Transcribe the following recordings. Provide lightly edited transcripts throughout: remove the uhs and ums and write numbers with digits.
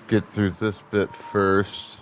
get through this bit first.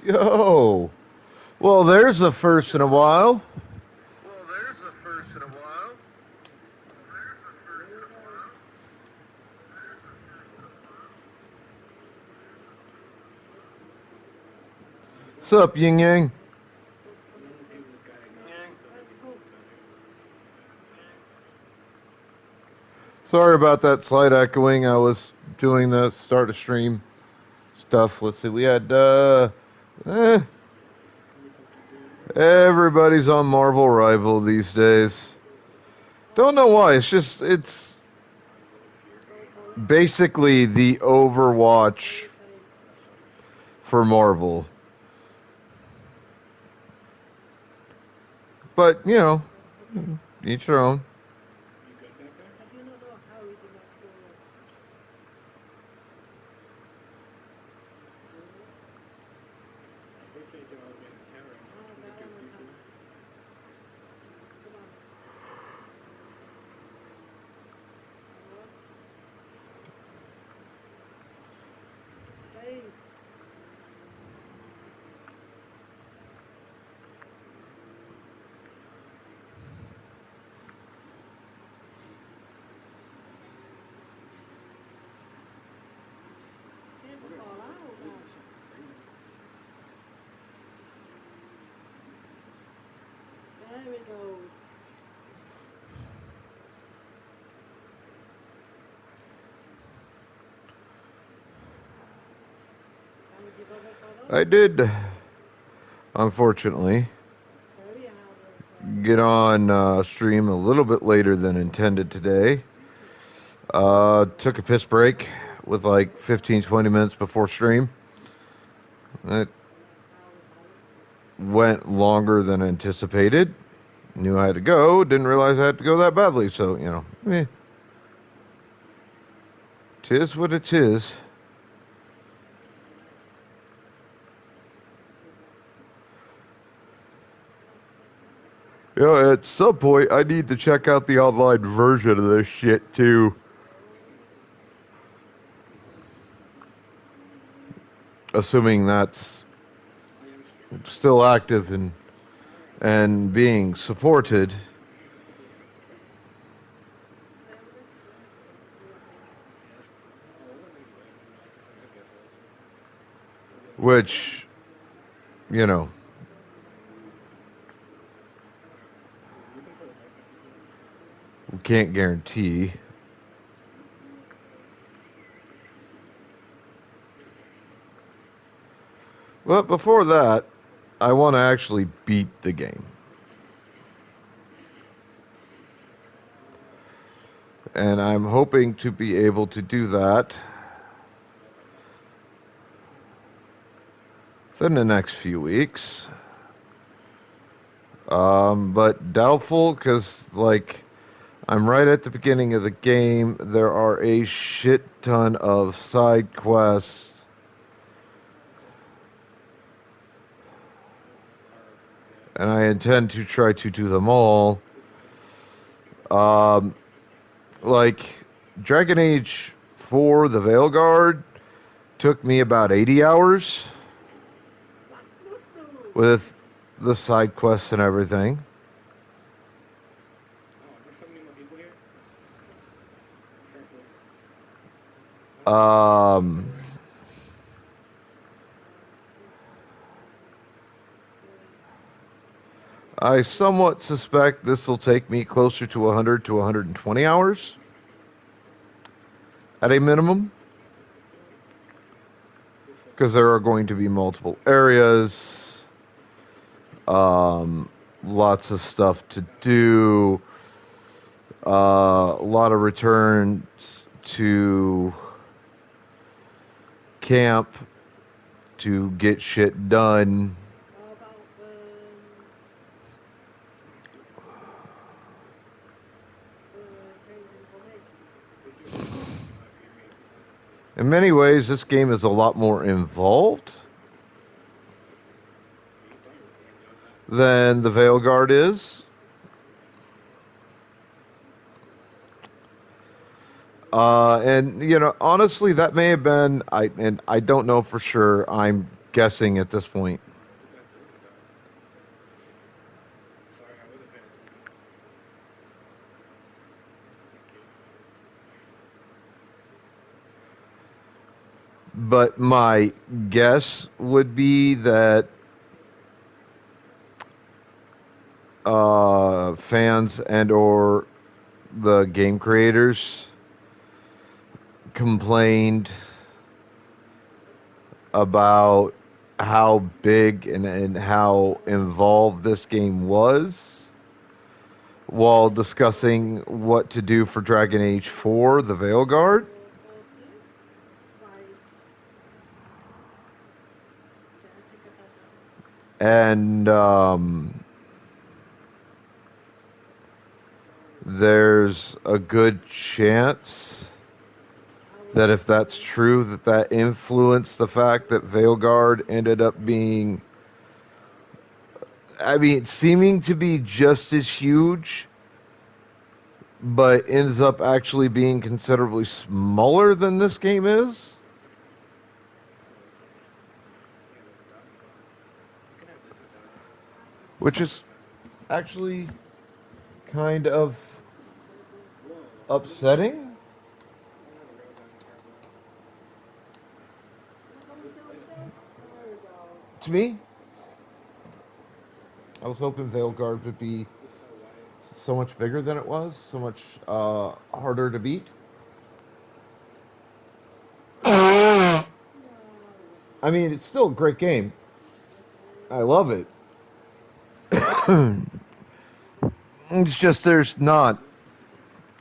Yo! Well, there's a first in a while. What's up, Yin Yang? Sorry about that slight echoing. I was doing the start of stream stuff. Let's see. We had everybody's on Marvel Rival these days. Don't know why. It's basically the Overwatch for Marvel. But, you know, each their own. I did, unfortunately, get on stream a little bit later than intended today. Took a piss break with like 15, 20 minutes before stream. It went longer than anticipated. Knew I had to go. Didn't realize I had to go that badly. So, you know, tis what it is. You know, at some point, I need to check out the online version of this shit, too. Assuming that's still active and being supported. Which, you know, can't guarantee. But before that, I want to actually beat the game. And I'm hoping to be able to do that within the next few weeks. But doubtful because, like, I'm right at the beginning of the game. There are a shit ton of side quests. And I intend to try to do them all. Like, Dragon Age 4, the Veilguard, took me about 80 hours with the side quests and everything. I somewhat suspect this will take me closer to 100 to 120 hours at a minimum, because there are going to be multiple areas, lots of stuff to do, a lot of returns to camp to get shit done. In many ways, this game is a lot more involved than the Veilguard is. And you know, honestly, that may have been I don't know for sure. I'm guessing at this point. But my guess would be that fans and or the game creators complained about how big and how involved this game was while discussing what to do for Dragon Age 4, the Veilguard. And there's a good chance that if that's true, that influenced the fact that Veilguard ended up being, I mean, seeming to be just as huge, but ends up actually being considerably smaller than this game is. Which is actually kind of upsetting. To me, I was hoping Veilguard would be so much bigger than it was, so much harder to beat. I mean, it's still a great game. I love it. It's just there's not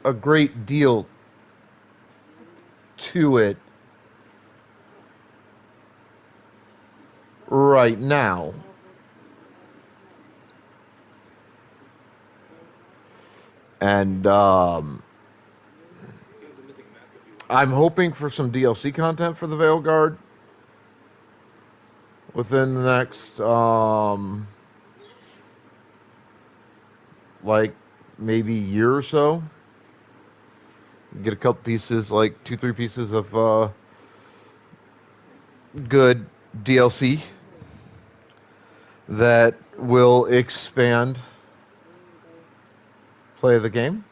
a great deal to it right now. And I'm hoping for some DLC content for the Veilguard within the next, like, maybe year or so. Get a couple pieces, like 2-3 pieces of good DLC that will expand play of the game.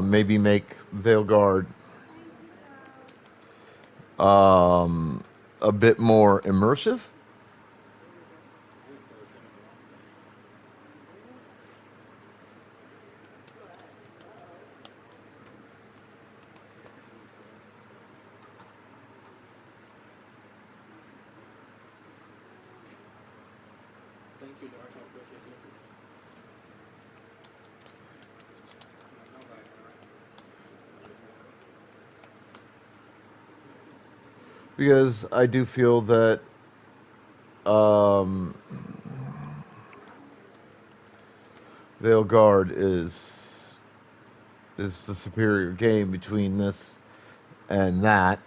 Maybe make Veilguard a bit more immersive. Because I do feel that Veilguard is the superior game between this and that.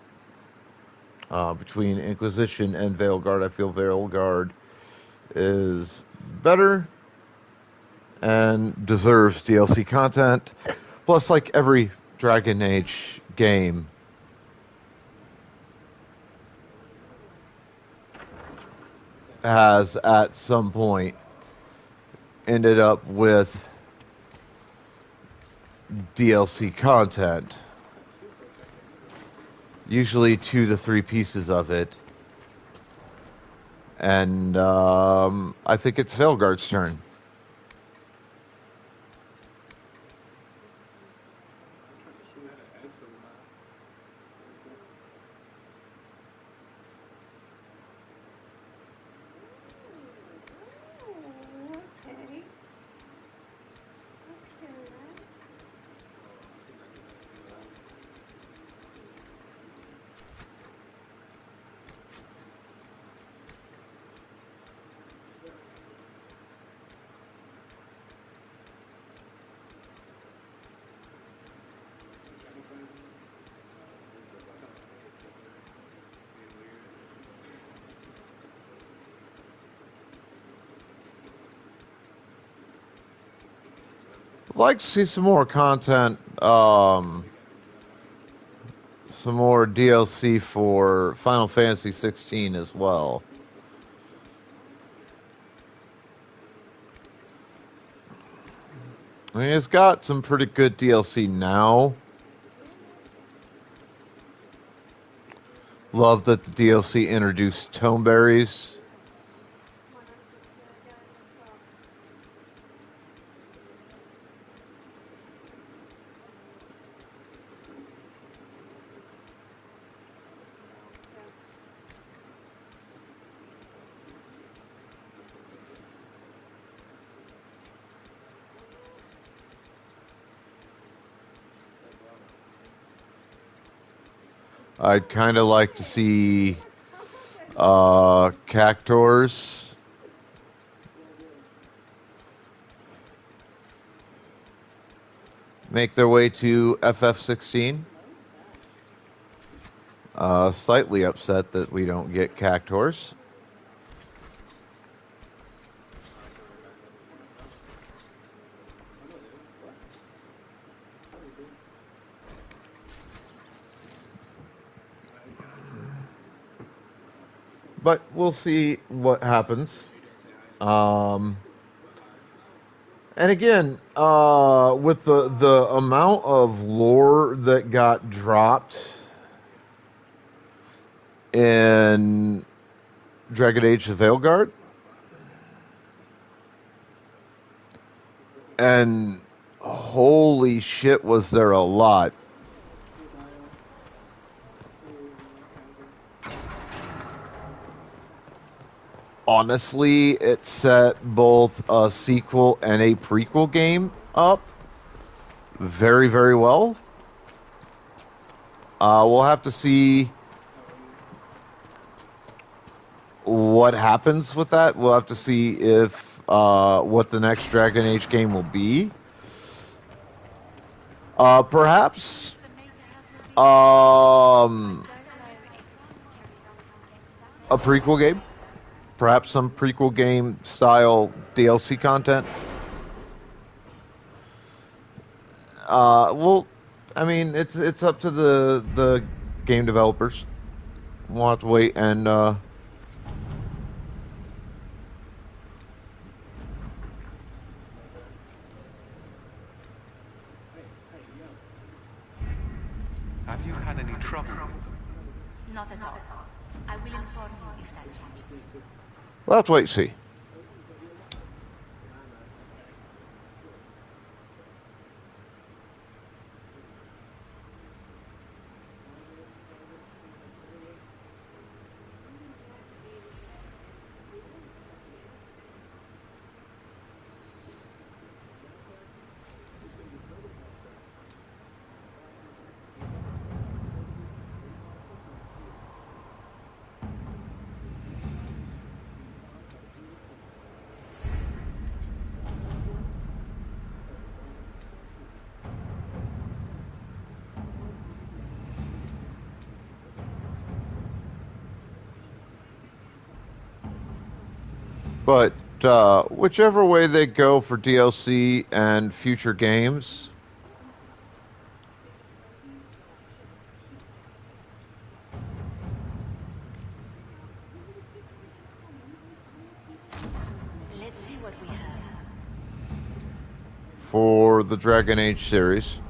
Between Inquisition and Veilguard, I feel Veilguard is better and deserves DLC content. Plus, like every Dragon Age game, has at some point ended up with DLC content. Usually 2 to 3 pieces of it. And I think it's Veilguard's turn. I'd like to see some more content, some more DLC for Final Fantasy 16 as well. I mean, it's got some pretty good DLC now. Love that the DLC introduced tomeberries. I'd kind of like to see Cactors make their way to FF16. Slightly upset that we don't get Cactors. But we'll see what happens. And again, with the amount of lore that got dropped in Dragon Age: The Veilguard, and holy shit, was there a lot. Honestly, it set both a sequel and a prequel game up very, very well. We'll have to see what happens with that. We'll have to see if what the next Dragon Age game will be. Perhaps a prequel game. Perhaps some prequel game style DLC content. Well, I mean, it's up to the game developers. We'll have to wait and any trouble with them? Not at all. I will inform you if that changes. Well, let's wait and see. But whichever way they go for DLC and future games, Let's see what we have. for the Dragon Age series,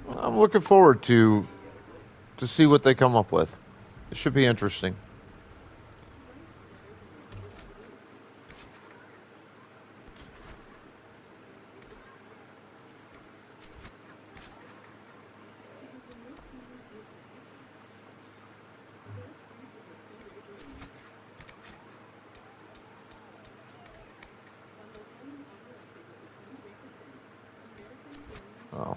I'm looking forward to see what they come up with. It should be interesting. Oh.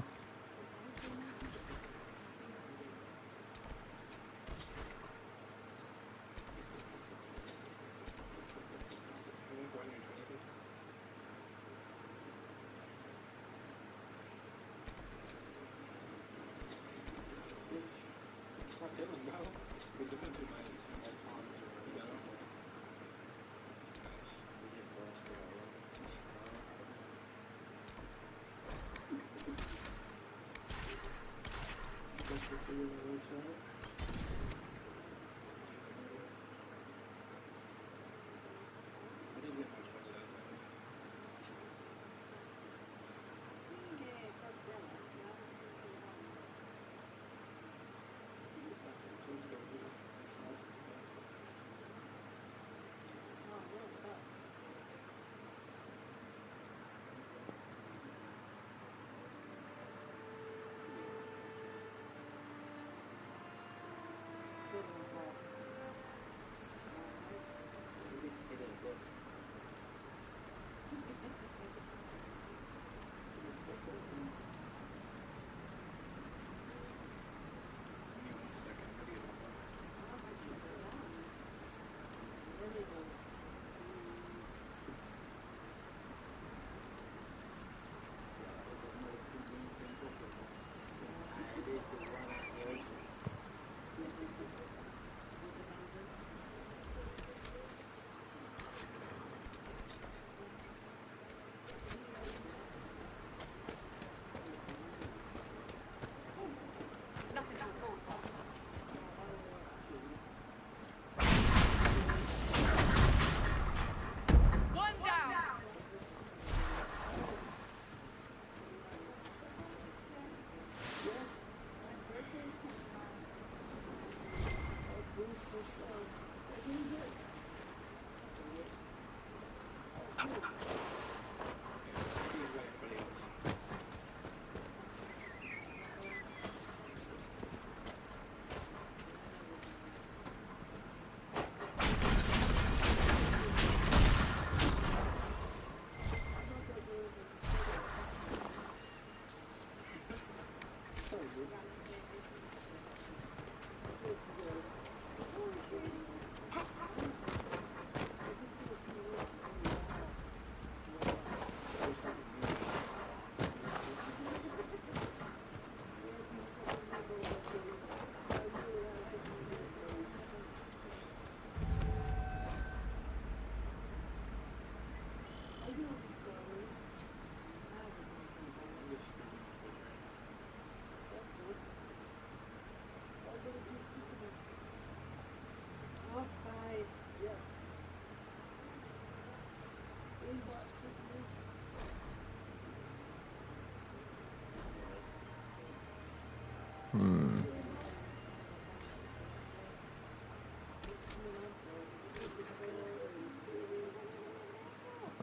All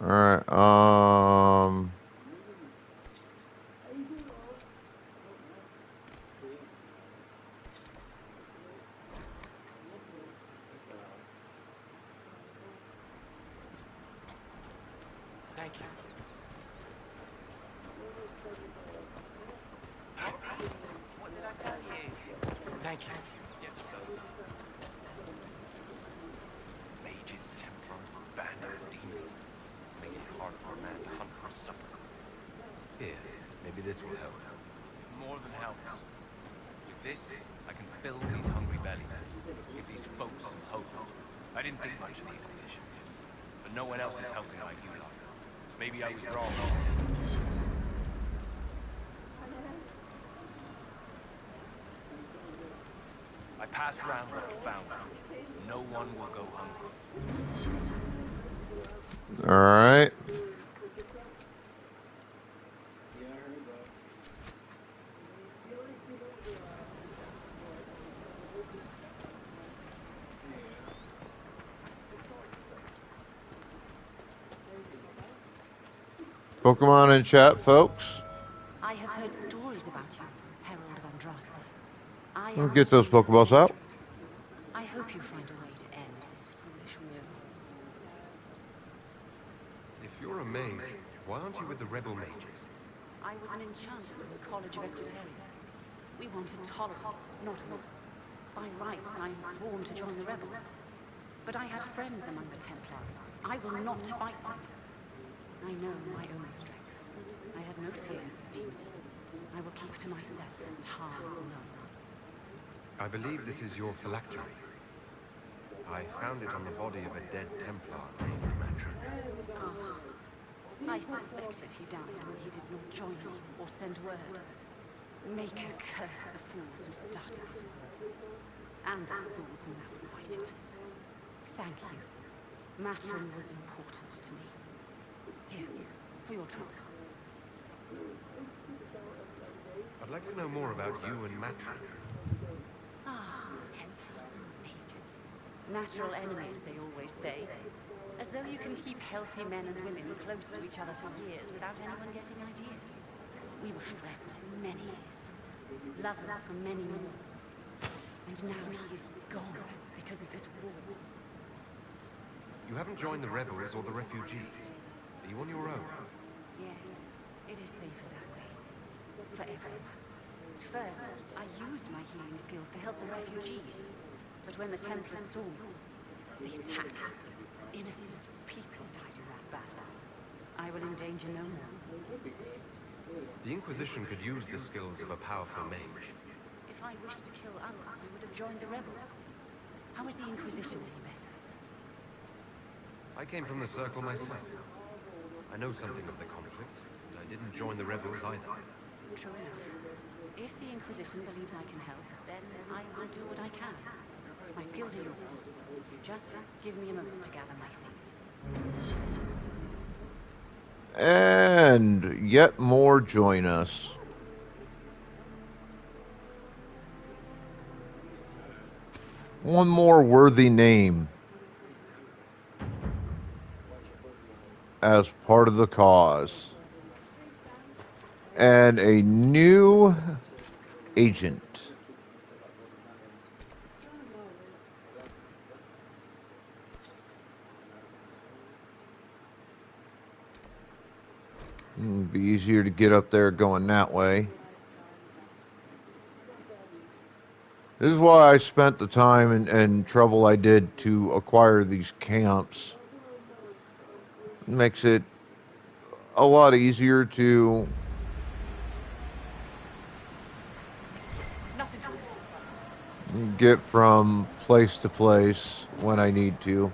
right. Thank you. What did I tell you? Thank you. Yes, sir. Mages, Templars, bandits, demons. Making it hard for a man to hunt for supper. Here, maybe this will help. More than helps. With this, I can fill these hungry bellies. Give these folks some hope. I didn't think much of the Inquisition. But no one else is helping like you are. Maybe I was wrong. I pass round what I found. No one will go hungry. All right. Pokemon in chat, folks. I have heard stories about you, Herald of Andraste. I We'll am get those King Pokeballs out. I hope you find a way to end this foolish war. If you're a mage, why aren't you with the rebel mages? I was an enchanter from the College of Equitarians. We wanted tolerance, not war. By rights, I am sworn to join the rebels. But I have friends among the Templars. I will not fight them. I know my own strength. I have no fear of demons. I will keep to myself and harm none. I believe this is your phylactery. I found it on the body of a dead Templar named Matron. I suspected he died when he did not join me or send word. Maker curse the fools who started this war. And the fools who now fight it. Thank you. Matron was important to me. Here, for your trouble. I'd like to know more about you and Matron. Templars and mages. Natural enemies, they always say. As though you can keep healthy men and women close to each other for years without anyone getting ideas. We were friends many years. Lovers for many more. And now he is gone because of this war. You haven't joined the rebels or the refugees. Are you on your own? Yes, it is safer that way. For everyone. At first, I used my healing skills to help the refugees. But when the Templars saw me, they attacked. Innocent people died in that battle. I will endanger no more. The Inquisition could use the skills of a powerful mage. If I wished to kill others, I would have joined the rebels. How is the Inquisition any better? I came from the Circle myself. I know something of the conflict, and I didn't join the rebels either. True enough. If the Inquisition believes I can help, then I will do what I can. My skills are yours. Just give me a moment to gather my things. And yet more join us. One more worthy name as part of the cause. And a new agent. It'd be easier to get up there going that way. This is why I spent the time and trouble I did to acquire these camps. It makes it a lot easier to get from place to place when I need to.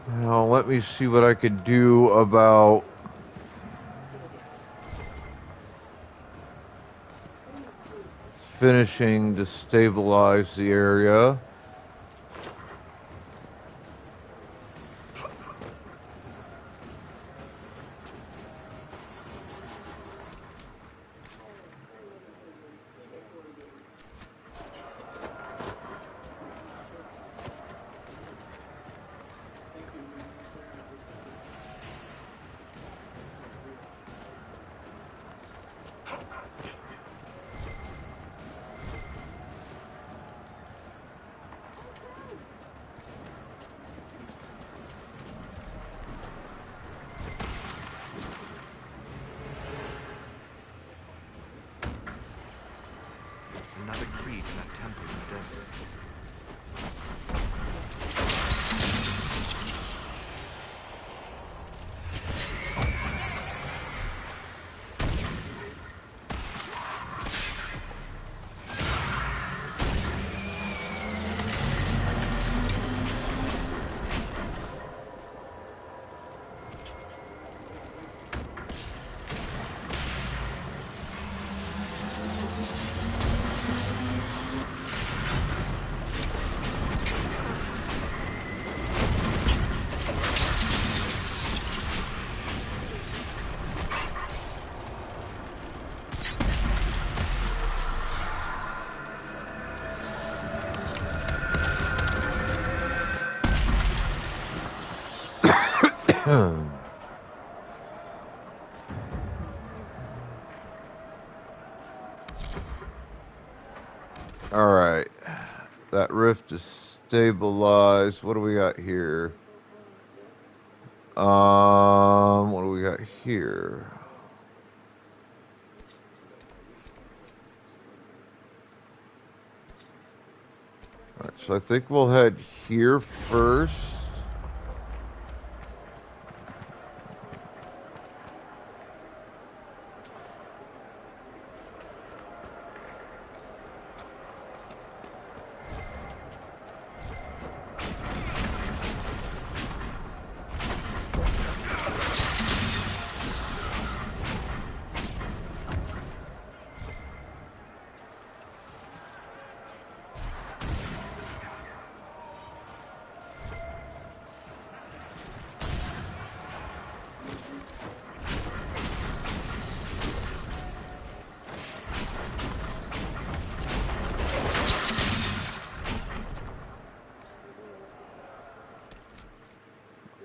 Now, let me see what I could do about finishing to stabilize the area. Another creed in that temple in the desert. Alright. That rift is stabilized. What do we got here? What do we got here? Alright, so I think we'll head here first.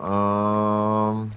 Um,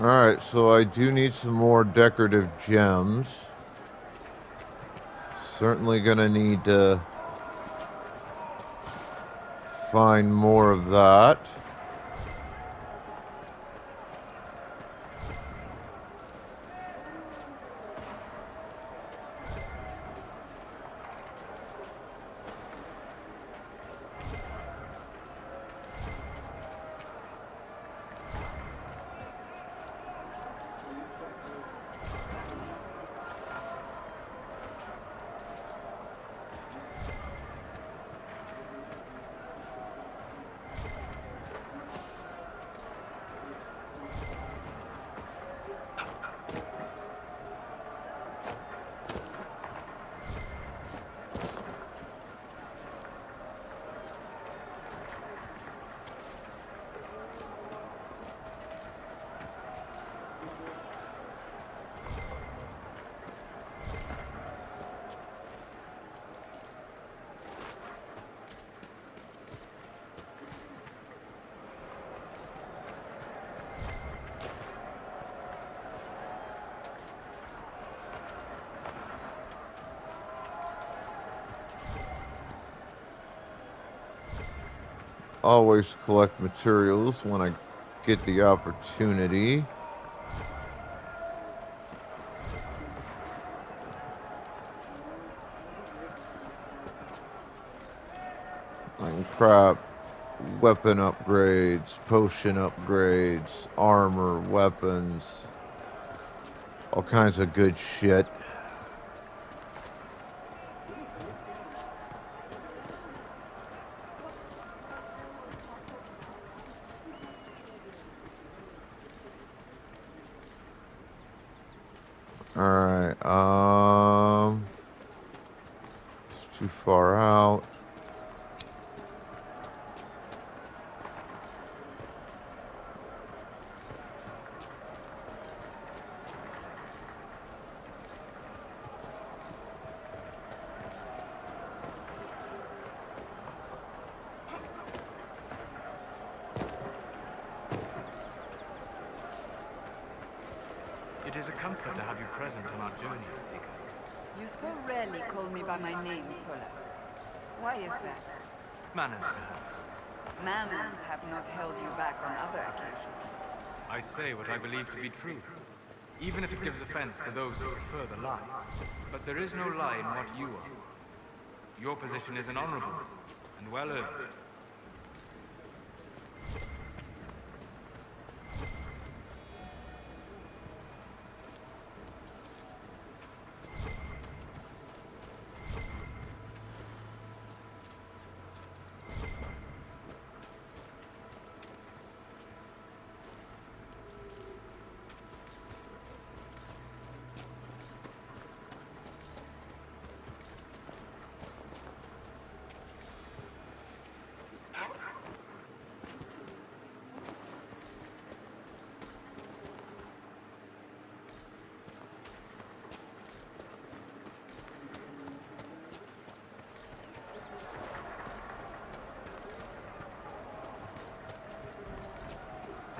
Alright, so I do need some more decorative gems. Certainly gonna need to find more of that. always collect materials when I get the opportunity. Like crap, weapon upgrades, potion upgrades, armor, weapons, all kinds of good shit. Alright, it's too far out. It is a comfort to have you present on our journey, Seeker. You so rarely call me by my name, Solas. Why is that? Manners, perhaps. Manners have not held you back on other occasions. I say what I believe to be true, even if it gives offense to those who prefer the lie. But there is no lie in what you are. Your position is an honorable and well earned.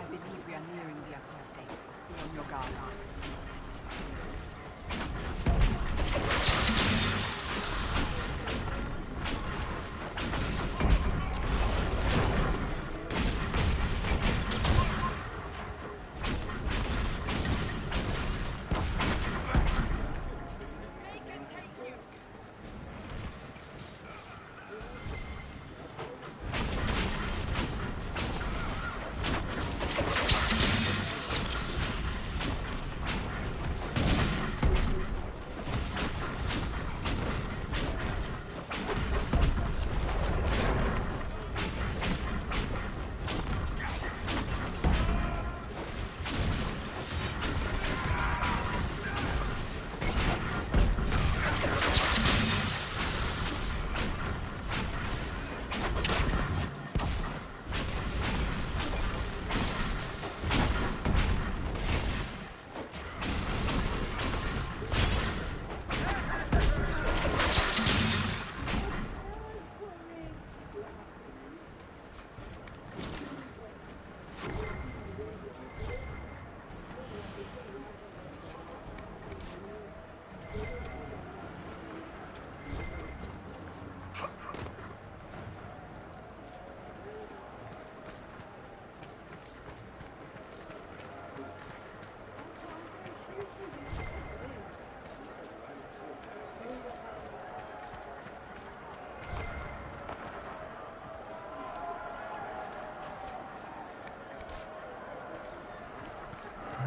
I believe we are nearing the apostates. Be on your guard.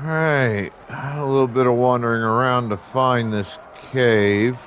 Alright, a little bit of wandering around to find this cave.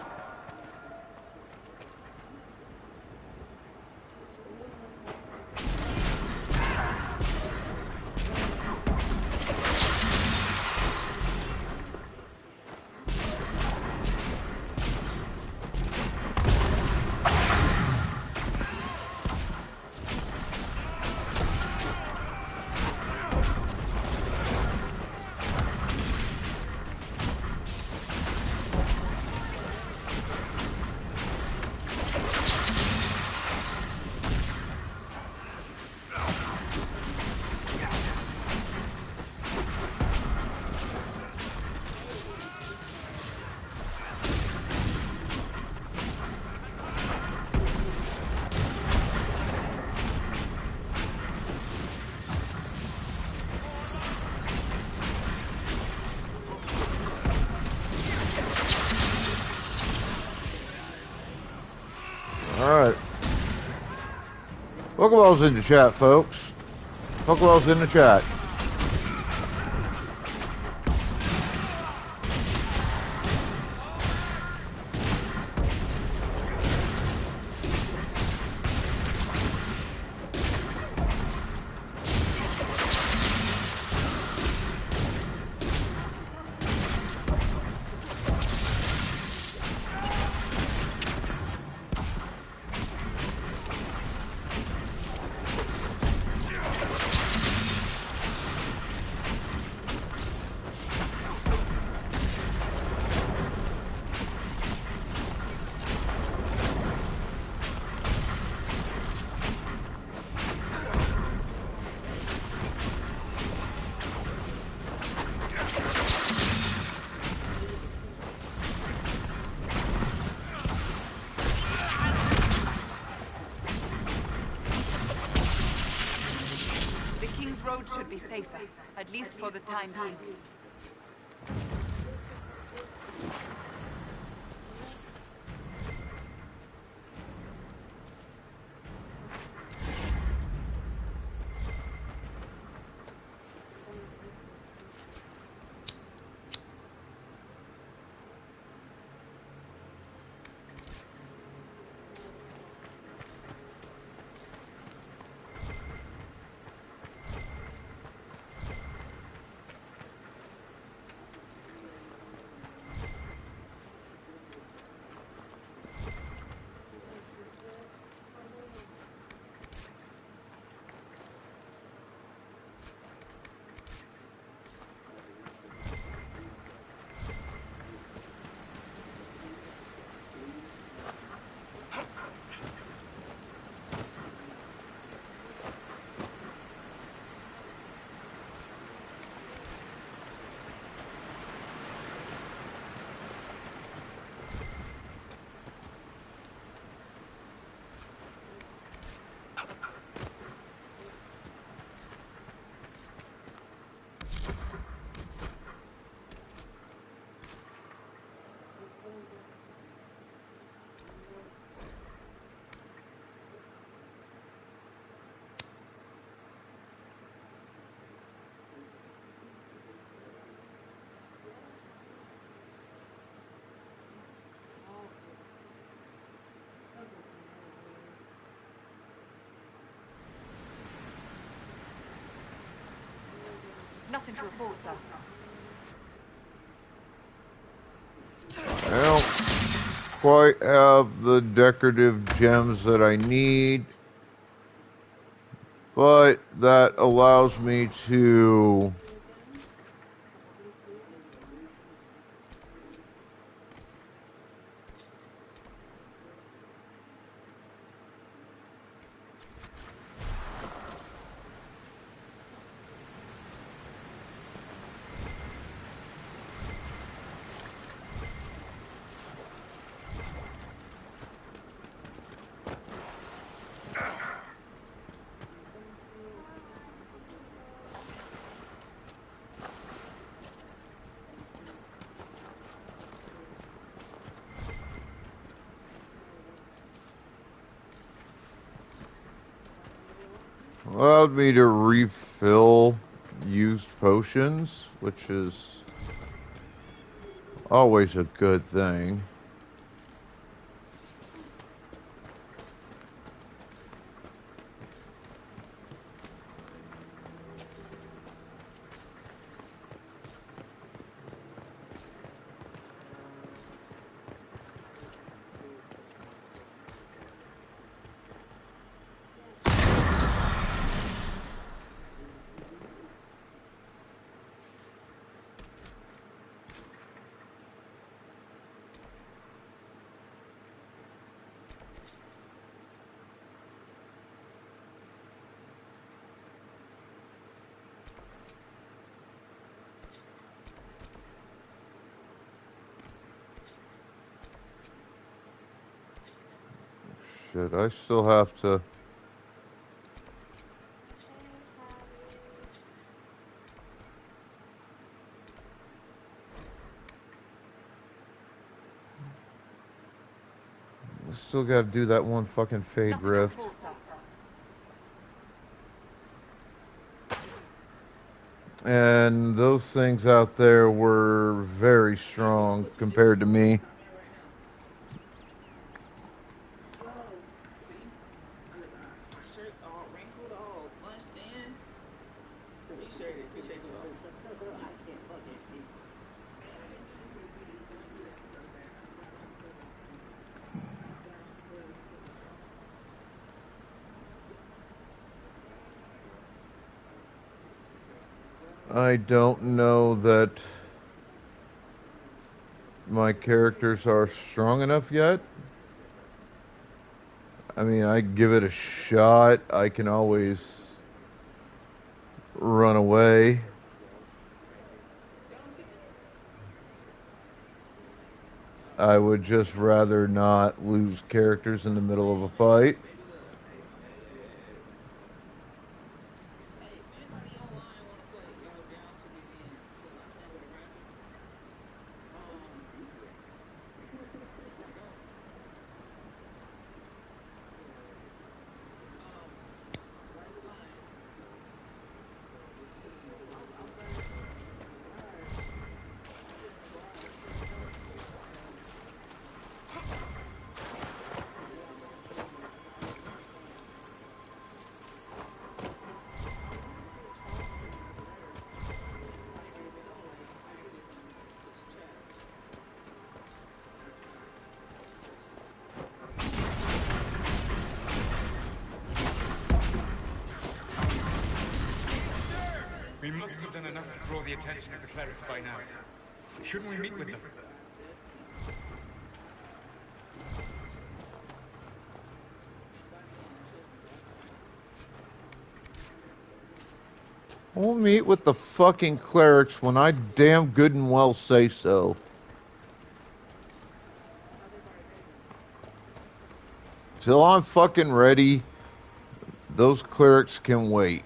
Alright. Pokeballs in the chat, folks. Pokeballs in the chat. The King's Road should be safer, at least for the time being. Nothing to report, sir. I don't quite have the decorative gems that I need, but that allows me to allowed me to refill used potions, which is always a good thing. Shit, I still have to... Still gotta do that one fucking fade Nothing on rift. call, sir. And those things out there were very strong compared to me. I don't know that my characters are strong enough yet. I mean, I give it a shot. I can always run away. I would just rather not lose characters in the middle of a fight. We must have done enough to draw the attention of the clerics by now. Shouldn't we meet with them? We'll meet with the fucking clerics when I damn good and well say so. Till I'm fucking ready, those clerics can wait.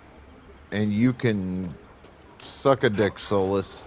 And you can suck a dick, Solus.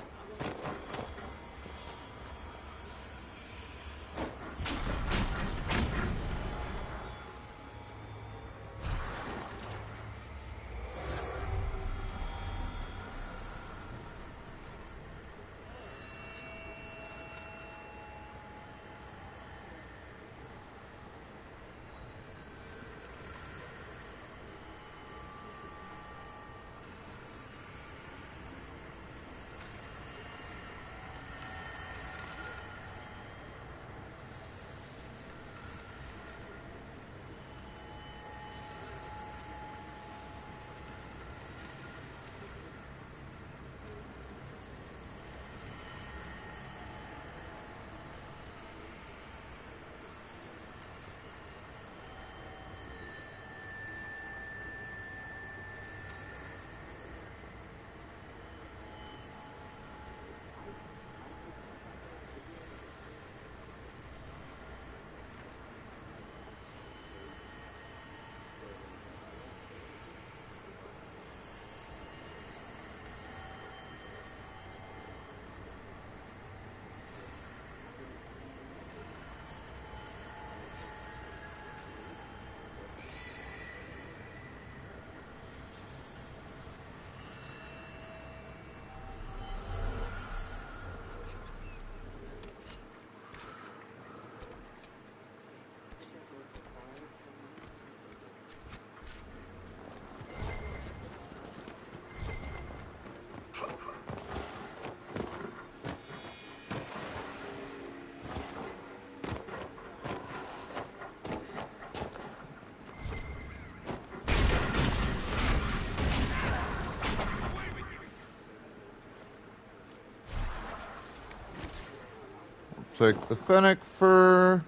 Take the Fennec fur.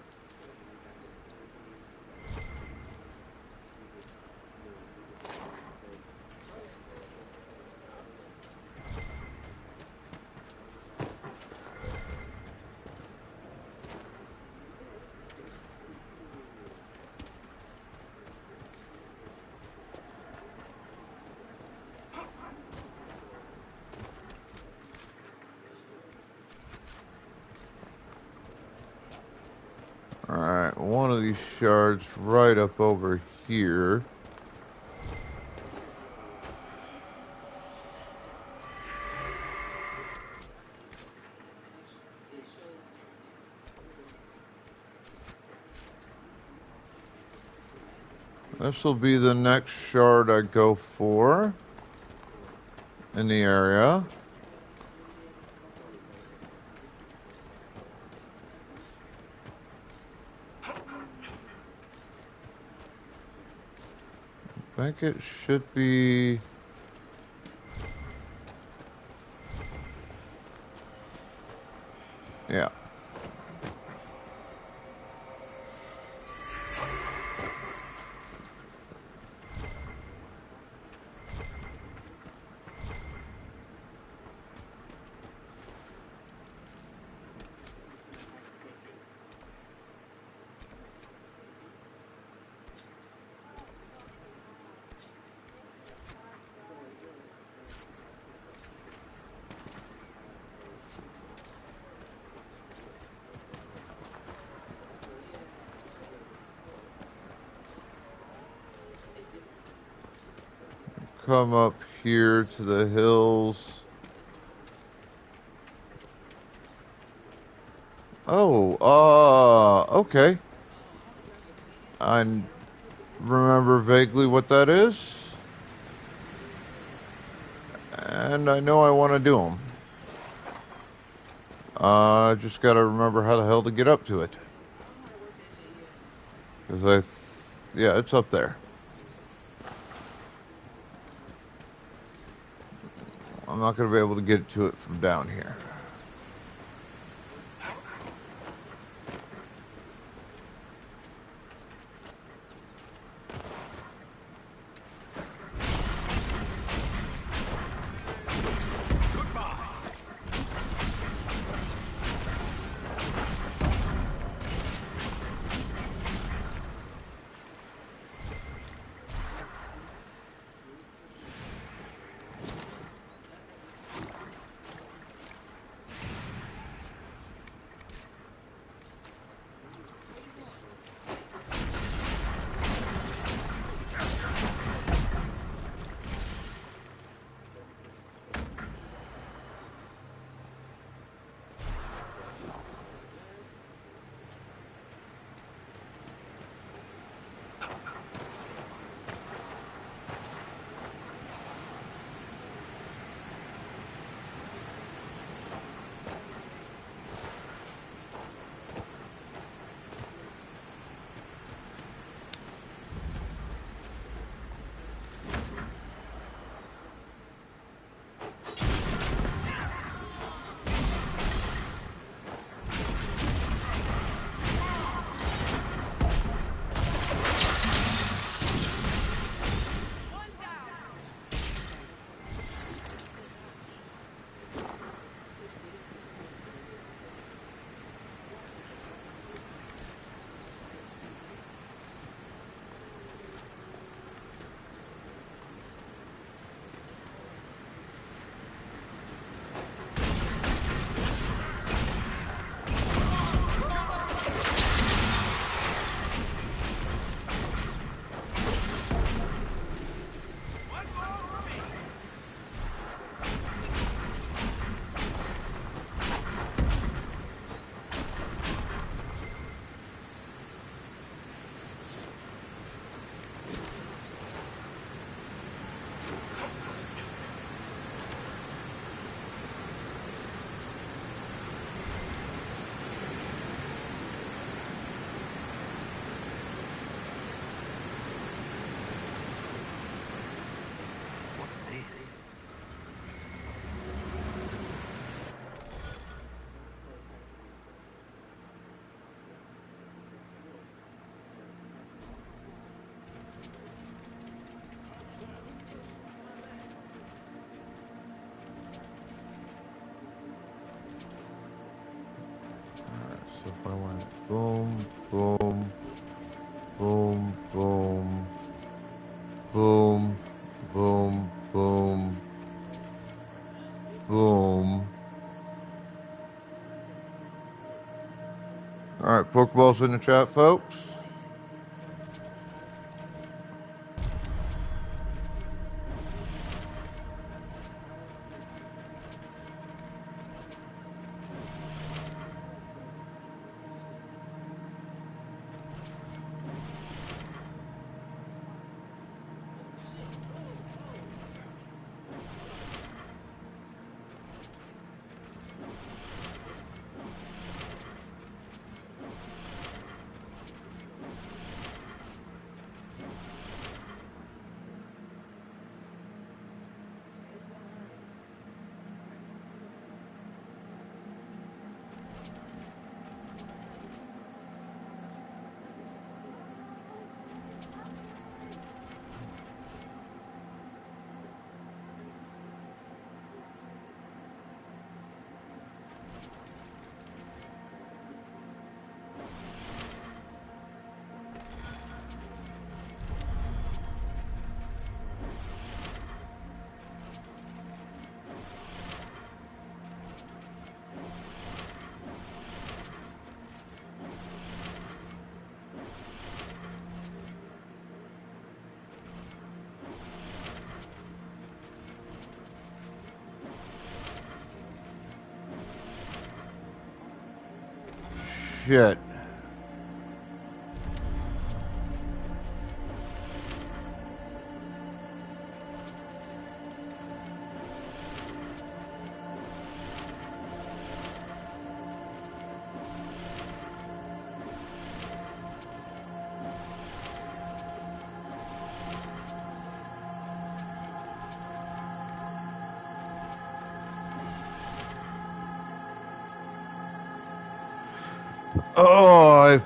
of these shards right up over here. This will be the next shard I go for in the area. I think it should be... Yeah. Come up here to the hills. Oh, okay. I remember vaguely what that is. And I know I want to do them. I just gotta remember how the hell to get up to it. Because yeah, it's up there. I'm not gonna be able to get to it from down here. What's this? Alright, so if I went boom, boom, boom, boom, boom, boom, boom, boom. Alright, Pokeballs in the chat, folks. shit. Oh, I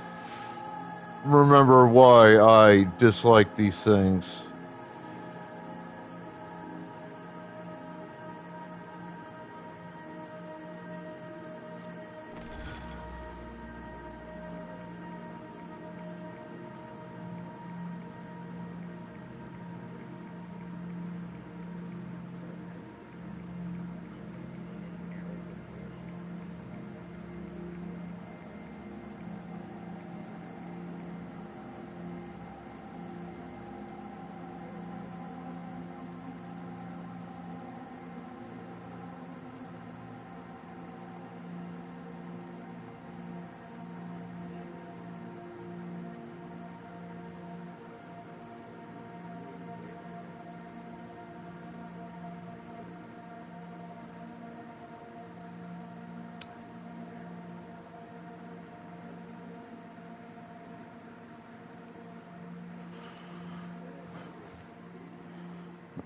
remember why I dislike these things.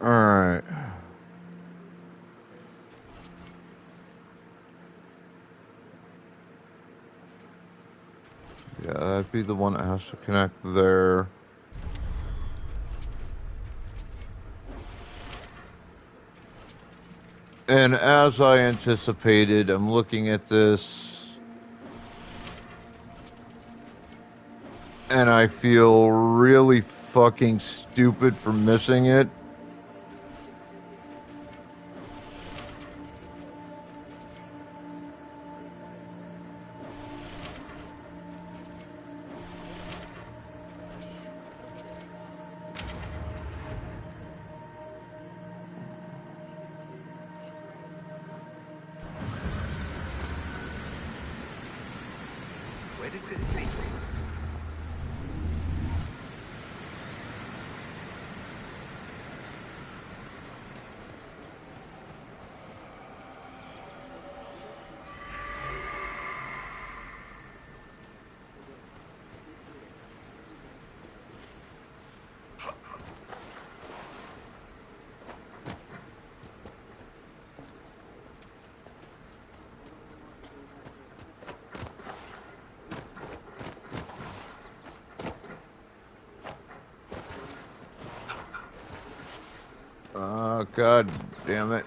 Alright. Yeah, that'd be the one that has to connect there. And as I anticipated, I'm looking at this and I feel really fucking stupid for missing it. Where does this lead? God damn it.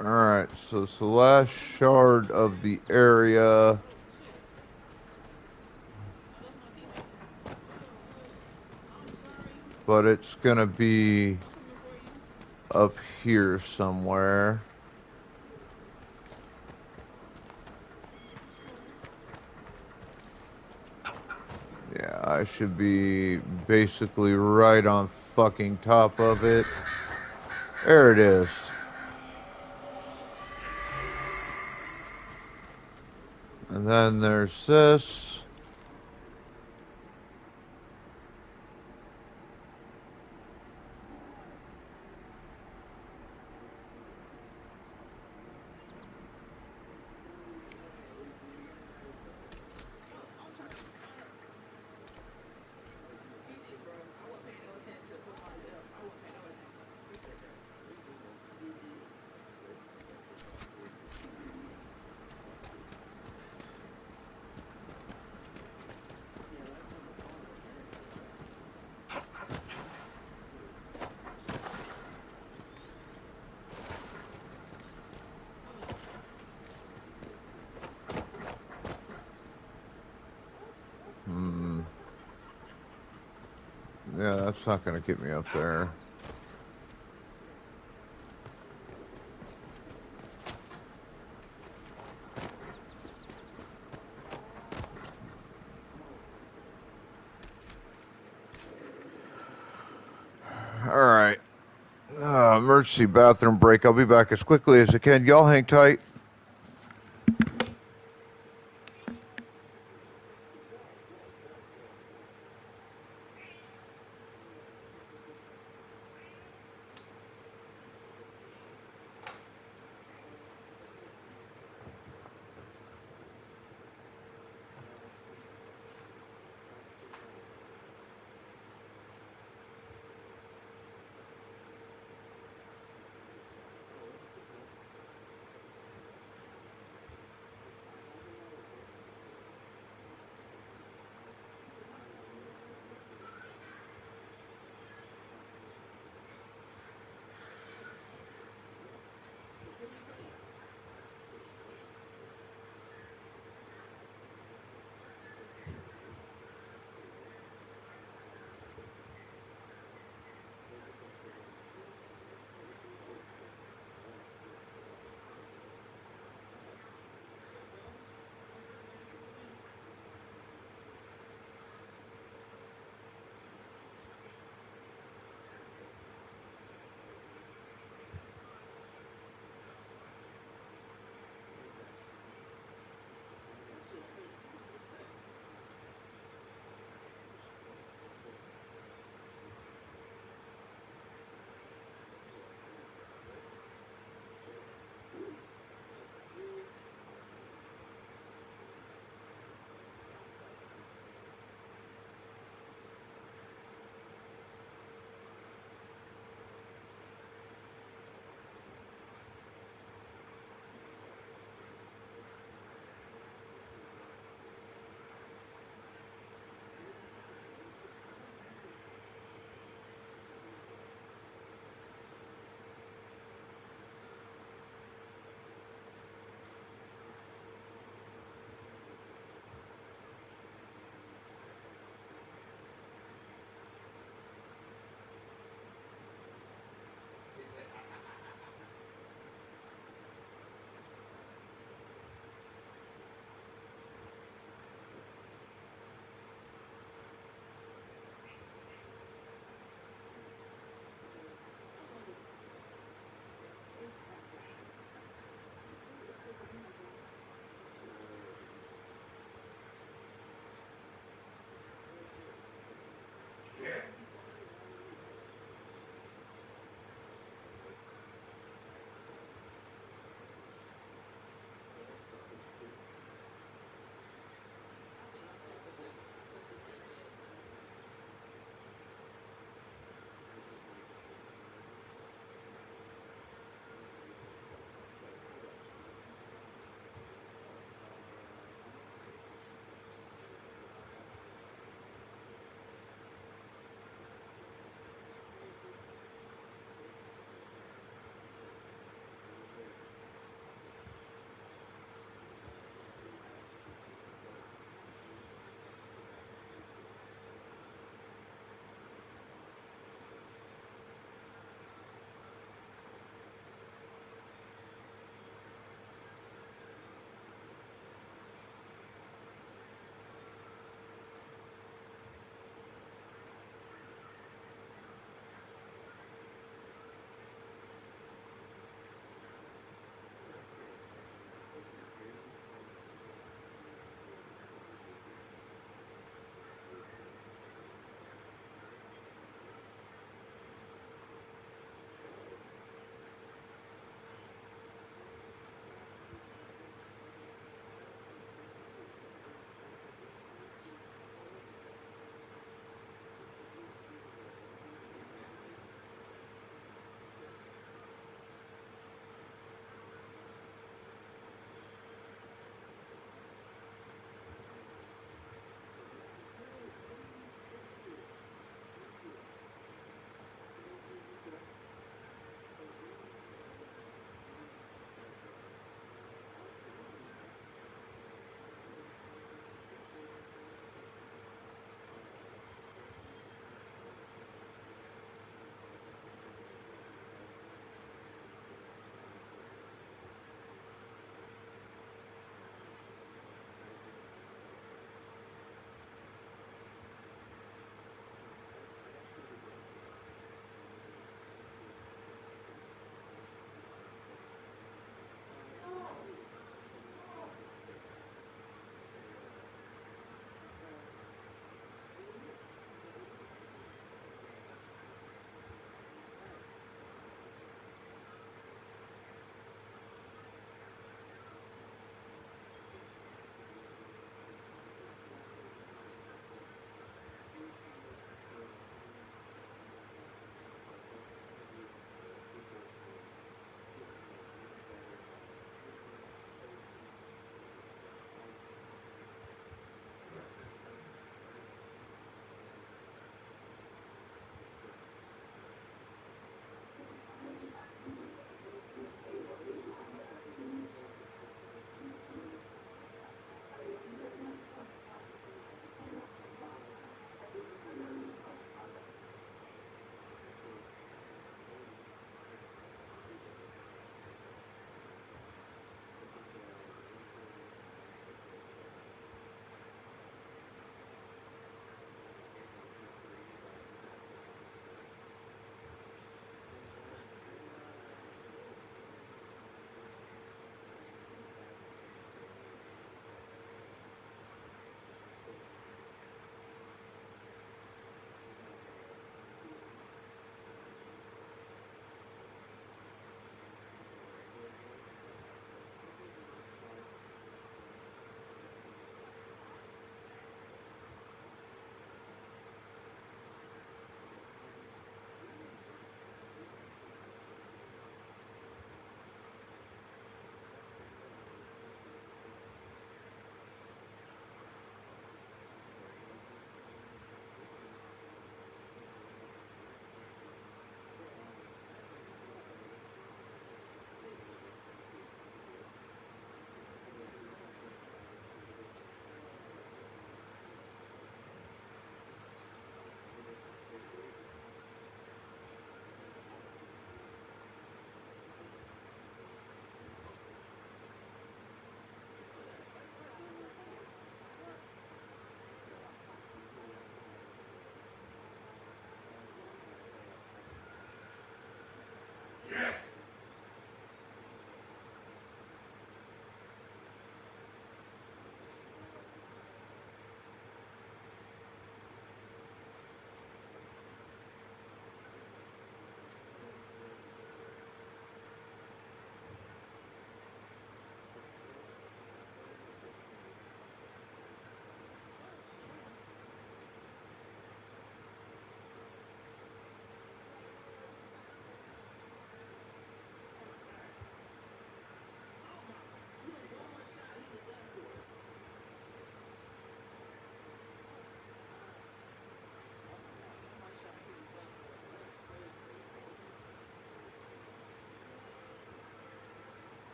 Alright, so it's the last shard of the area. But it's gonna be up here somewhere. Yeah, I should be basically right on fucking top of it. There it is. And then there's this. Yeah, that's not going to get me up there. All right. Emergency bathroom break. I'll be back as quickly as I can. Y'all hang tight.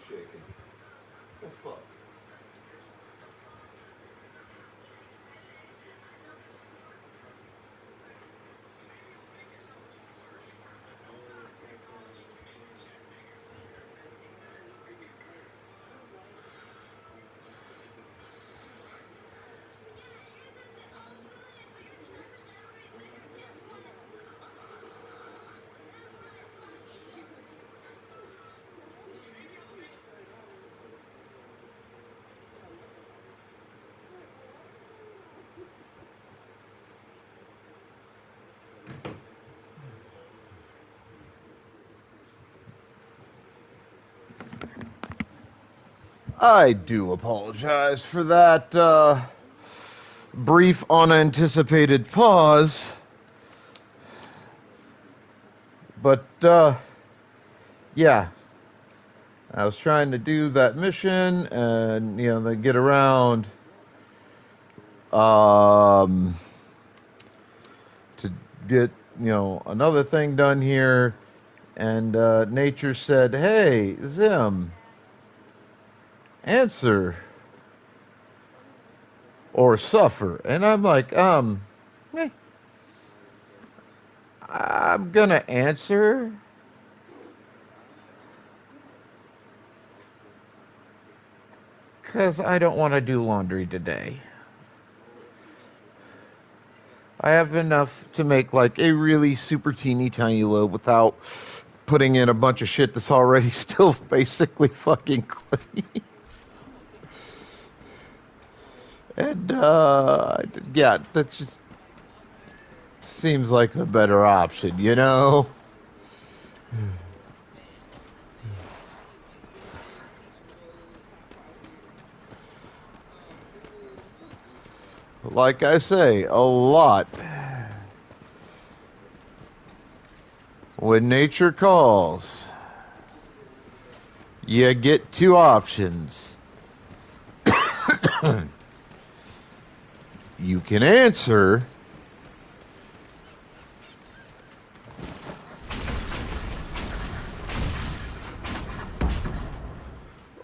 shaking. The fuck? I do apologize for that brief, unanticipated pause. But, yeah. I was trying to do that mission and, then get around to get, another thing done here. And nature said, hey, Zim, answer or suffer. And I'm like, I'm gonna answer. Because I don't want to do laundry today. I have enough to make like a really super teeny tiny load without putting in a bunch of shit that's already still basically fucking clean. And, yeah, that just seems like the better option, you know? Like I say, a lot. When nature calls, you get two options. You can answer,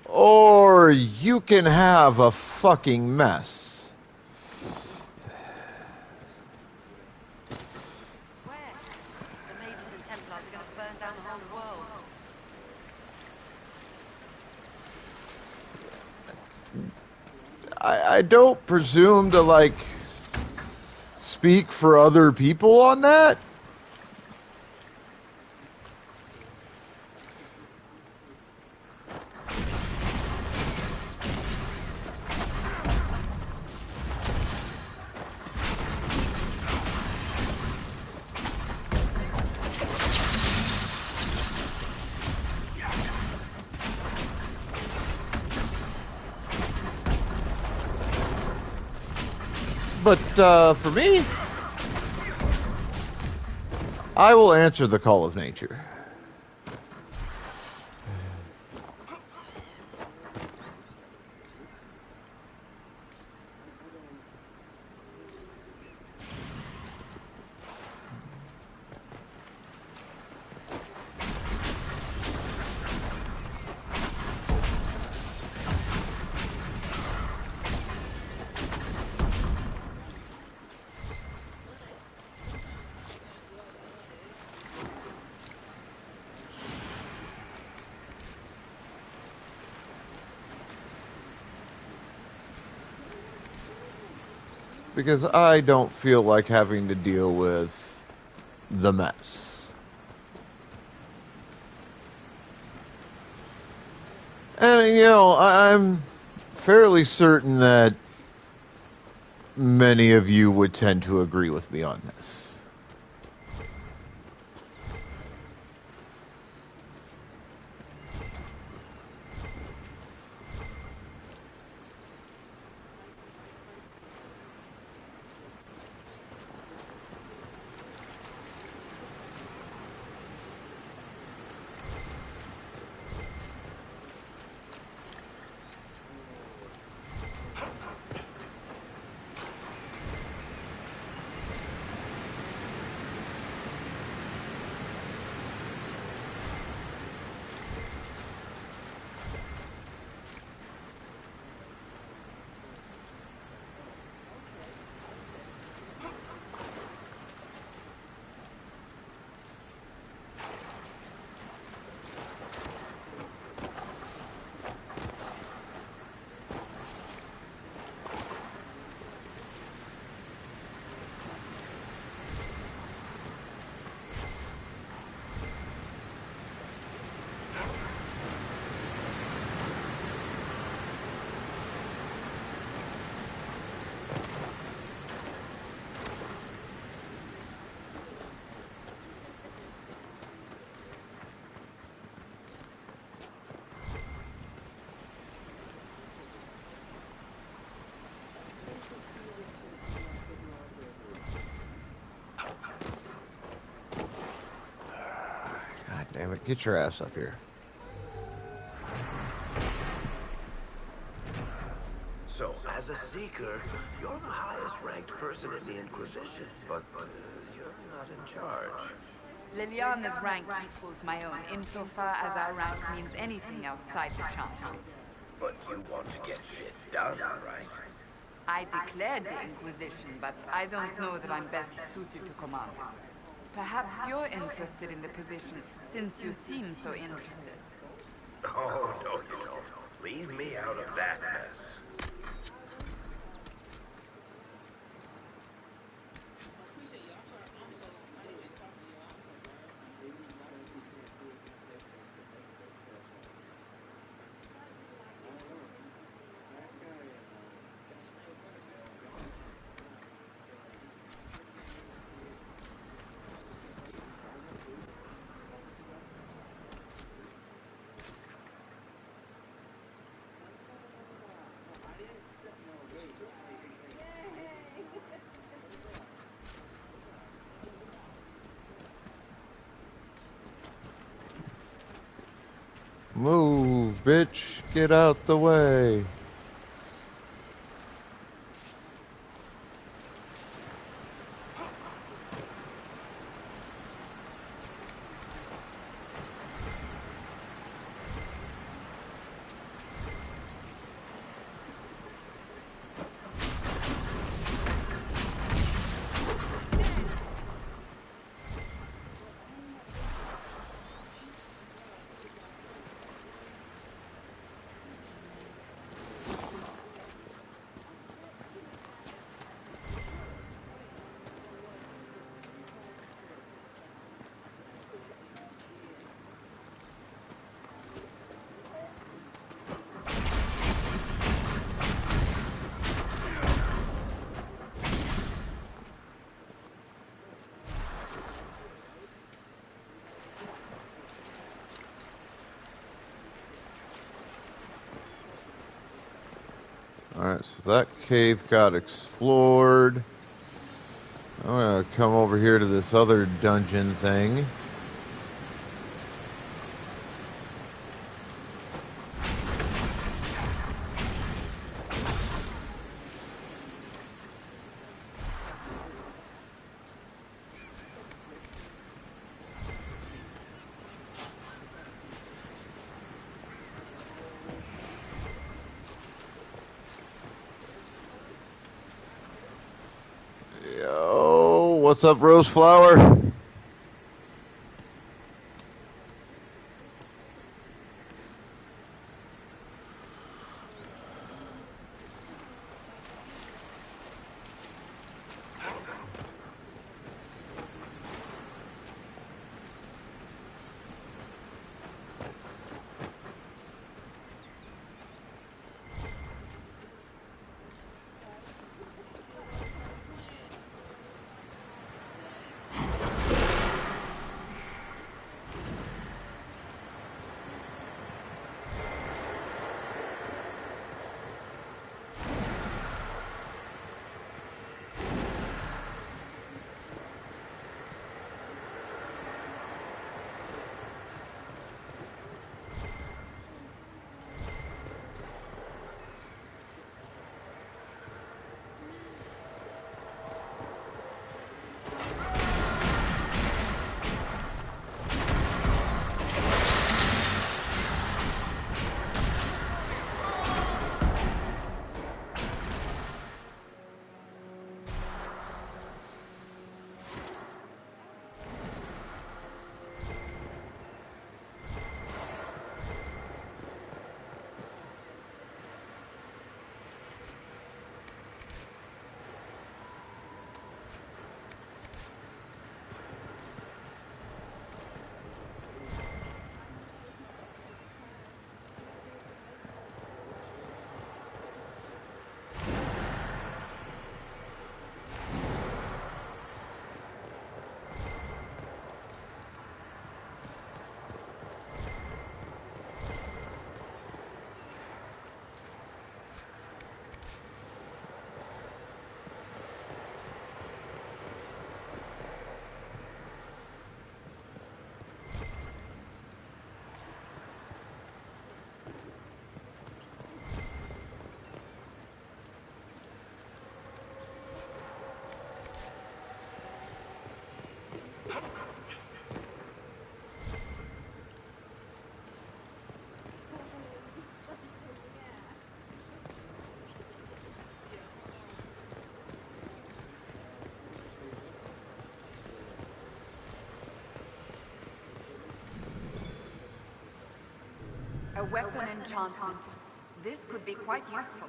or you can have a fucking mess. Where? The mages and Templars are going to burn down the whole world. I don't presume to, like, speak for other people on that. But for me, I will answer the call of nature. Because I don't feel like having to deal with the mess. And, I'm fairly certain that many of you would tend to agree with me on this. Damn it, get your ass up here. So, as a Seeker, you're the highest ranked person in the Inquisition, but you're not in charge. Liliana's rank equals my own, insofar as our rank means anything outside the Chantry. But you want to get shit done, right? I declared the Inquisition, but I don't know that I'm best suited to command it. Perhaps you're interested in the position, since you seem so interested. Oh, no you don't. Leave me out of that mess. Move, bitch. Get out the way. Alright, so that cave got explored. I'm gonna come over here to this other dungeon thing. Yo, what's up, Rose Flower? A weapon enchantment. This could be quite useful.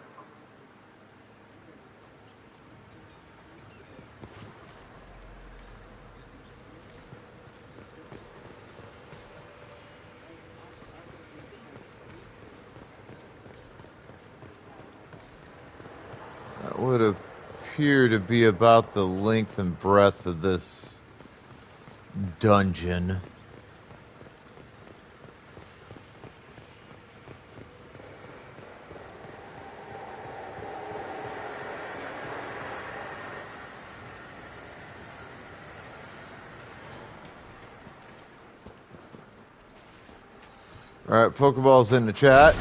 That would appear to be about the length and breadth of this dungeon. All right, Pokeball's in the chat.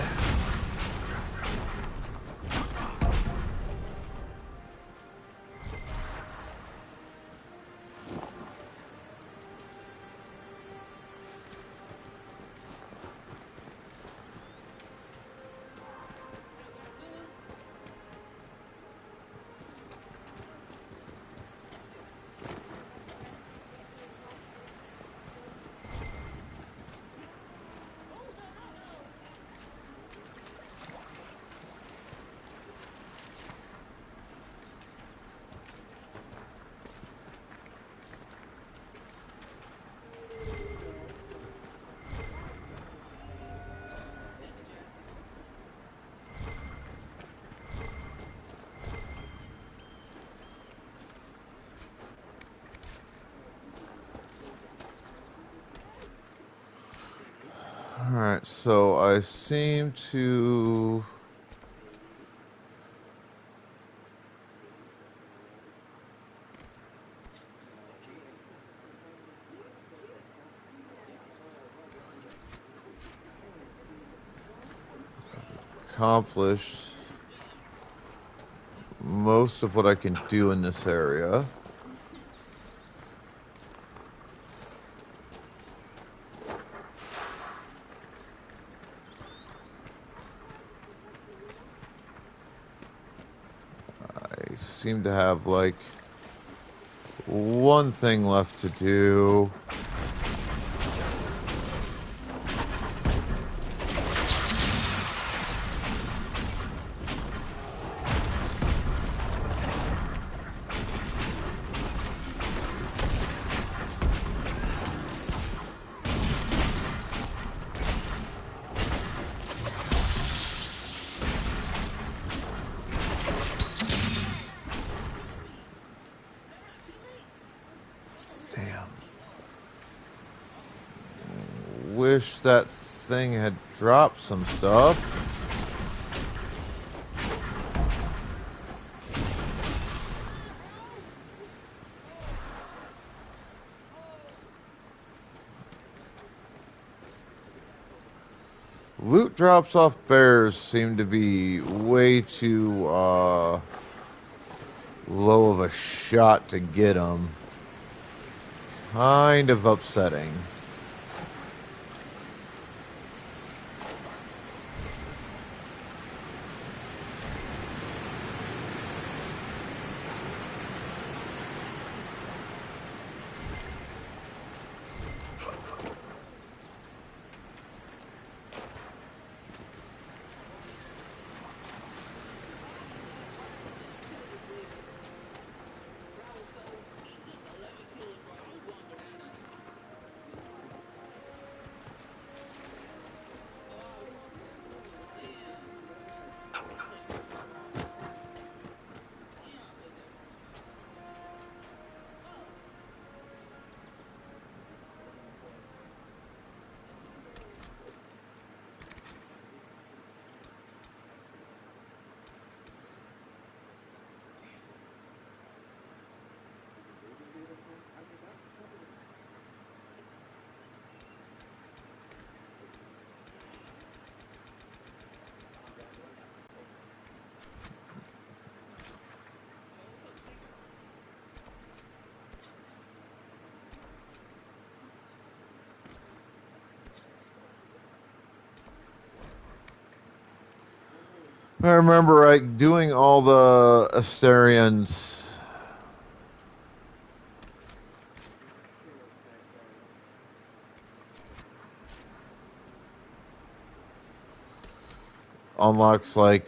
Alright, so I seem to... accomplished most of what I can do in this area. I seem to have like one thing left to do. Damn. Wish that thing had dropped some stuff. Loot drops off bears seem to be way too low of a shot to get them. Kind of upsetting. I remember like doing all the Asterians. unlocks like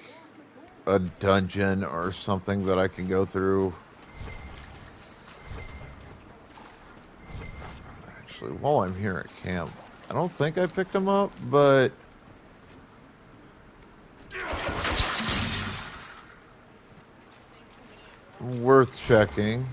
a dungeon or something that I can go through. Actually, while I'm here at camp, I don't think I picked them up, but worth checking.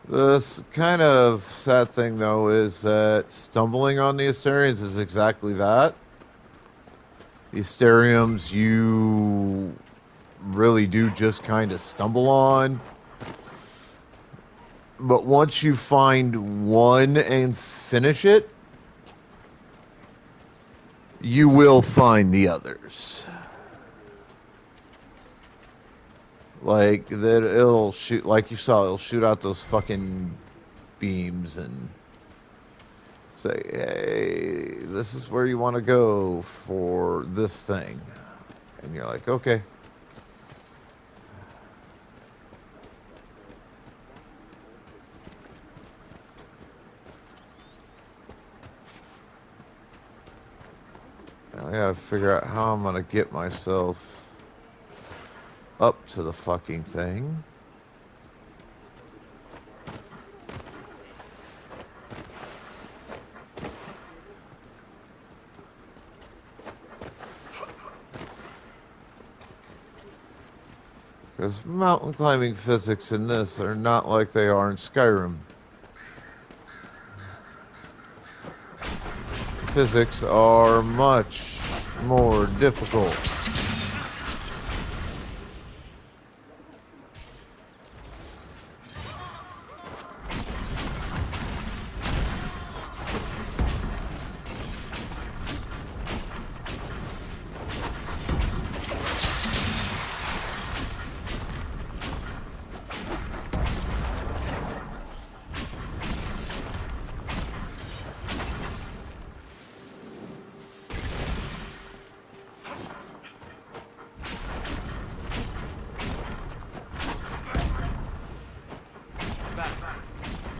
This kind of sad thing, though, is that stumbling on the Asterians is exactly that. The Asteriums you really do just kind of stumble on. But once you find one and finish it, you will find the others. Like that, it'll shoot, like you saw, it'll shoot out those fucking beams and say, "Hey, this is where you want to go for this thing," and you're like, "Okay." I gotta figure out how I'm gonna get myself up to the fucking thing. Because mountain climbing physics in this are not like they are in Skyrim. Physics are much more difficult.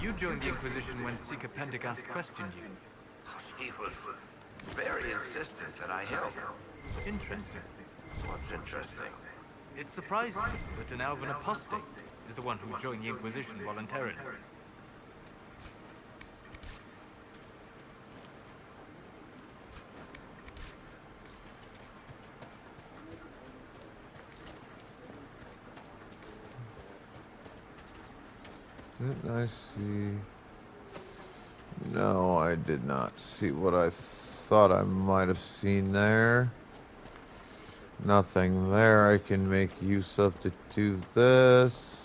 You joined the Inquisition when Seeker Pendergast questioned you. He was very insistent that I help. Interesting. What's interesting? It surprised me that an elven apostate is the one who joined the Inquisition voluntarily. Didn't I see? No, I did not see what I thought I might have seen there. Nothing there I can make use of to do this.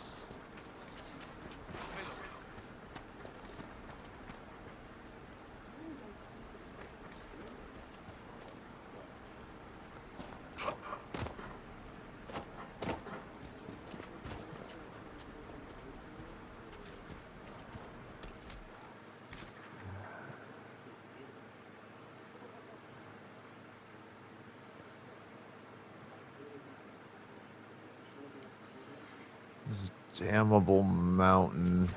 This damnable mountain.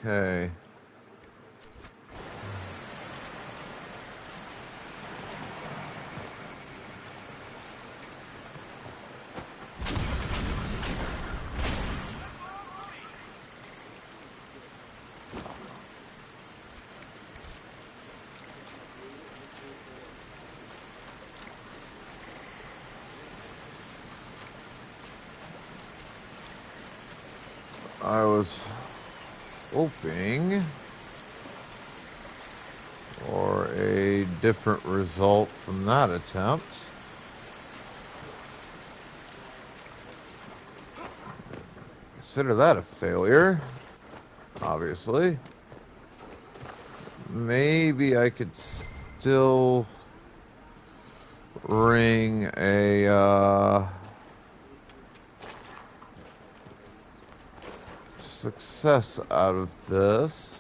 Okay. I was hoping for a different result from that attempt. Consider that a failure, obviously. Maybe I could still wring a success out of this.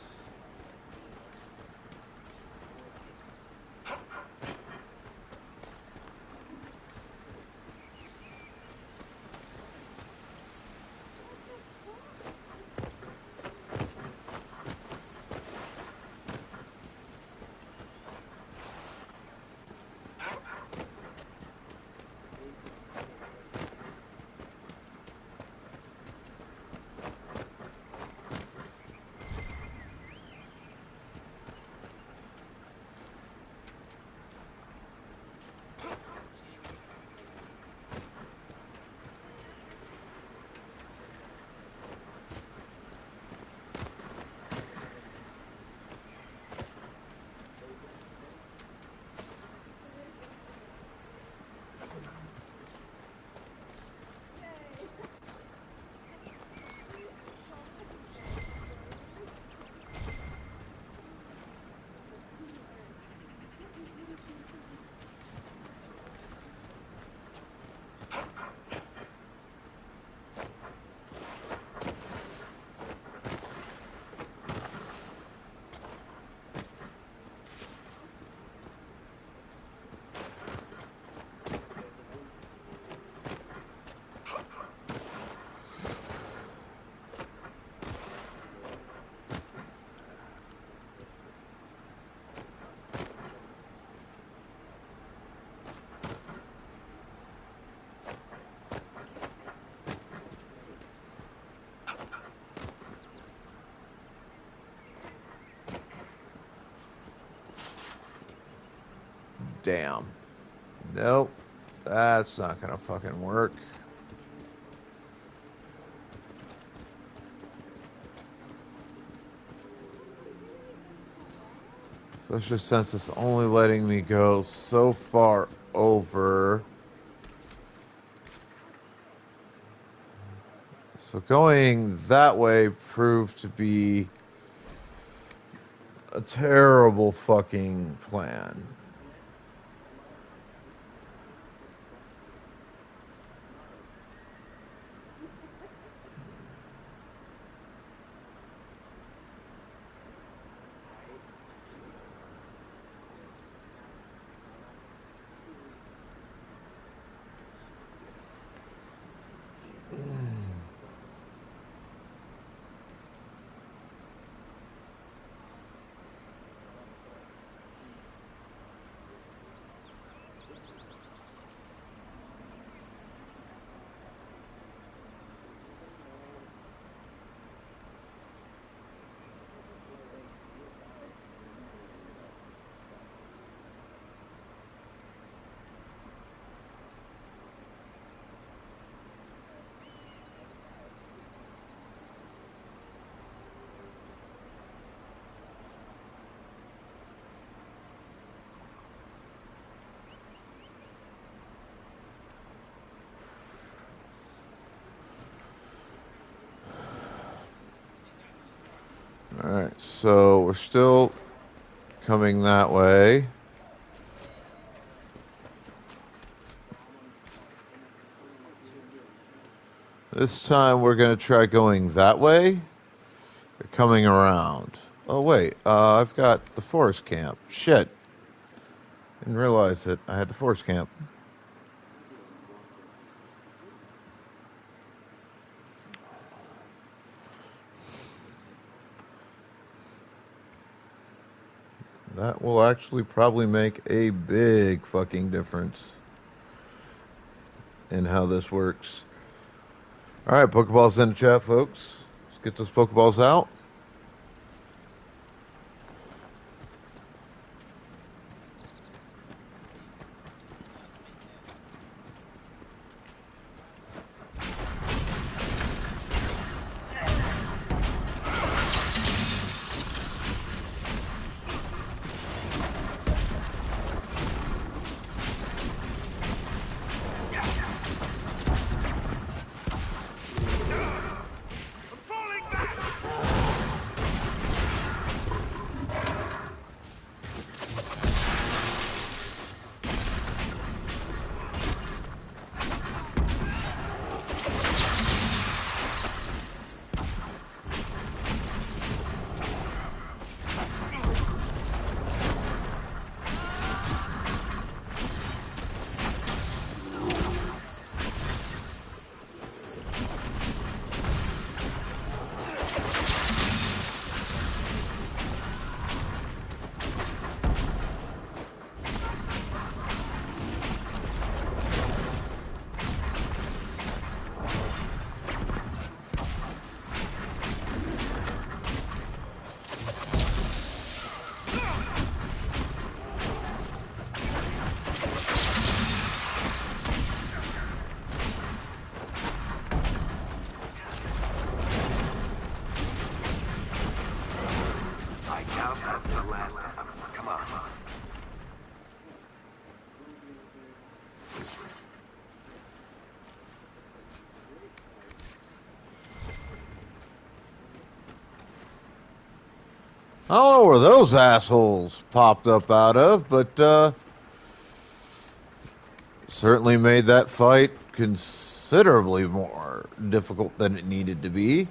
Damn. Nope. That's not gonna fucking work. Especially since it's only letting me go so far over. So going that way proved to be a terrible fucking plan. Alright, so we're still coming that way. This time we're going to try going that way. Coming around. Oh, wait. I've got the forest camp. Shit. Didn't realize that I had the forest camp. That will actually probably make a big fucking difference in how this works. All right, Pokeballs in the chat, folks. Let's get those Pokeballs out. I doubt that's the last of them. Come on. I don't know where those assholes popped up out of, but certainly made that fight considerably more difficult than it needed to be.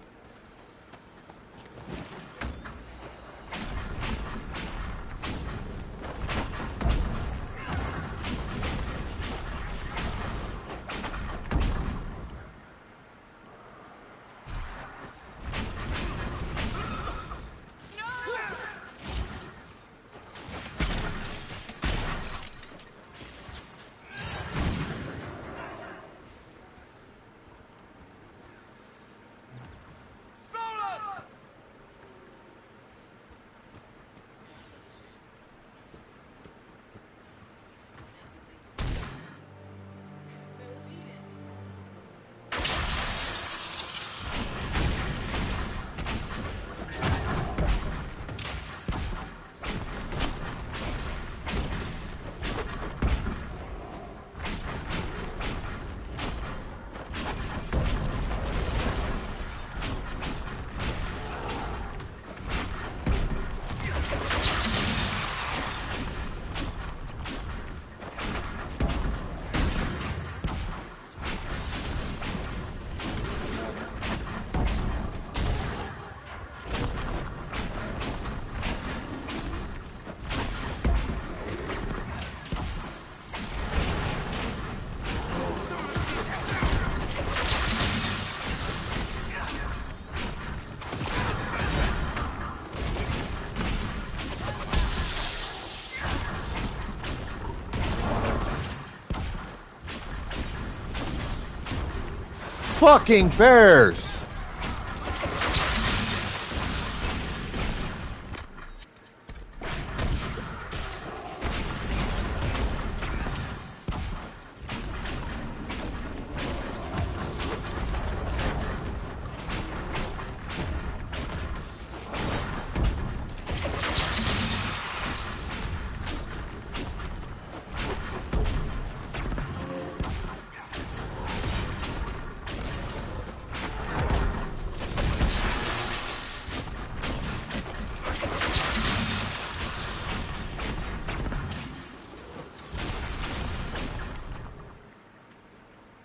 Fucking bears!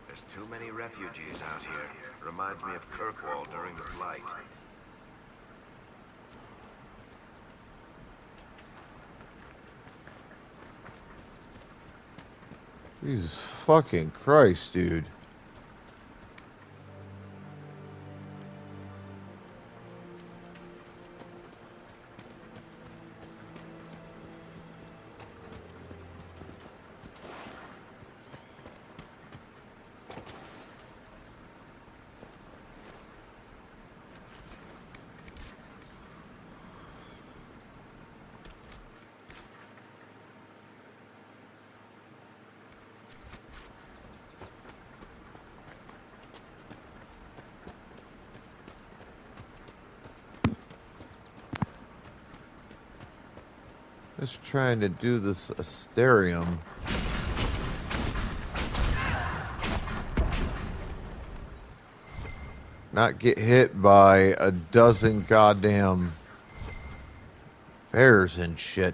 There's too many refugees out here. Reminds me of Kirkwall during the flight. Jesus fucking Christ, dude. Just trying to do this Asterium. Not get hit by a dozen goddamn bears and shit.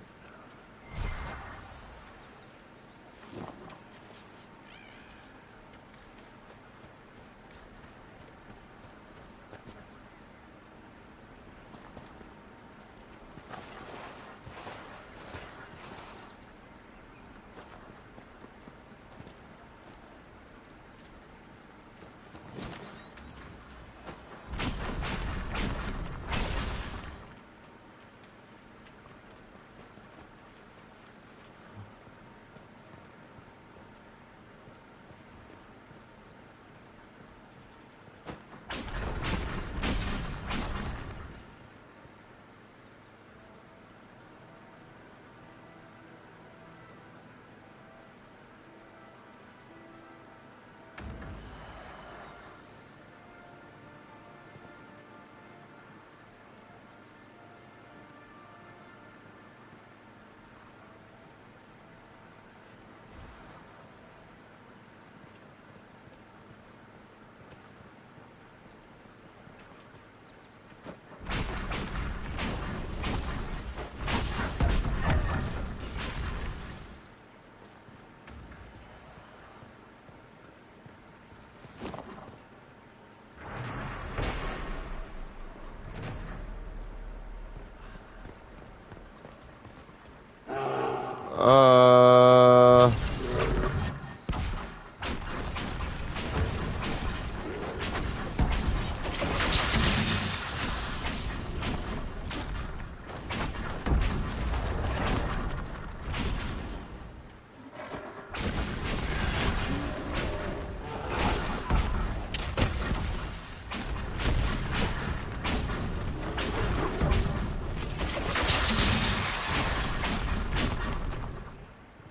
Uh...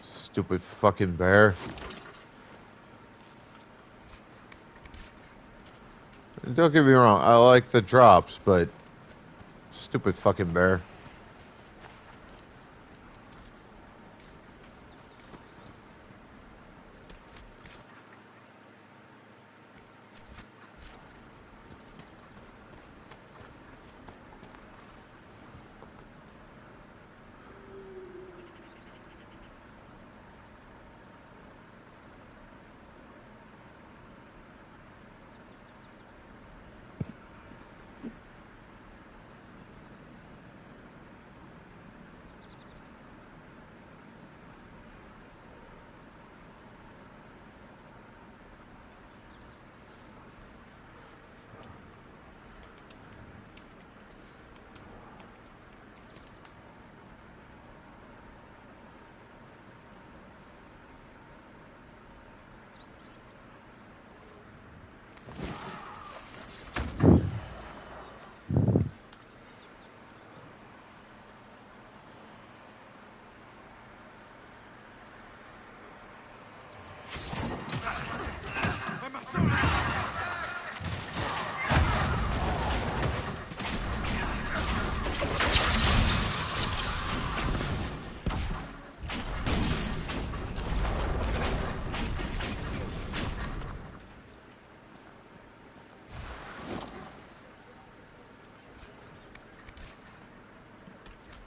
Stupid fucking bear. Don't get me wrong, I like the drops, but stupid fucking bear.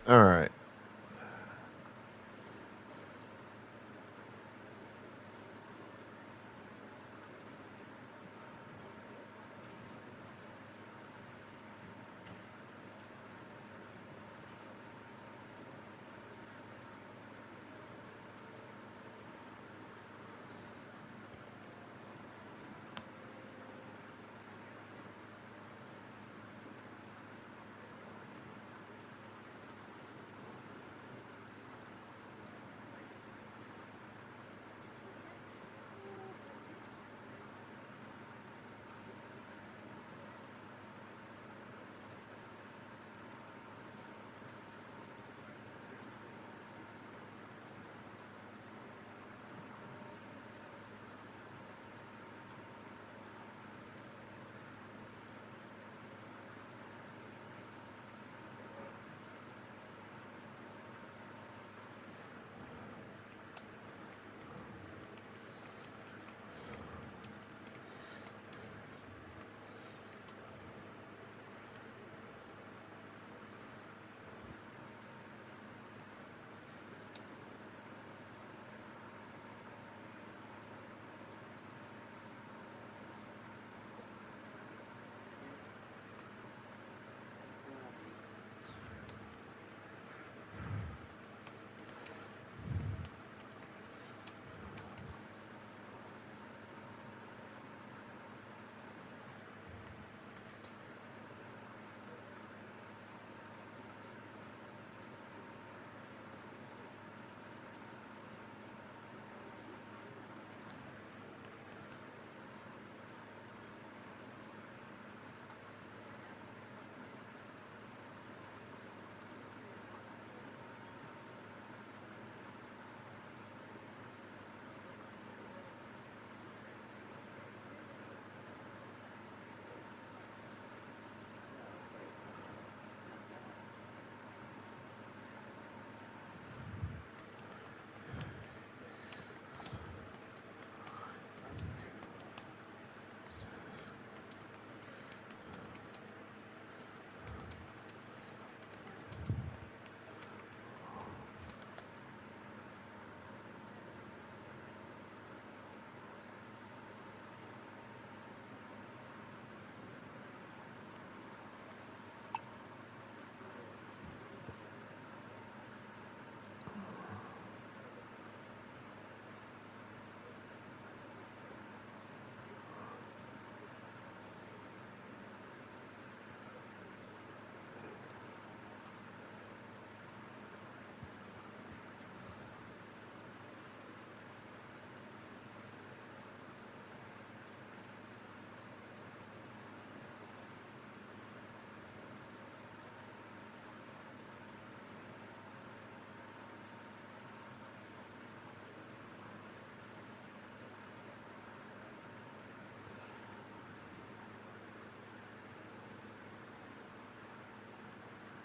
Alright.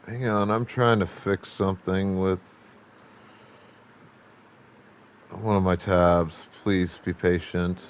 Hang on, I'm trying to fix something with one of my tabs. Please be patient.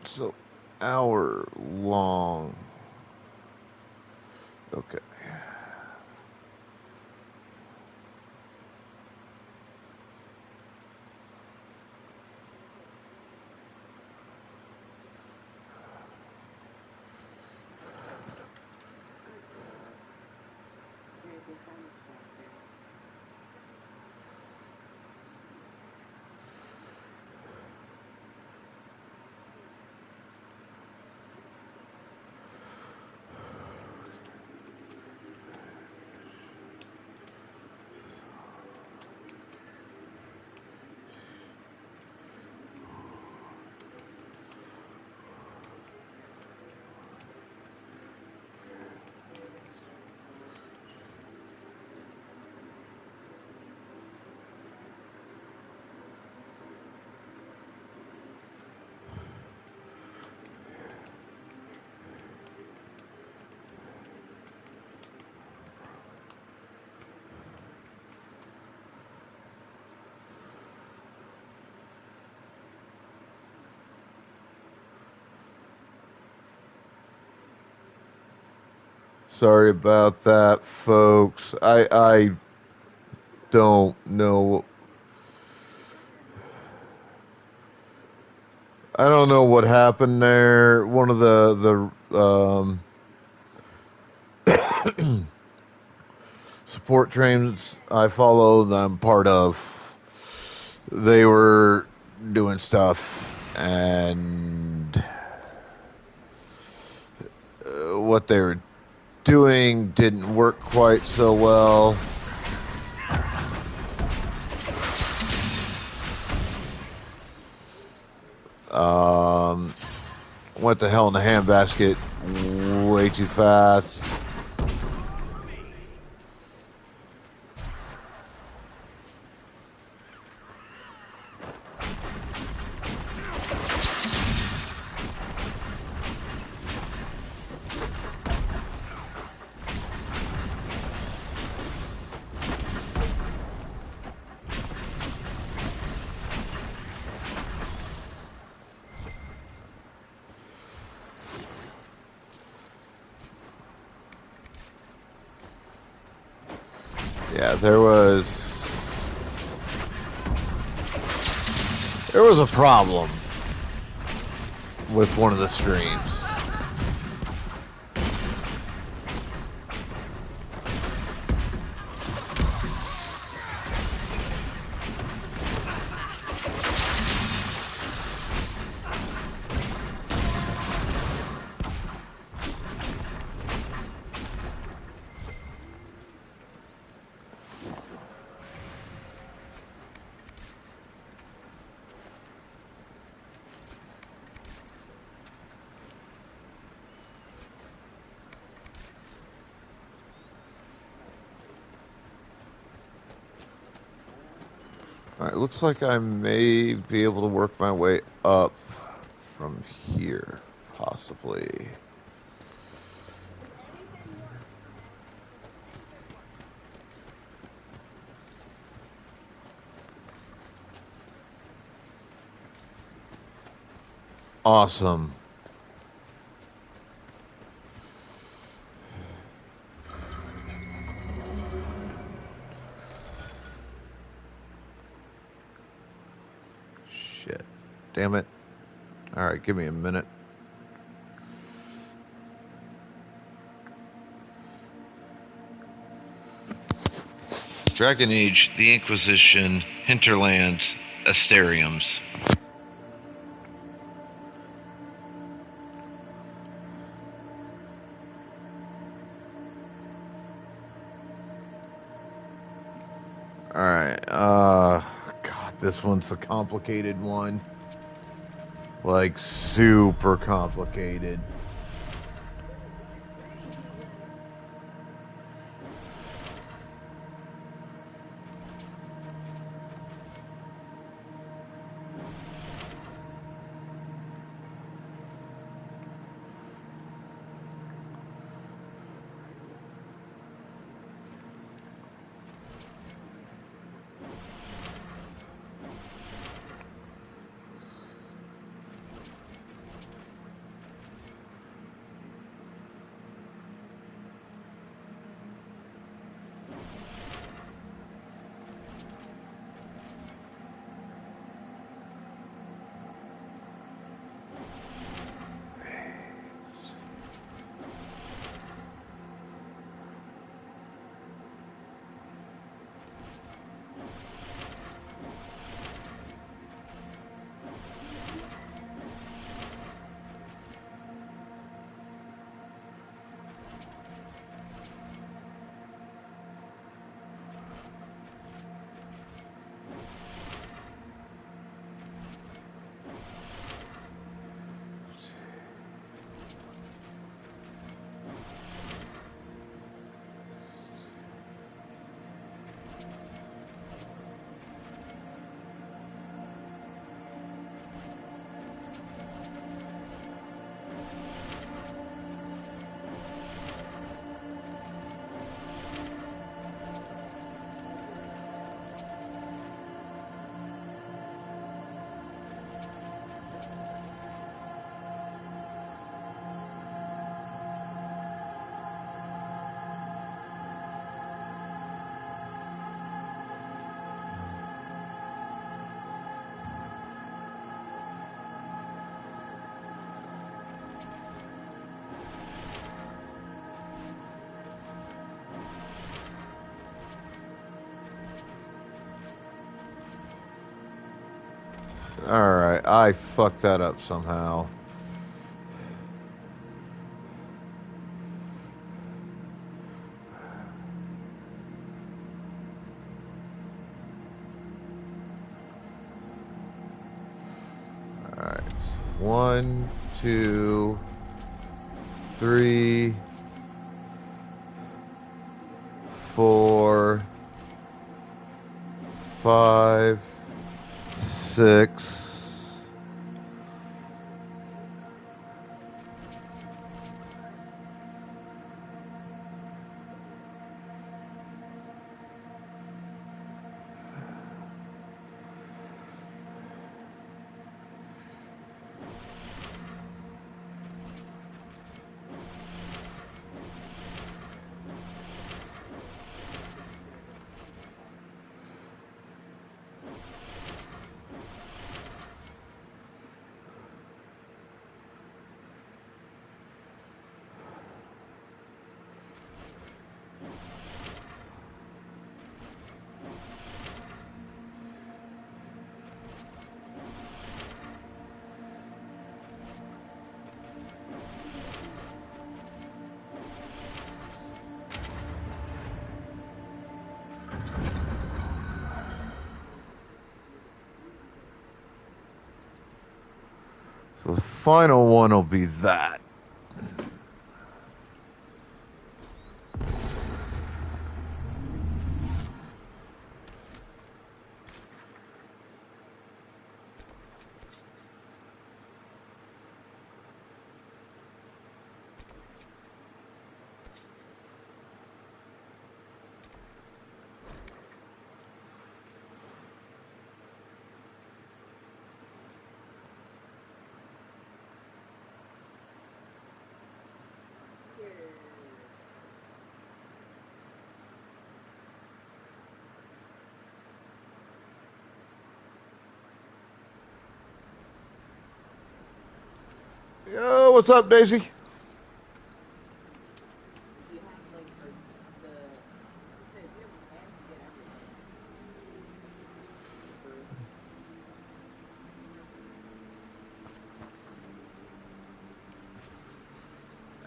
So, hour long. Okay. Sorry about that, folks. I don't know. I don't know what happened there. One of the support trains I follow, that I'm part of, they were doing stuff, and what they were doing didn't work quite so well. Went to hell in a handbasket way too fast. Yeah, there was a problem with one of the streams. Alright, looks like I may be able to work my way up from here, possibly. Awesome. Shit. Damn it. Alright, give me a minute. Dragon Age, the Inquisition, Hinterlands, Asteriums. Alright, God, this one's a complicated one. Like, super complicated. Alright, I fucked that up somehow. Alright. 1, 2, 3, 4, 5, 6. So the final one will be that. Yo, what's up, Daisy?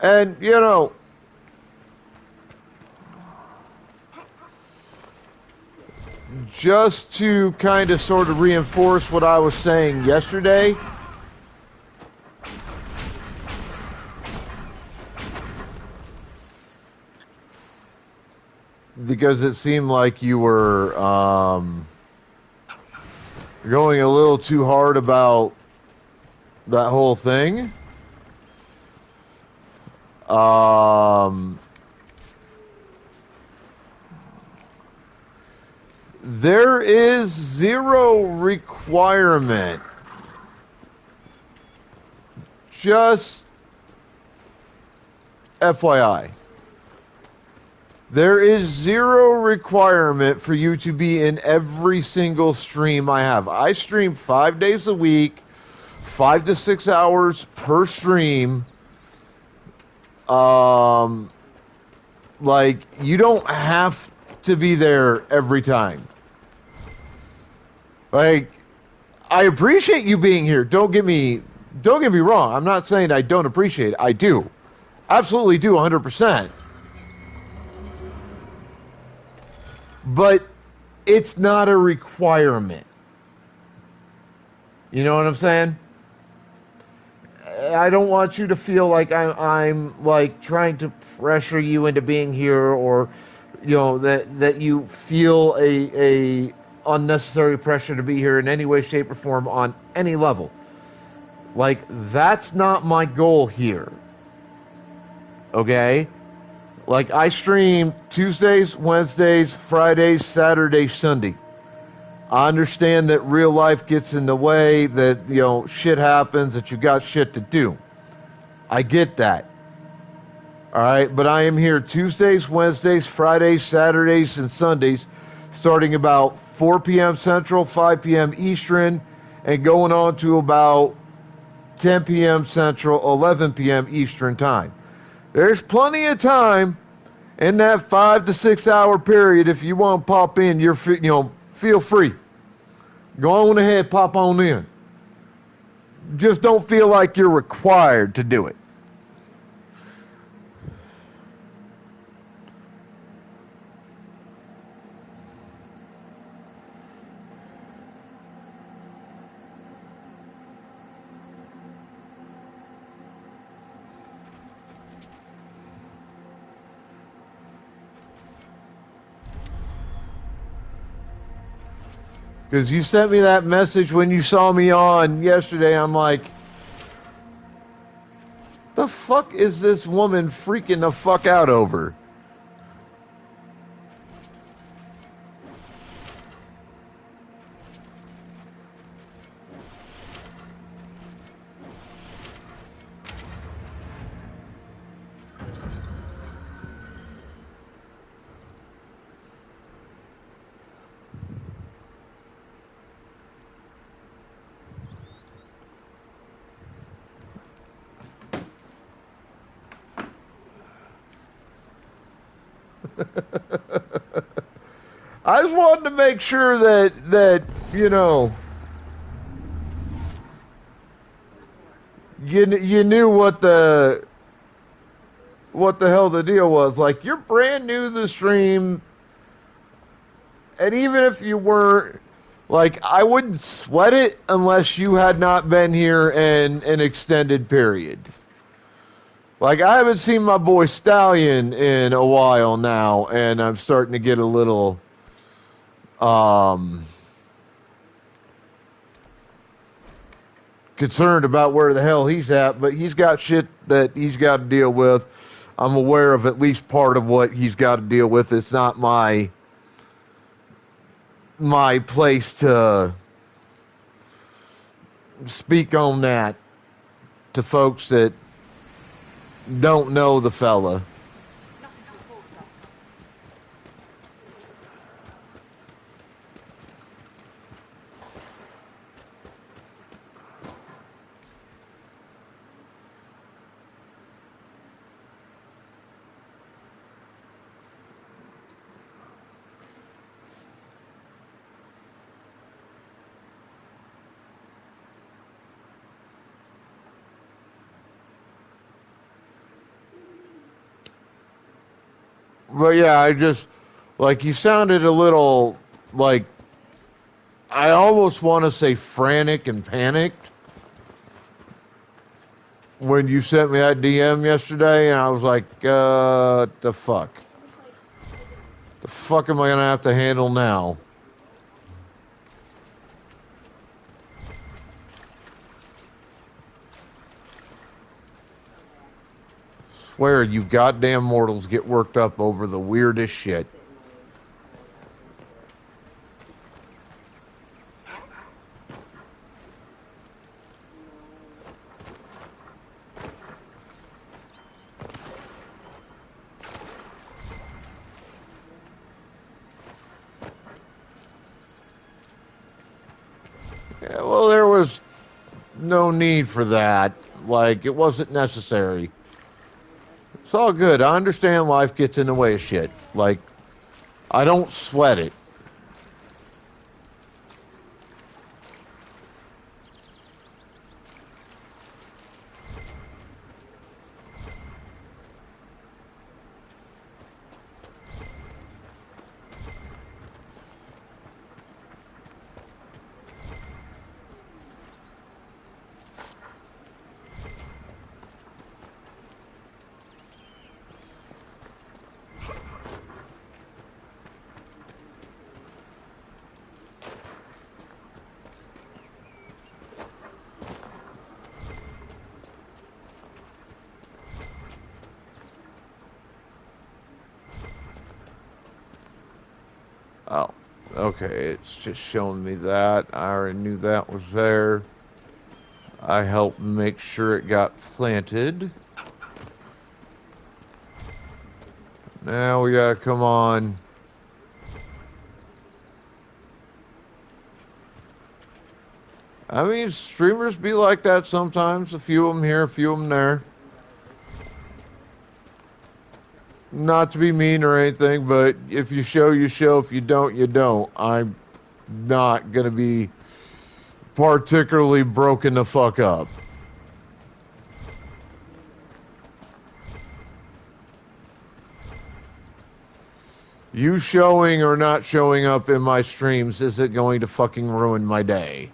And, you know, just to kind of sort of reinforce what I was saying yesterday, because it seemed like you were going a little too hard about that whole thing. There is zero requirement. Just FYI. There is zero requirement for you to be in every single stream I have. I stream 5 days a week, 5 to 6 hours per stream. Like, you don't have to be there every time. Like, I appreciate you being here. Don't get me wrong. I'm not saying I don't appreciate it. I do. Absolutely do 100%. But it's not a requirement. You know what I'm saying? I don't want you to feel like I'm like trying to pressure you into being here, or you know that you feel a unnecessary pressure to be here in any way, shape, or form on any level. Like, that's not my goal here. Okay? Like, I stream Tuesdays, Wednesdays, Fridays, Saturdays, Sunday. I understand that real life gets in the way, that, you know, shit happens, that you got shit to do. I get that. All right, but I am here Tuesdays, Wednesdays, Fridays, Saturdays, and Sundays, starting about 4 p.m. Central, 5 p.m. Eastern, and going on to about 10 p.m. Central, 11 p.m. Eastern time. There's plenty of time in that 5 to 6 hour period. If you want to pop in, feel free. Go on ahead, pop on in. just don't feel like you're required to do it. Because you sent me that message when you saw me on yesterday. I'm like, the fuck is this woman freaking the fuck out over? I just wanted to make sure that you know you knew what the hell the deal was. Like, you're brand new to the stream, and even if you weren't, like, I wouldn't sweat it unless you had not been here in an extended period. Like, I haven't seen my boy Stallion in a while now, and I'm starting to get a little concerned about where the hell he's at, but he's got shit that he's got to deal with. I'm aware of at least part of what he's got to deal with. It's not my place to speak on that to folks that don't know the fella. Nothing to report, sir. But yeah, I just, like, you sounded a little, like, I almost want to say frantic and panicked when you sent me that DM yesterday, and I was like, the fuck? The fuck am I going to have to handle now? Swear you goddamn mortals get worked up over the weirdest shit. Yeah, well, there was no need for that. Like, it wasn't necessary. It's all good. I understand life gets in the way of shit. Like, I don't sweat it. Oh, okay. It's just showing me that. I already knew that was there. I helped make sure it got planted. Now we gotta come on. I mean, streamers be like that sometimes. A few of them here, a few of them there. Not to be mean or anything, but if you show, you show. If you don't, you don't. I'm not gonna be particularly broken the fuck up. You showing or not showing up in my streams isn't going to fucking ruin my day.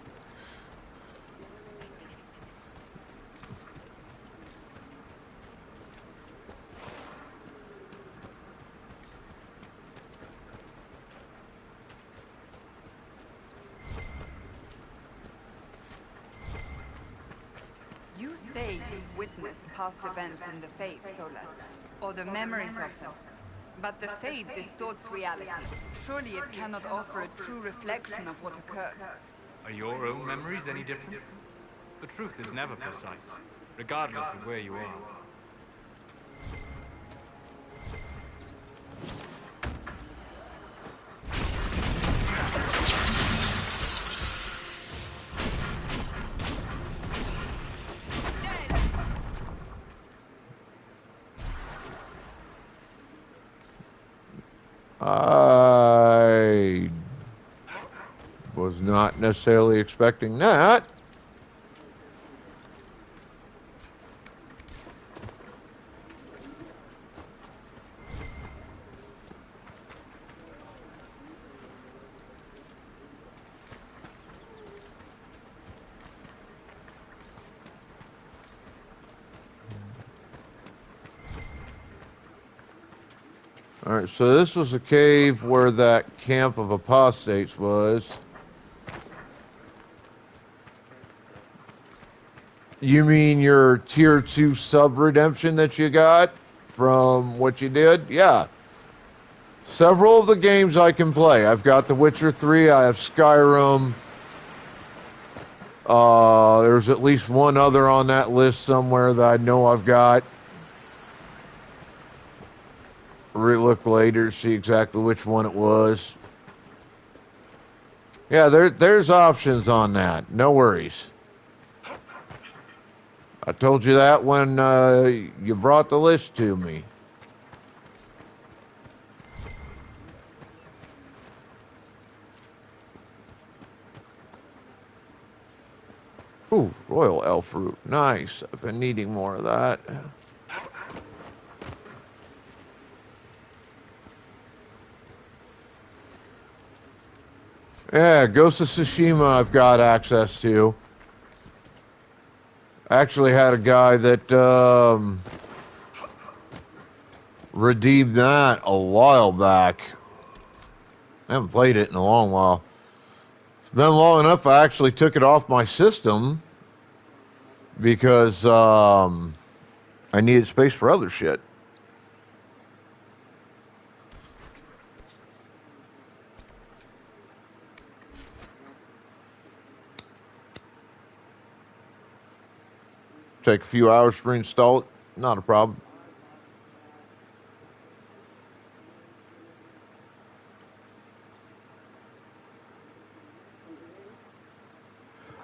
You say you've witnessed past events in the Fate, Solas, or the memories of them. But the Fate distorts reality. Surely it cannot offer a true reflection of what occurred. Are your own memories any different? The truth is never precise, regardless of where you are. I was not necessarily expecting that. Alright, so this was a cave where that camp of apostates was. You mean your tier 2 sub redemption that you got from what you did? Yeah. Several of the games I can play. I've got The Witcher 3, I have Skyrim. There's at least one other on that list somewhere that I know I've got. Relook later, see exactly which one it was. Yeah, there's options on that. No worries. I told you that when you brought the list to me. Ooh, Royal Elf Root. Nice. I've been needing more of that. Yeah, Ghost of Tsushima I've got access to. I actually had a guy that redeemed that a while back. I haven't played it in a long while. It's been long enough I actually took it off my system because I needed space for other shit. Take a few hours to reinstall it. Not a problem.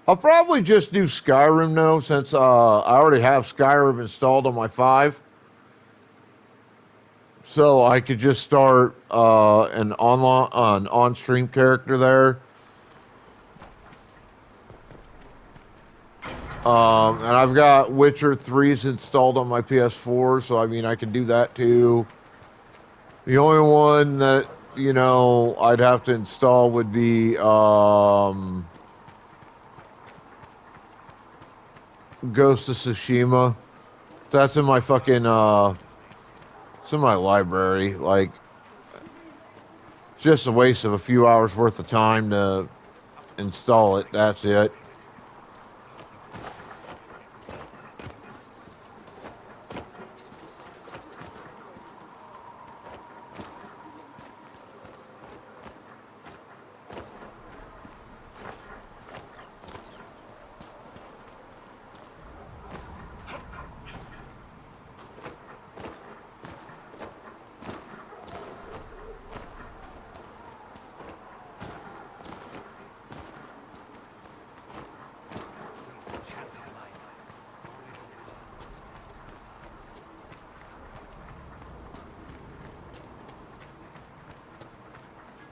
I'll probably just do Skyrim though, since I already have Skyrim installed on my 5. So I could just start an on-stream character there. And I've got Witcher 3's installed on my PS4, so I mean I can do that too. The only one that, I'd have to install would be Ghost of Tsushima. That's in my fucking it's in my library. Like, just a waste of a few hours worth of time to install it. That's it.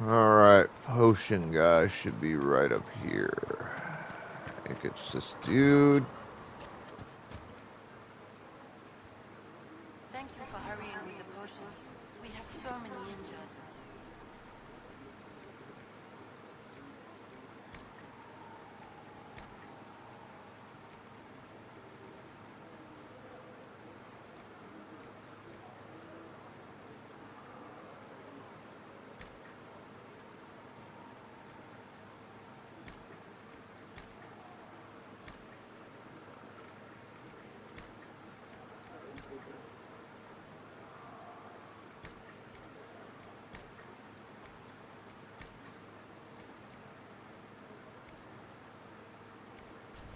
Alright, potion guy should be right up here. it's this dude. Thank you for hurrying with the potions. We have so many injured.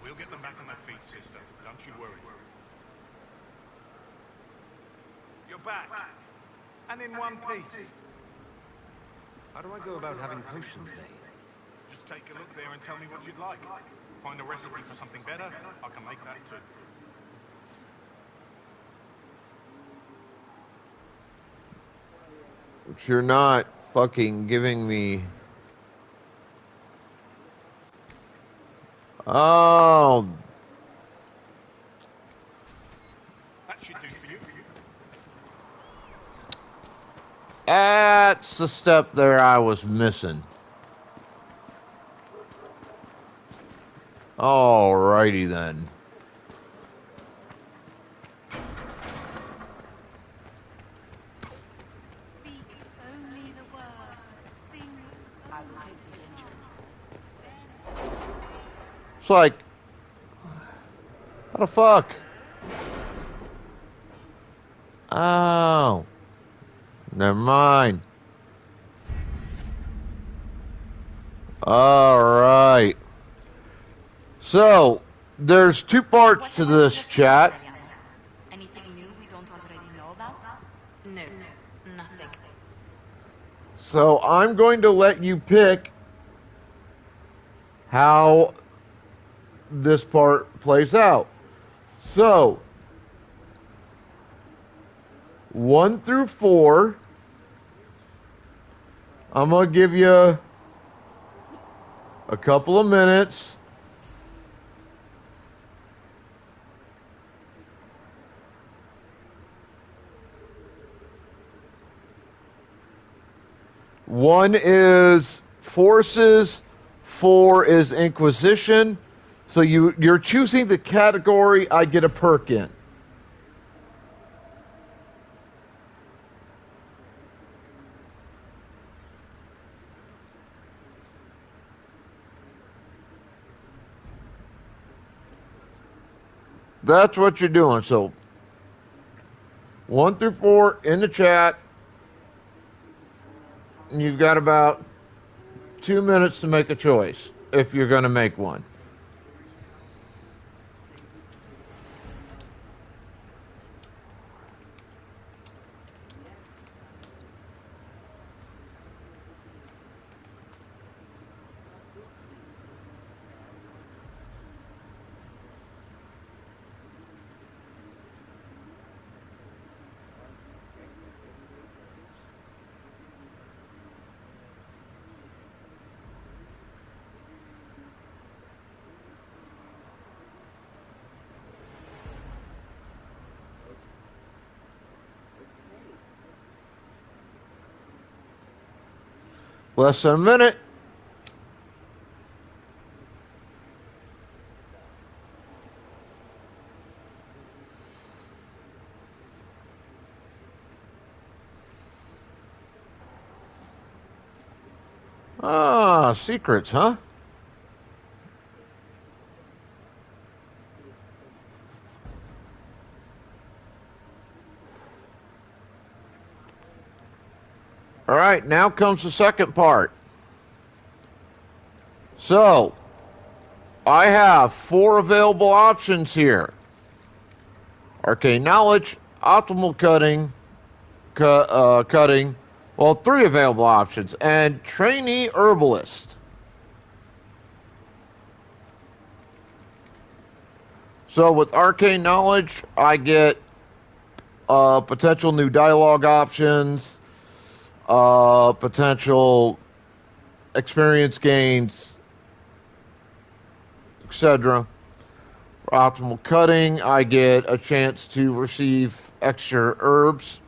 We'll get them back on their feet, sister. Don't you worry. You're back. And in one piece. How do I go about having potions made? Just take a look there and tell me what you'd like. Find a recipe for something better, I can make that too. But you're not fucking giving me... Oh, That should do for you. that's the step there I was missing. Alrighty then. Speak only the word. Sing. I will take the injury. It's like, how the fuck? Oh, never mind. All right. So, there's two parts to this chat. Anything new we don't already know about? No, nothing. So, I'm going to let you pick how this part plays out. So, 1 through 4, I'm going to give you a couple of minutes. One is forces, 4 is Inquisition. So you're choosing the category I get a perk in. That's what you're doing. So 1 through 4 in the chat. And you've got about 2 minutes to make a choice if you're going to make one. Less than a minute. Ah, secrets, huh? All right, now comes the second part. So, I have 4 available options here. Arcane Knowledge, Optimal Cutting, well, 3 available options, and Trainee Herbalist. So with Arcane Knowledge, I get potential new dialogue options, potential experience gains, etc. For optimal cutting, I get a chance to receive extra herbs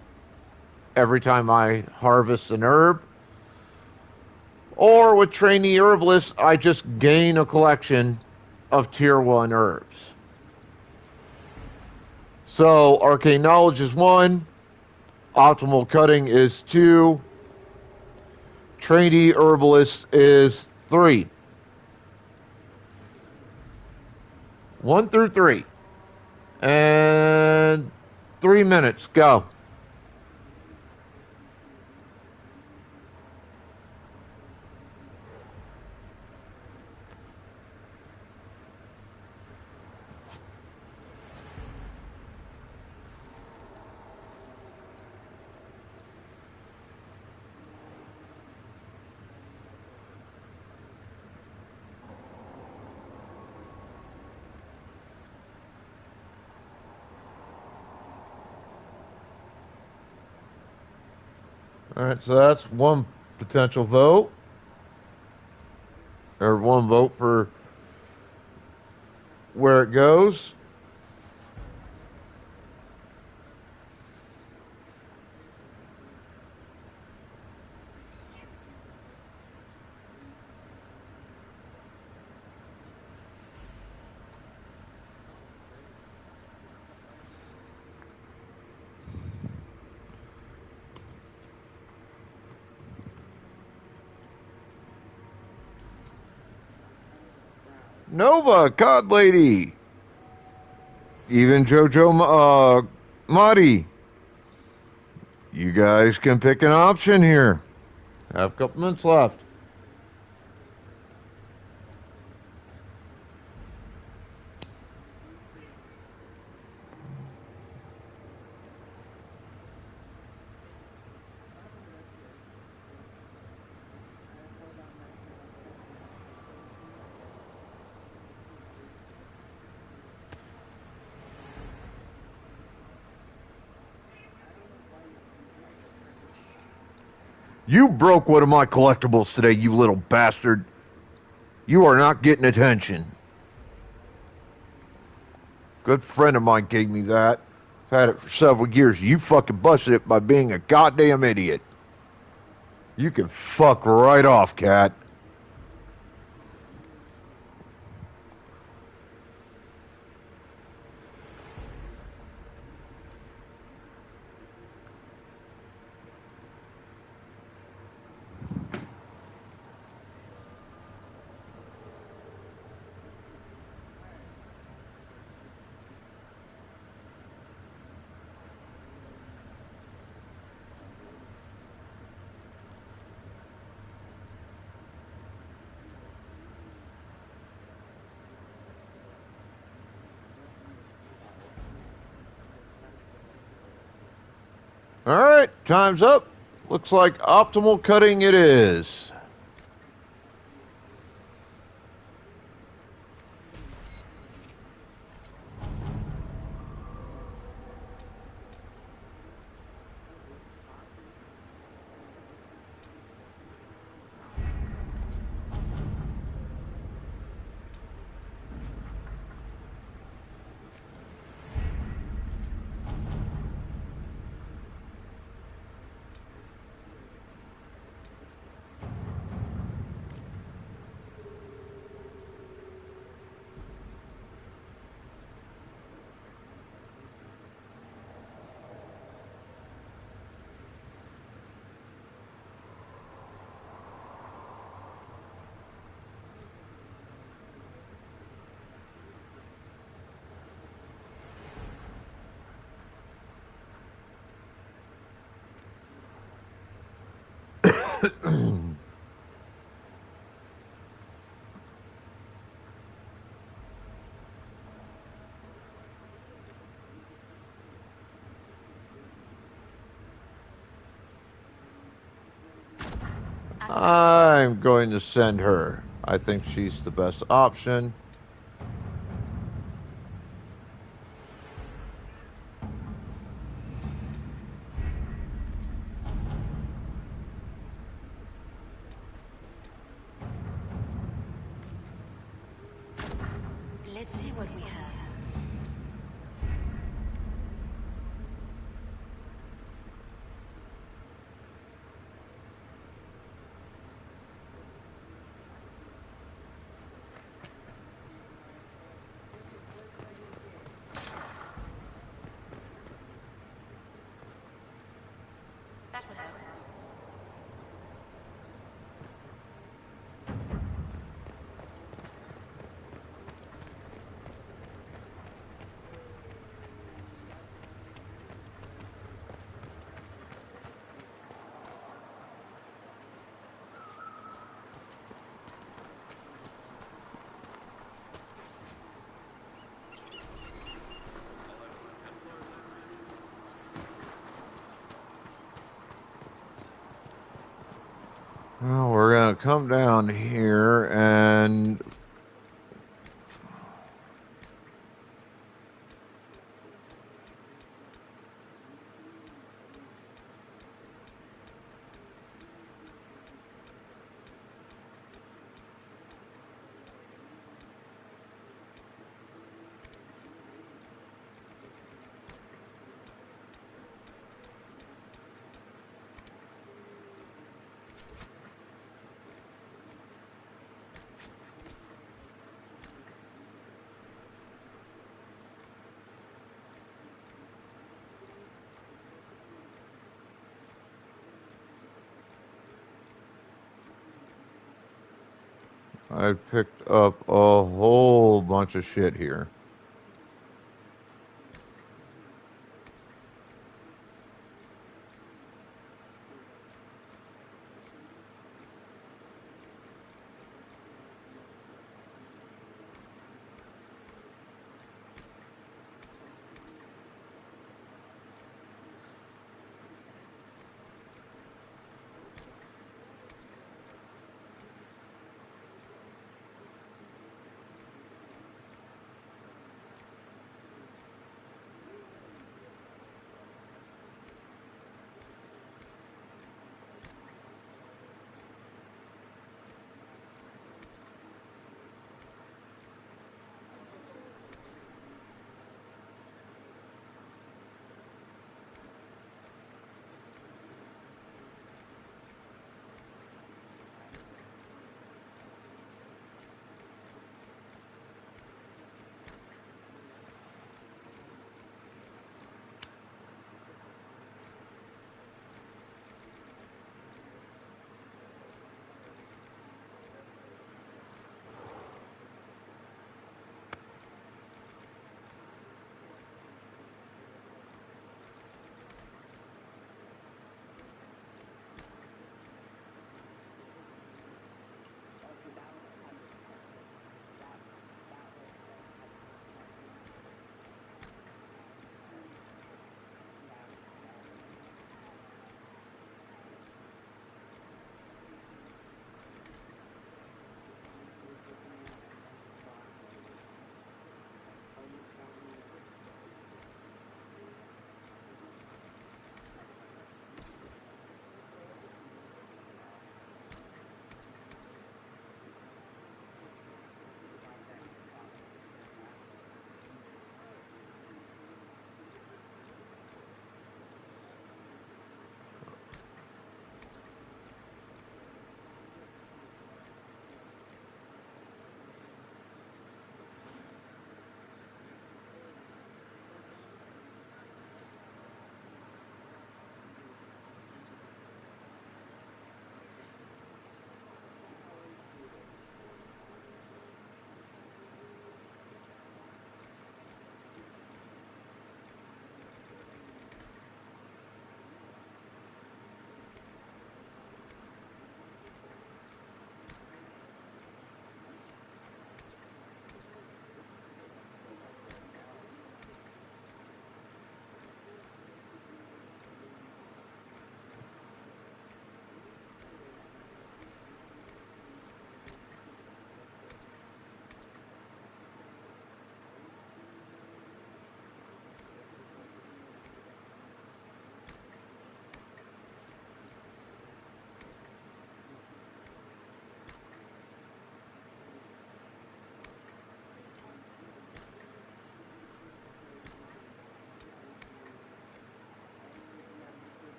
every time I harvest an herb. Or with trainee herbalist, I just gain a collection of tier 1 herbs. So arcane knowledge is 1, optimal cutting is 2, trainee herbalist is 3. 1 through 3. And 3 minutes, go. All right, so that's one potential vote, or one vote for where it goes. Nova, Cod Lady, even JoJo Muddy. You guys can pick an option here. Have a couple minutes left. You broke one of my collectibles today, you little bastard. You are not getting attention. Good friend of mine gave me that. I've had it for several years. You fucking busted it by being a goddamn idiot. You can fuck right off, cat. All right, time's up. Looks like optimal cutting it is. I'm going to send her. I think she's the best option. Let's see what we have. That will help. Well, we're gonna come down here and I picked up a whole bunch of shit here.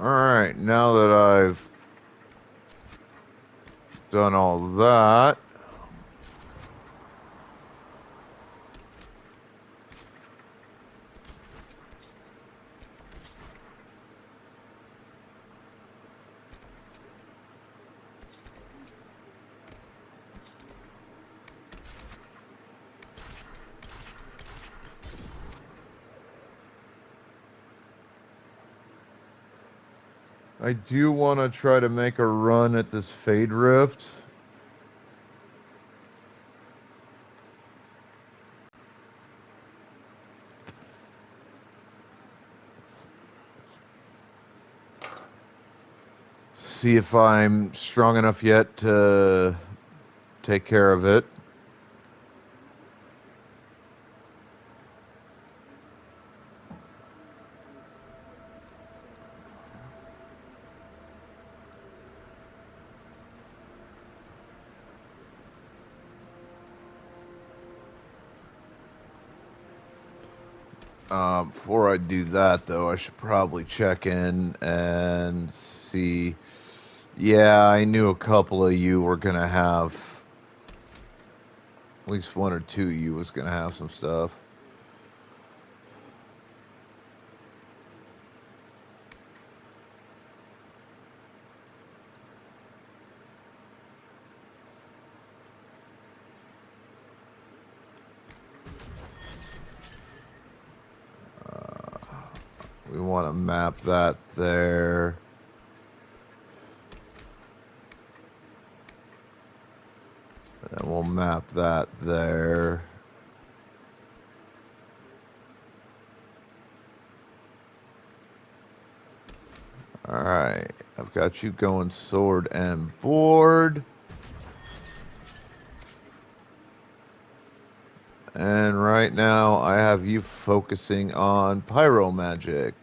Alright, now that I've done all that, I do want to try to make a run at this Fade Rift. See if I'm strong enough yet to take care of it. Before I do that, though, I should probably check in and see. Yeah, I knew a couple of you were going to have, at least one or two of you was going to have some stuff. We want to map that there. map that there. Alright, I've got you going sword and board. And right now I have you focusing on pyro magic.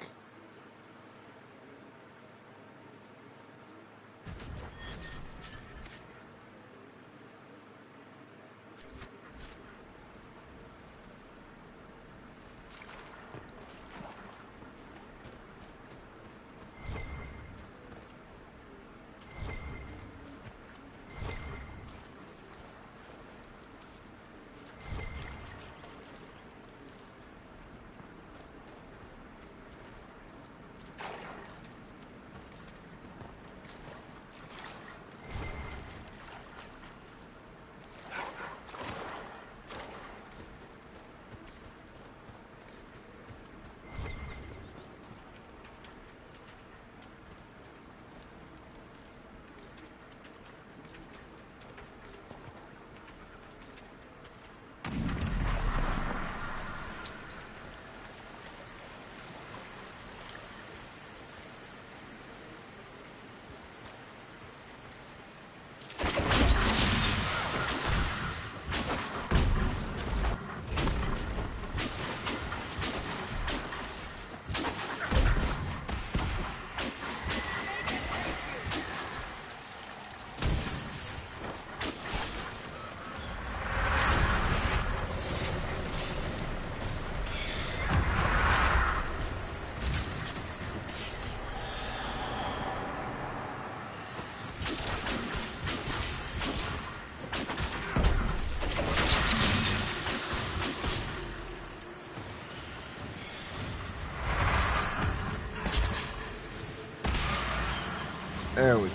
There we go.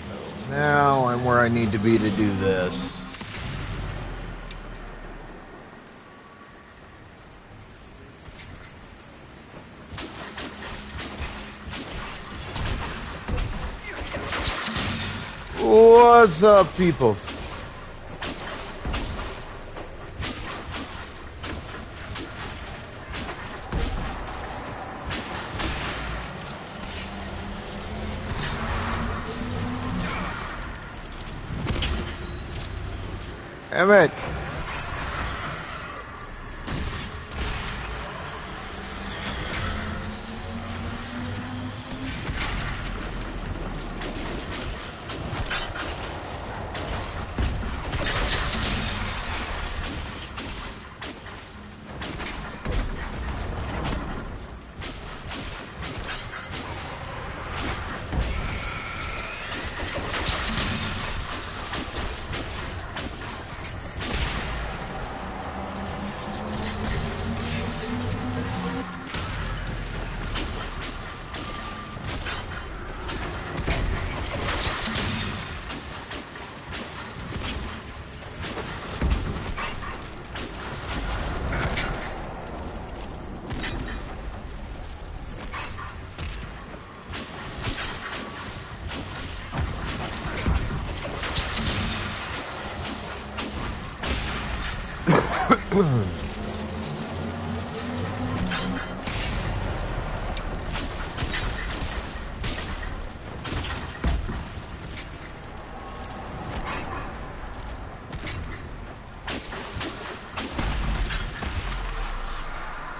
Now I'm where I need to be to do this. What's up, peoples? Damn it.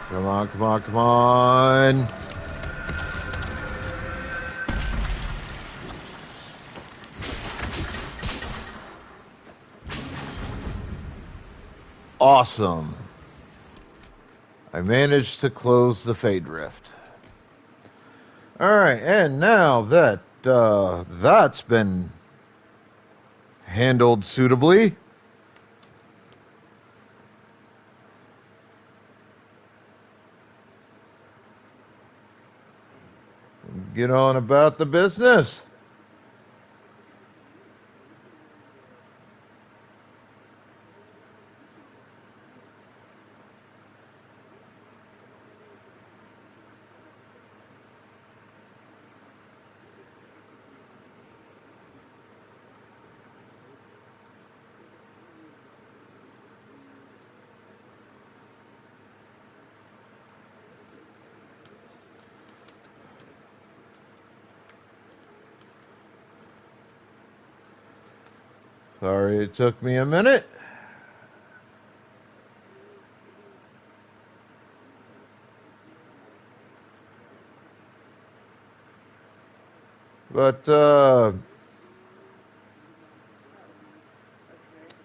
Come on, come on, come on. Awesome. I managed to close the Fade Rift. Alright, and now that that's been handled suitably, get on about the business. Sorry it took me a minute. But,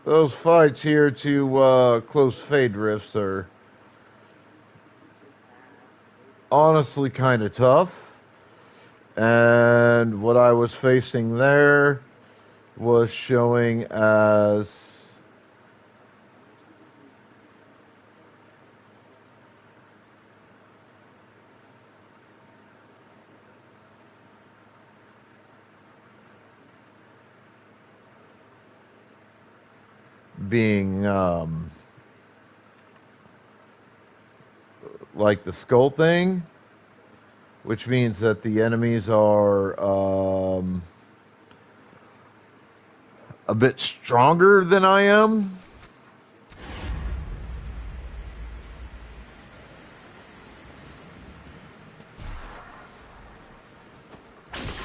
those fights here to, close Fade Rifts are honestly kind of tough. And what I was facing there was showing as being like the skull thing, which means that the enemies are a bit stronger than I am.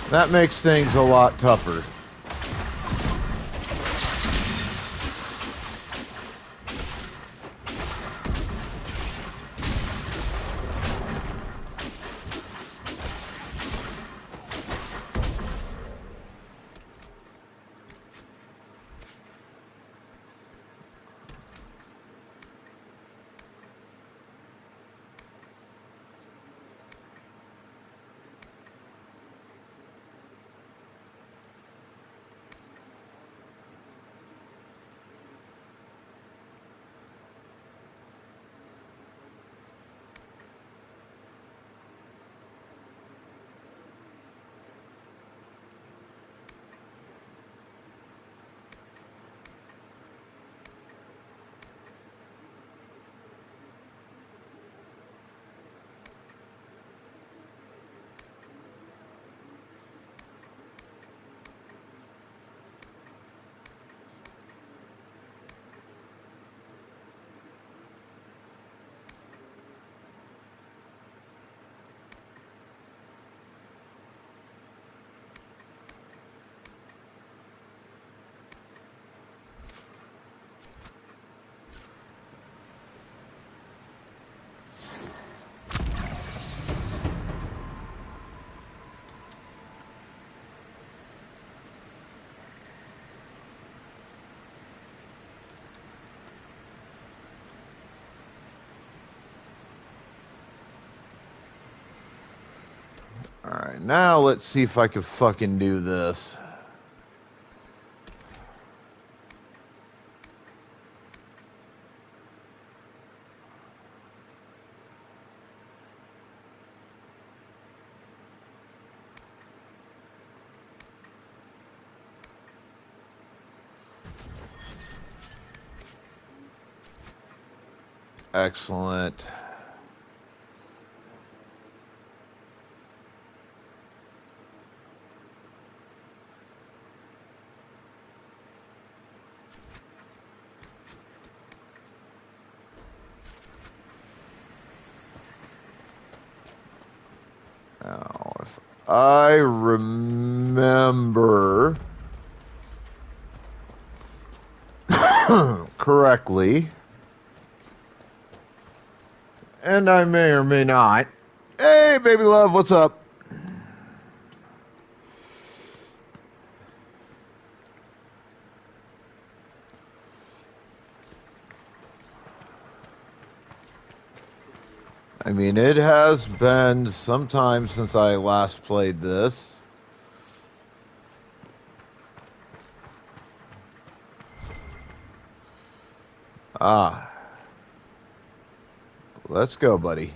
That makes things a lot tougher. Alright, now let's see if I can fucking do this. Excellent. Now, if I remember correctly, and I may or may not. Hey, baby love, what's up? I mean, it has been some time since I last played this. Ah. Let's go, buddy.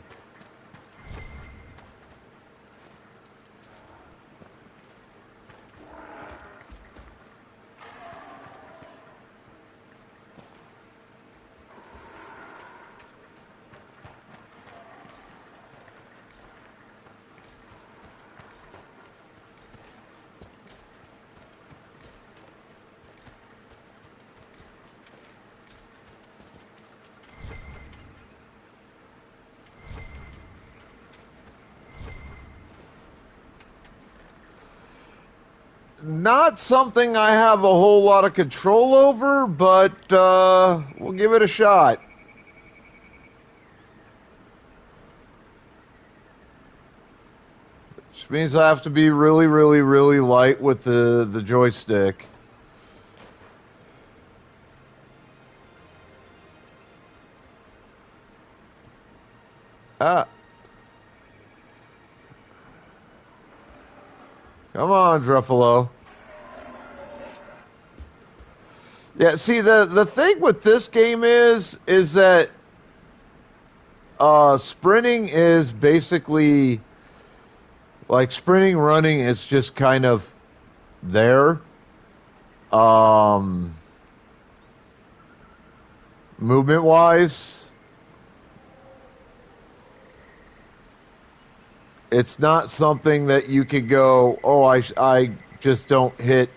not something I have a whole lot of control over, but we'll give it a shot. Which means I have to be really, really, really light with the joystick. Ah. Come on, Druffalo. Yeah, see, the thing with this game is that sprinting is basically like sprinting, running is just kind of there. Movement wise, it's not something that you could go, oh, I just don't hit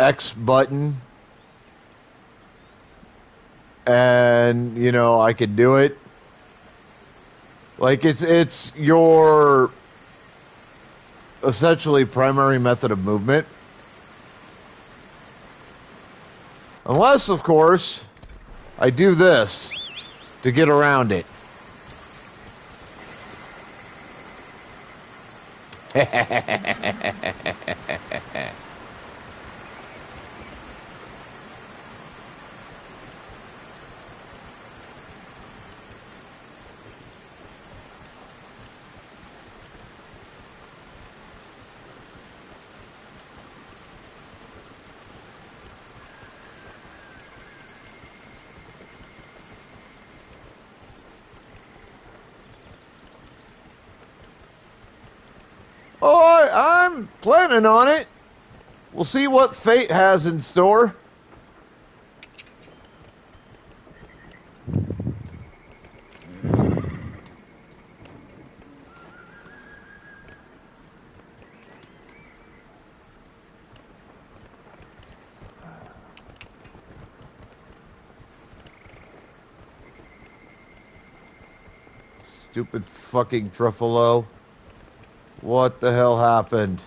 X button and, you know, I could do it. Like it's your essentially primary method of movement. Unless, of course, I do this to get around it. Oh, I'm planning on it. We'll see what fate has in store. Stupid fucking Truffalo. What the hell happened?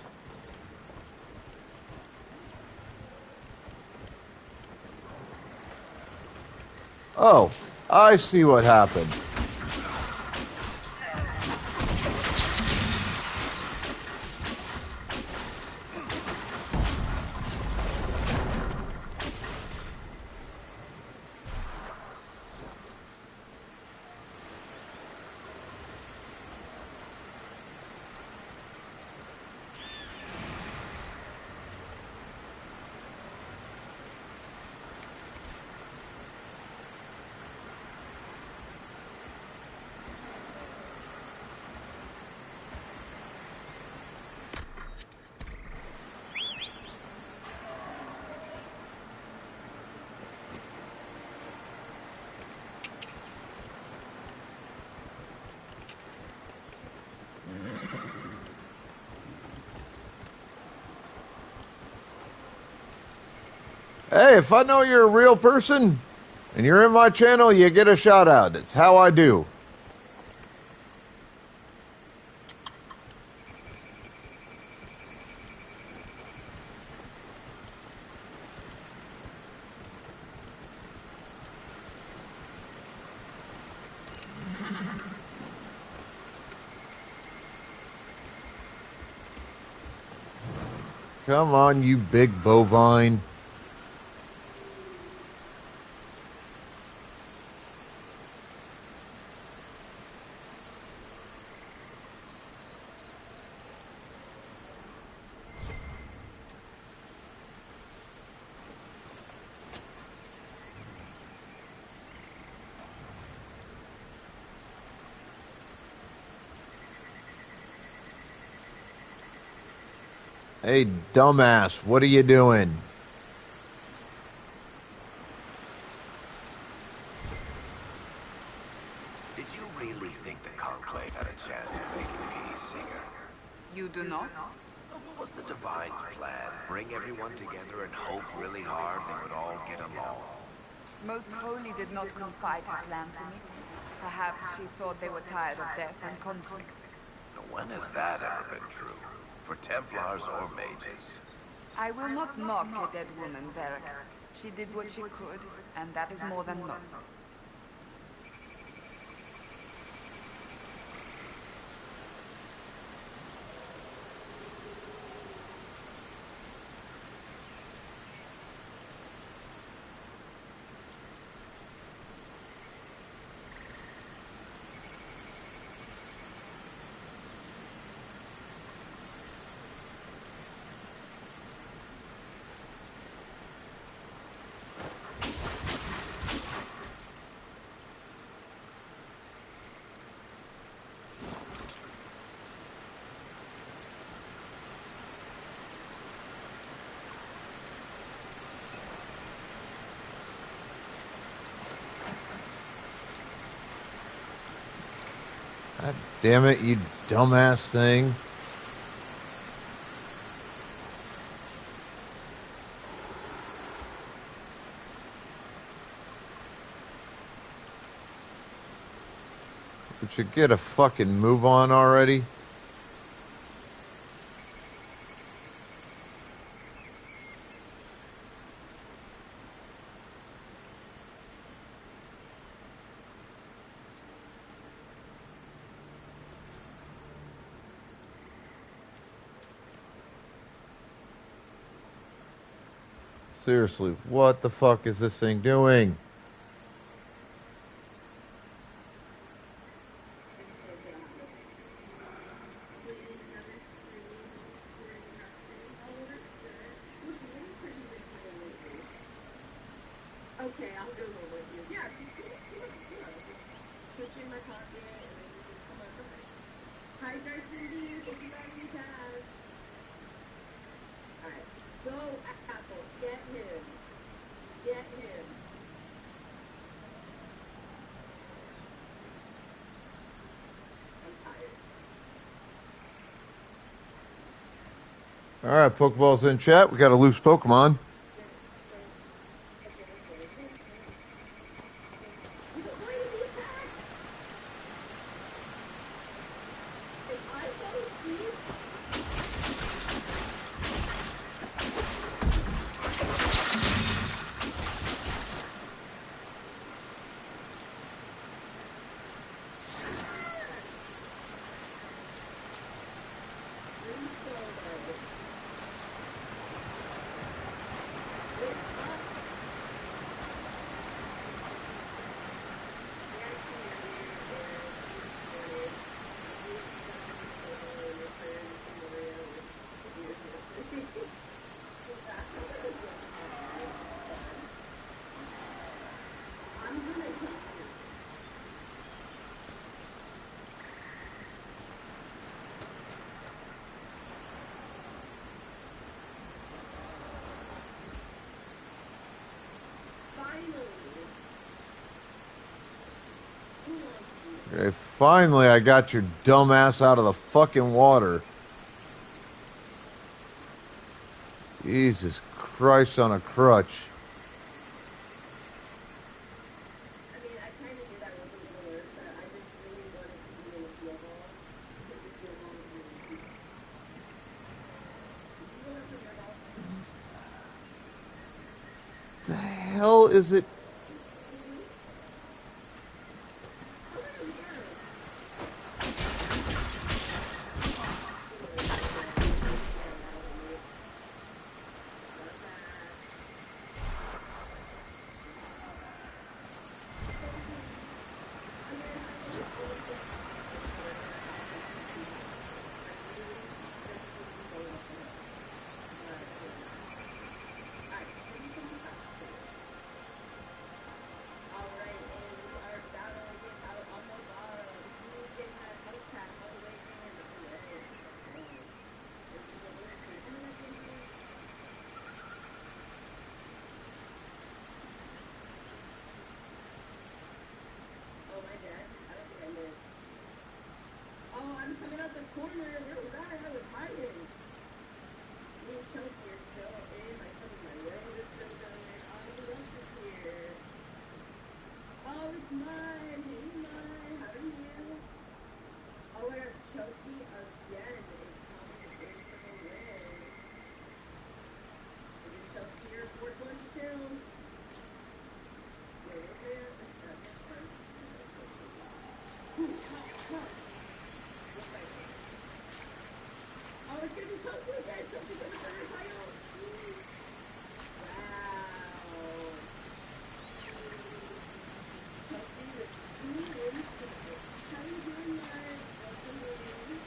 Oh, I see what happened. Hey, if I know you're a real person and you're in my channel, you get a shout out. It's how I do. Come on, you big bovine. Hey, dumbass, what are you doing? Did you really think the Conclave had a chance of making peace, Seeker? You do not? What was the Divine's plan? Bring everyone together and hope really hard they would all get along? Most Holy did not confide her plan to me. Perhaps she thought they were tired of death and conflict. Now, when has that ever been true? for Templars or mages. I will not mock a dead woman, Varric. She did what she could, and that is more than most. God damn it, you dumbass thing. Would you get a fucking move on already? Seriously, what the fuck is this thing doing? Okay, I'll go home with you. Yeah, just just put you in my pocket and then you just come over. Hi, Dark Cindy. Thank you for having me tagged. Alright. Go, Apple. Get him. Get him. I'm tired. Alright, Pokeballs in chat. We got a loose Pokemon. Okay, finally I got your dumb ass out of the fucking water. Jesus Christ on a crutch. I mean, I kind of knew that wasn't going to work, but I just really wanted to be in a field ball. Because the field ball is really cute. You want to put your ball? The hell is it? Oh, I'm coming out the corner. Where was I? I was hiding. Me and Chelsea are still in. My son in my world is still going. Oh, who else is here? Oh, it's mine. Hey, mine. How are you? Oh my gosh, Chelsea again is coming in for chill. Wait, is there? Oh, it's gonna be Chelsea again. Chelsea's gonna defend her title. Wow. Chelsea with 2 wins tonight. How you doing, Mark? Welcome, ladies.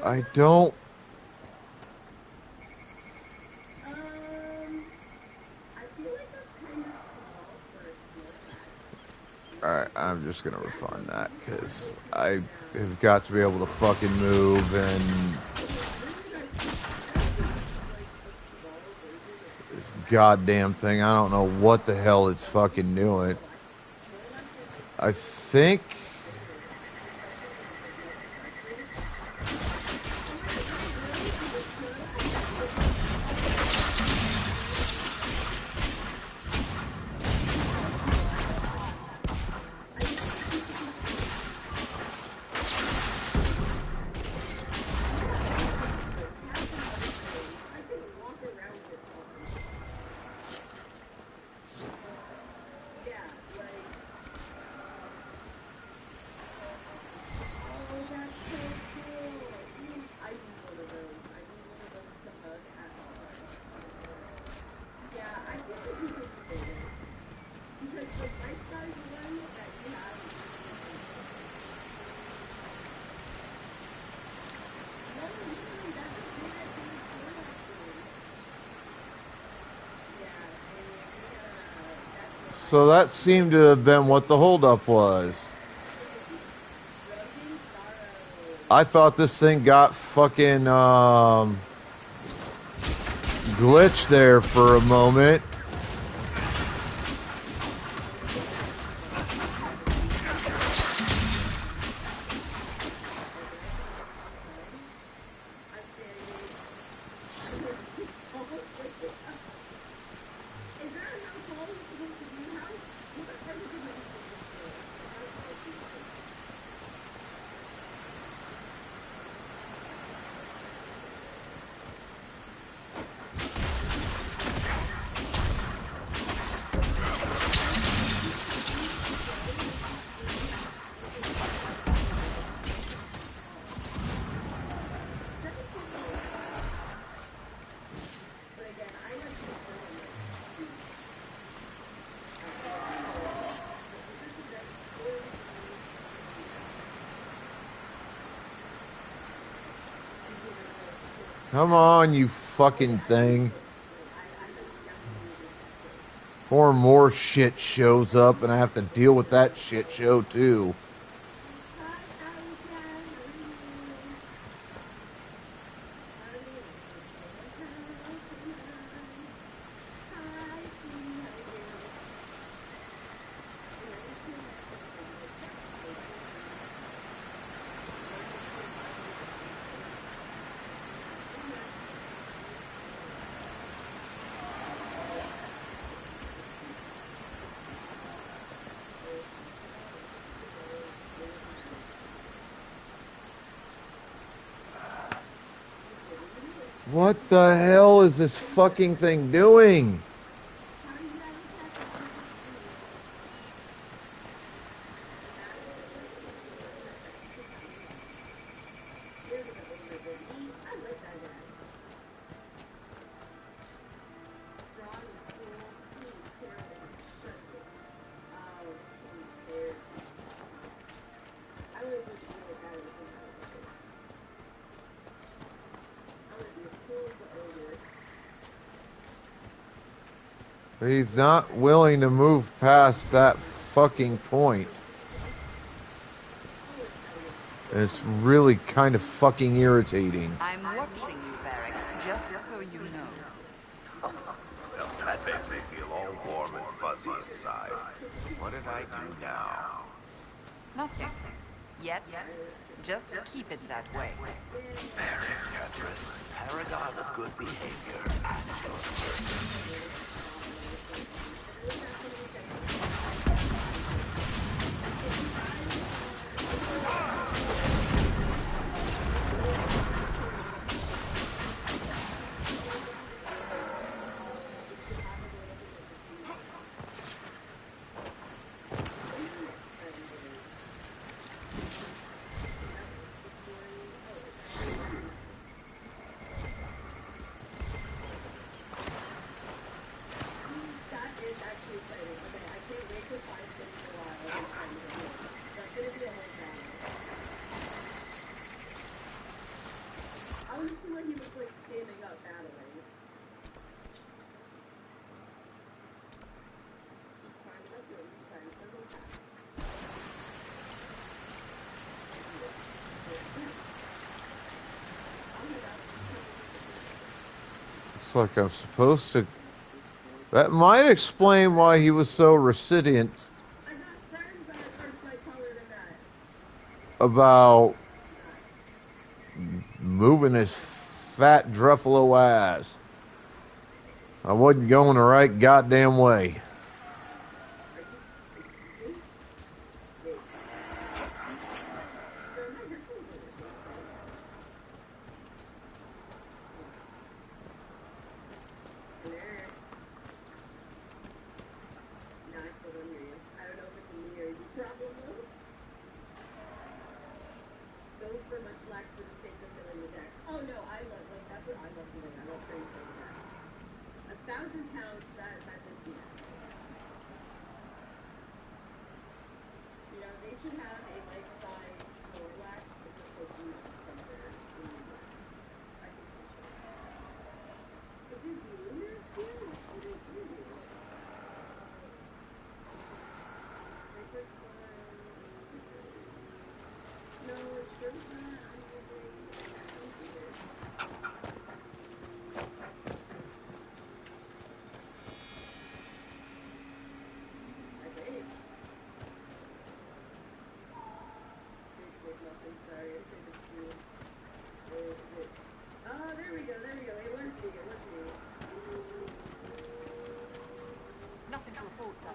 I don't. I feel like that's kind of small for a Snowfax. Alright, I'm just gonna refund that because I have got to be able to fucking move and this goddamn thing. I don't know what the hell it's fucking doing. I think. So that seemed to have been what the holdup was. I thought this thing got fucking glitched there for a moment. Come on, you fucking thing. Before more shit shows up and I have to deal with that shit show too. What the hell is this fucking thing doing? He's not willing to move past that fucking point. It's really kind of fucking irritating. I'm watching you, Varric, just so you know. Well, that makes me feel all warm and fuzzy inside. What did I do now? Nothing. Yet, just keep it that way. Perfect, Tetris. Paragon of good behavior at your service. Looks like I'm supposed to. That might explain why he was so reticent about moving his fat Druffalo ass. I wasn't going the right goddamn way. Nothing to report, sir.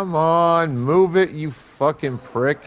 Come on, move it, you fucking prick.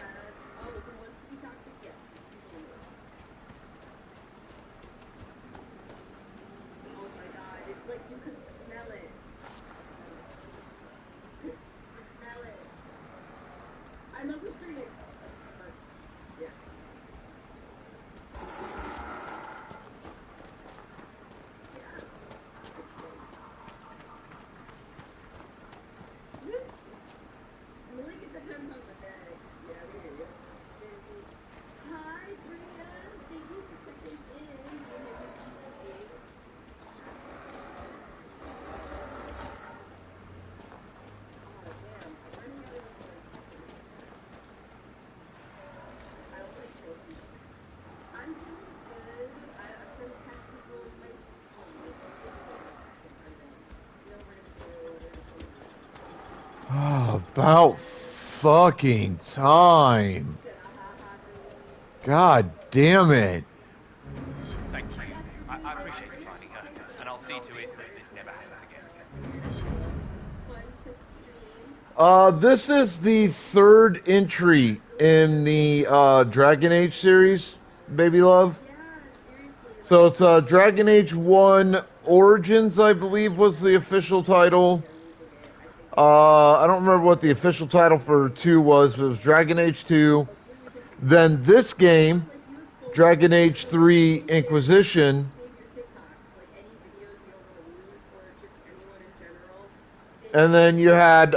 About fucking time. God damn it. Thank you. I appreciate you finding her, and I'll see to it that this never happens again. This is the third entry in the Dragon Age series, baby love. So it's Dragon Age 1 Origins, I believe, was the official title. I don't remember what the official title for 2 was, but it was Dragon Age 2. Then this game, Dragon Age 3 Inquisition. And then you had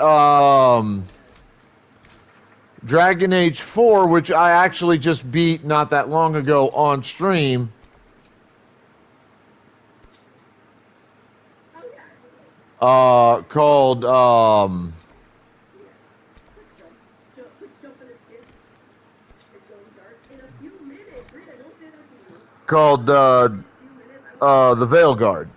Dragon Age 4, which I actually just beat not that long ago on stream. Called the Veil Guard.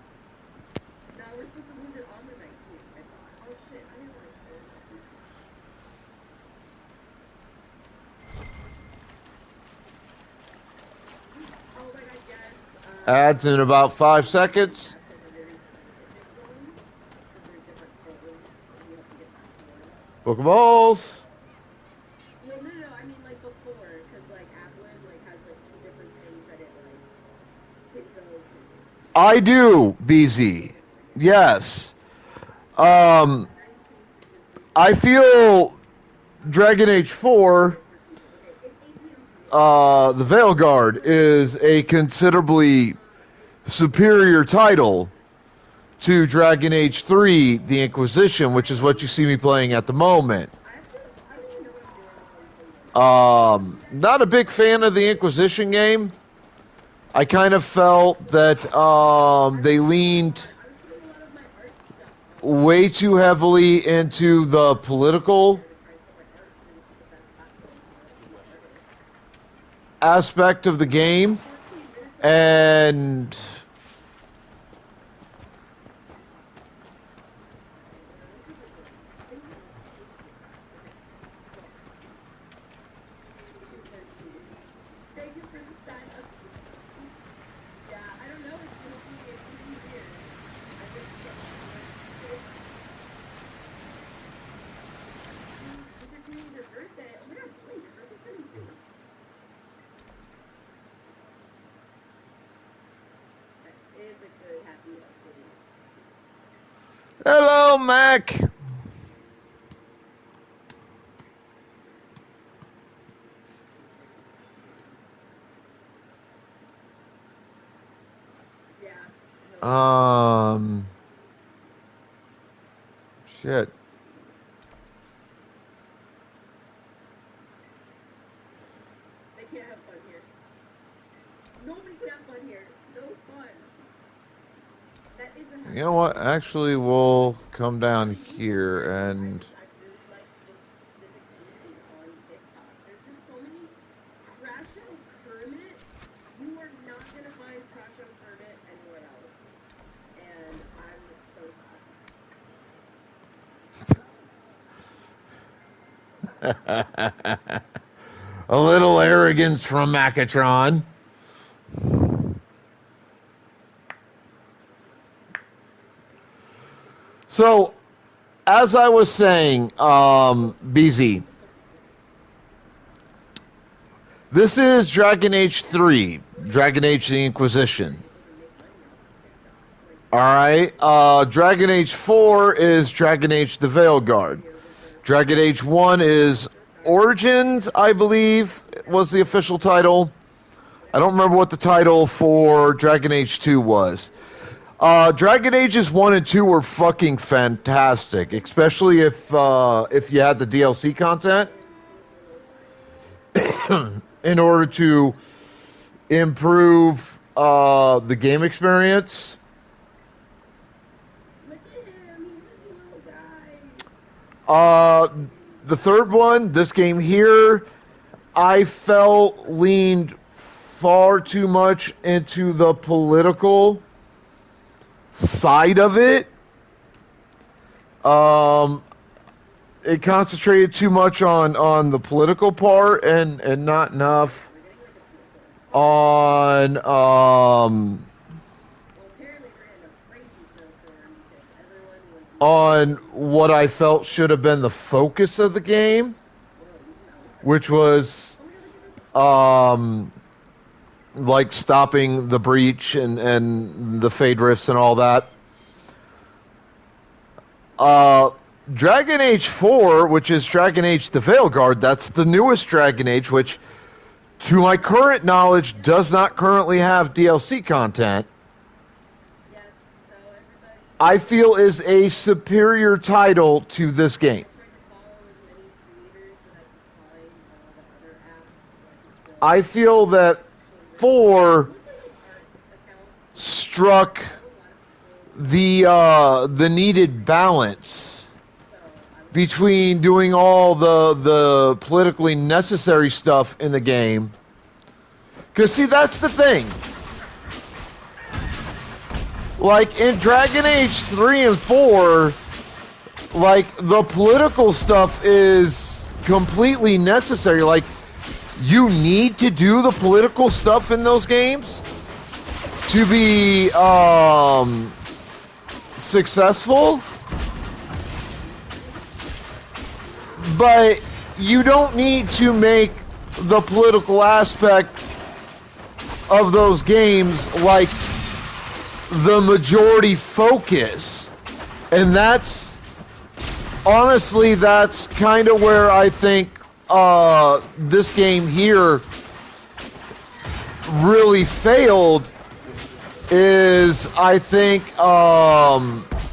Ads in about 5 seconds. Pokeballs. Well, no, I mean like before, because like Applet like has like 2 different things that it like could go to. I do, BZ. Yes. I feel Dragon Age 4, the Veil Guard, is a considerably superior title to Dragon Age 3, the Inquisition, which is what you see me playing at the moment. Not a big fan of the Inquisition game. I kind of felt that they leaned way too heavily into the political aspect of the game, and hello, Mac. Shit. They can't have fun here. Nobody can have fun here. No fun. That isn't. You know what? Actually, we'll come down here and. I really like this specific movie on TikTok. There's just so many Crash Out Kermit. You are not gonna find Crash Out Kermit anywhere else, and I'm so sad. A little arrogance from Macatron. So, as I was saying, BZ, this is Dragon Age 3, Dragon Age the Inquisition. Alright, Dragon Age 4 is Dragon Age the Veil Guard. Dragon Age 1 is Origins, I believe, was the official title. I don't remember what the title for Dragon Age 2 was. Dragon Ages 1 and 2 were fucking fantastic, especially if you had the DLC content in order to improve the game experience. The third one, this game here, I felt leaned far too much into the political side of it. it concentrated too much on the political part and not enough on on what I felt should have been the focus of the game, which was like stopping the breach and the fade rifts and all that. Dragon Age 4, which is Dragon Age the Veilguard, that's the newest Dragon Age, which, to my current knowledge, does not currently have DLC content. I feel is a superior title to this game. I feel that 4 struck the needed balance between doing all the politically necessary stuff in the game. Because, see, that's the thing. Like, in Dragon Age 3 and 4, like, the political stuff is completely necessary. Like, you need to do the political stuff in those games to be successful. But you don't need to make the political aspect of those games like the majority focus. And that's honestly, that's kind of where I think this game here really failed. Is I think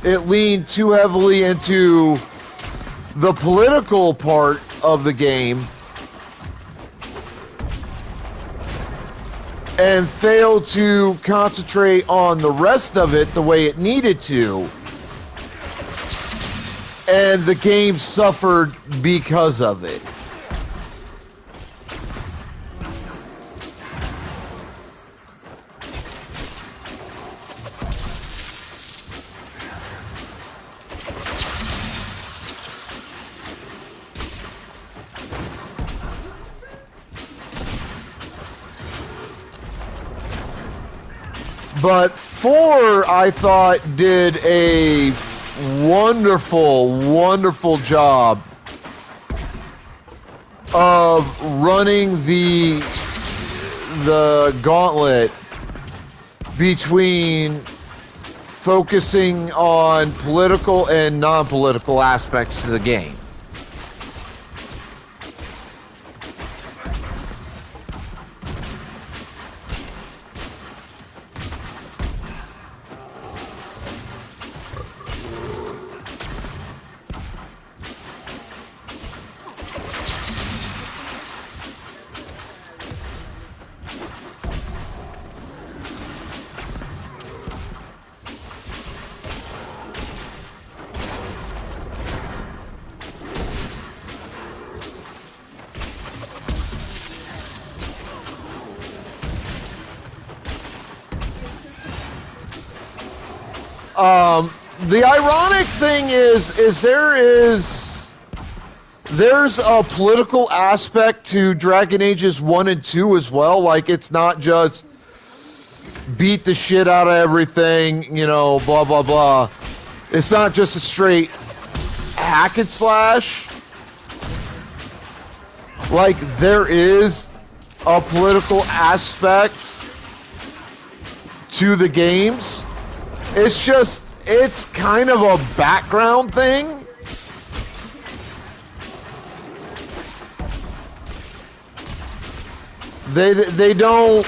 it leaned too heavily into the political part of the game and failed to concentrate on the rest of it the way it needed to. And the game suffered because of it. But 4, I thought, did a wonderful, wonderful job of running the gauntlet between focusing on political and non-political aspects to the game. The ironic thing is there's a political aspect to Dragon Ages 1 and 2 as well. Like, it's not just beat the shit out of everything, you know, blah, blah, blah. It's not just a straight hack and slash. Like, there is a political aspect to the games. It's just, it's kind of a background thing. They don't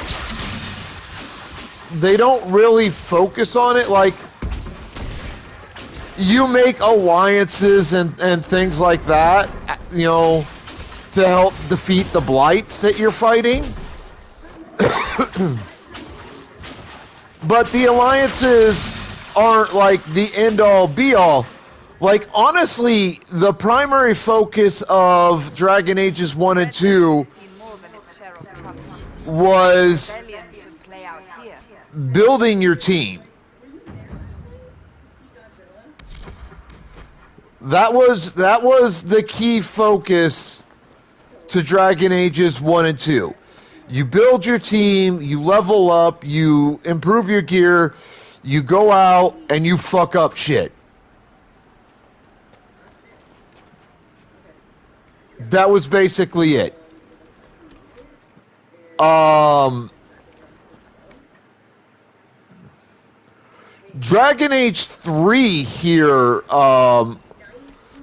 really focus on it. Like, you make alliances and things like that, you know, to help defeat the blights that you're fighting. But the alliances aren't like the end-all be-all. Like, honestly, the primary focus of Dragon Ages 1 and 2 was building your team. That was the key focus to Dragon Ages 1 and 2. You build your team, you level up, you improve your gear, you go out and you fuck up shit. That was basically it. Dragon Age 3 here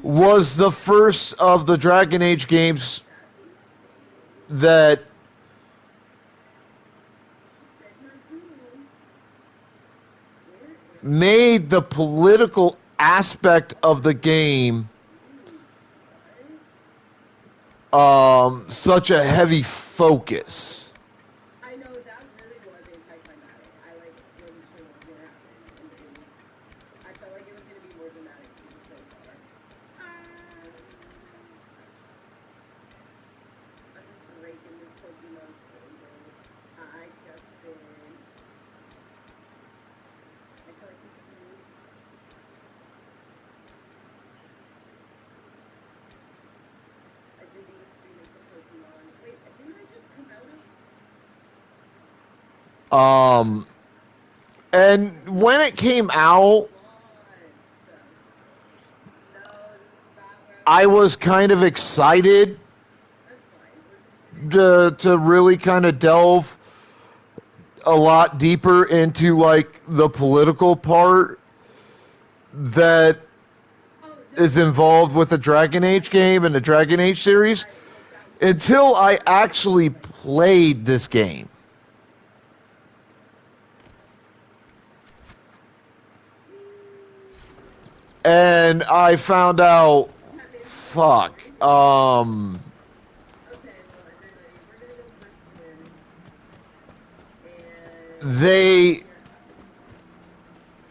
was the first of the Dragon Age games that made the political aspect of the game such a heavy focus. I know that really was anticlimactic. I wasn't sure what was gonna happen, and I felt like it was gonna be more dramatic than so far. I'm just breaking this Pokemon's cables. Hi, Justin. I collected seed. I did be streaming some Pokemon. Wait, didn't I just come out of? And when it came out, I was kind of excited to really kind of delve a lot deeper into like the political part that is involved with the Dragon Age game and the Dragon Age series until I actually played this game. And I found out, fuck, they,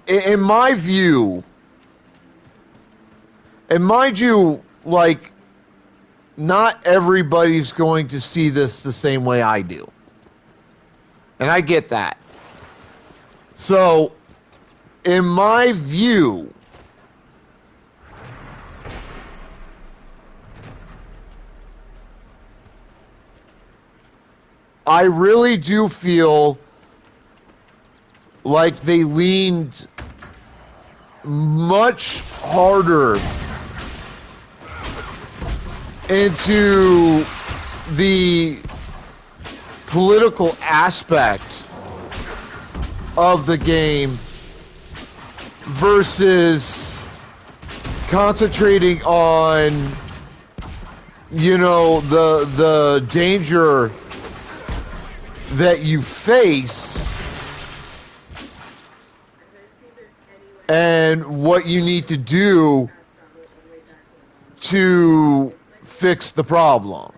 in my view, and mind you, like, not everybody's going to see this the same way I do. And I get that. So, in my view, I really do feel like they leaned much harder into the political aspect of the game versus concentrating on, you know, the danger that you face and what you need to do to fix the problem.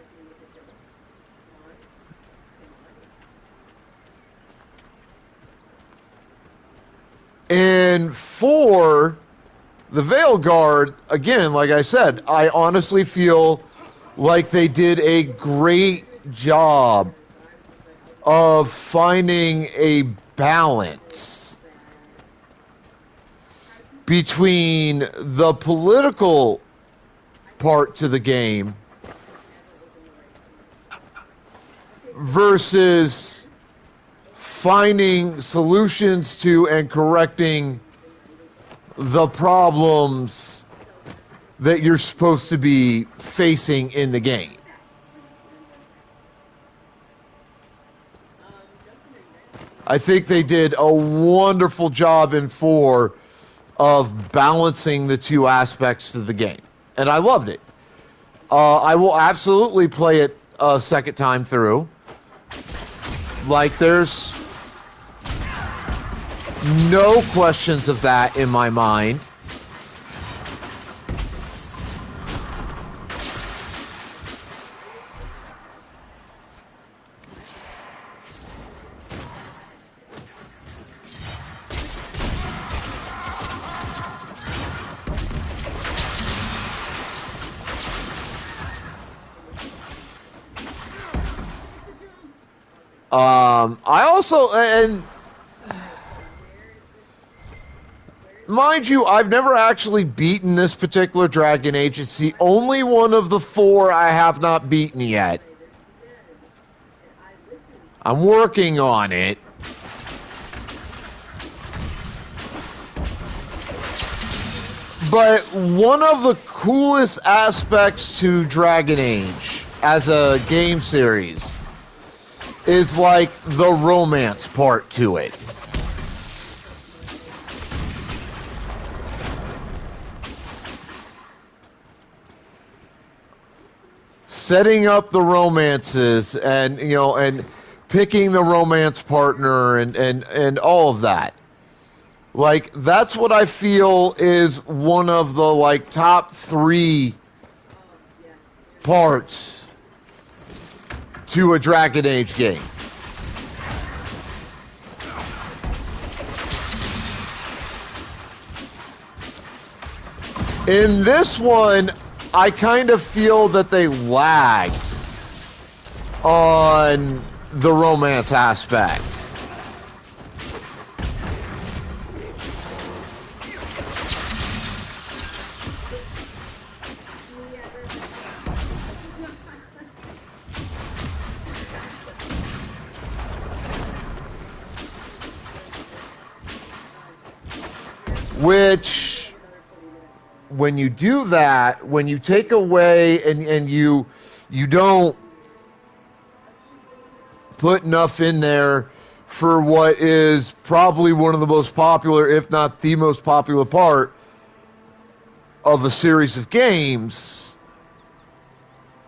And for the Veil Guard, again, like I said, I honestly feel like they did a great job of finding a balance between the political part to the game versus finding solutions to and correcting the problems that you're supposed to be facing in the game. I think they did a wonderful job in 4 of balancing the two aspects of the game. And I loved it. I will absolutely play it a second time through. Like, there's no questions of that in my mind. I also, and mind you, I've never actually beaten this particular Dragon Age. It's the only one of the 4 I have not beaten yet. I'm working on it. But one of the coolest aspects to Dragon Age as a game series is like the romance part to it. Setting up the romances and and picking the romance partner and all of that. Like, that's what I feel is one of the like top 3 parts to a Dragon Age game. In this one, I kind of feel that they lagged on the romance aspect. Which, when you do that, when you take away and you don't put enough in there for what is probably one of the most popular, if not the most popular part of a series of games,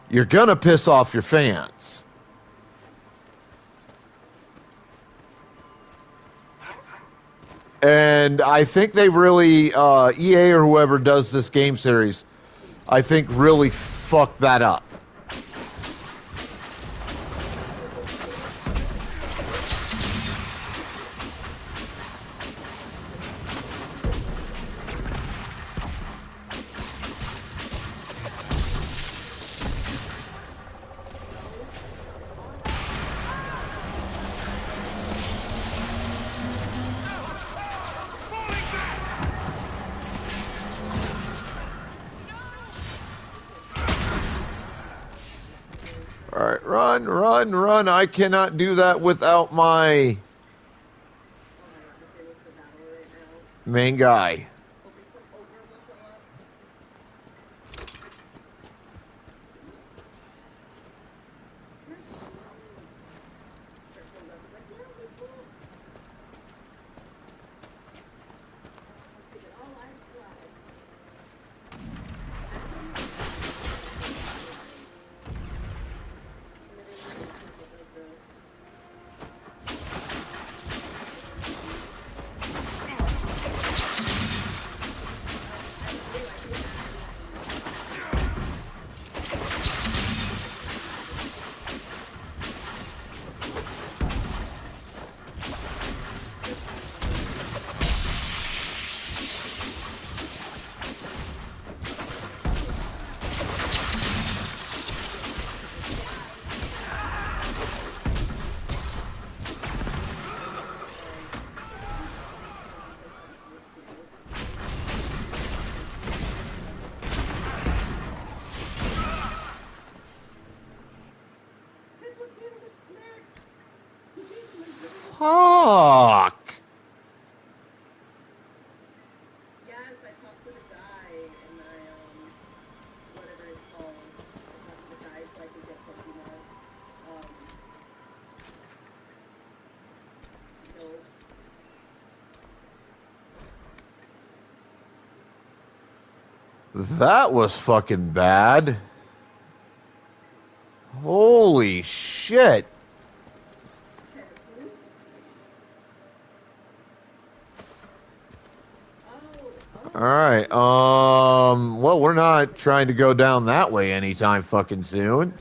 you're gonna piss off your fans. And I think they really, EA or whoever does this game series, I think really fucked that up. All right, run, run, run. I cannot do that without my main guy. Fuck. Yes, I talked to the guy and whatever it's called. I talked to the guy so I could get Pokemon. That was fucking bad. Holy shit. All right. Well, we're not trying to go down that way anytime fucking soon.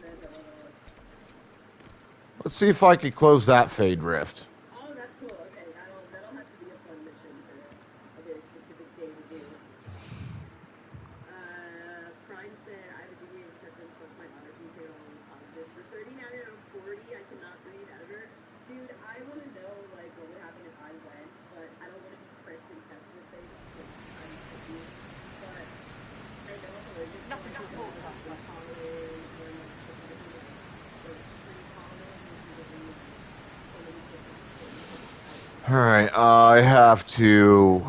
Let's see if I can close that Fade Rift. Oh, that's cool. Okay, that'll have to be a fun mission for a very specific day to do. Prime said I have a degree in acceptance plus my allergy panel was positive. For 39 out of 40, I cannot breathe ever. Dude, I want to know like what would happen if I went, but I don't want to be pricked and tested things. All right, I have to.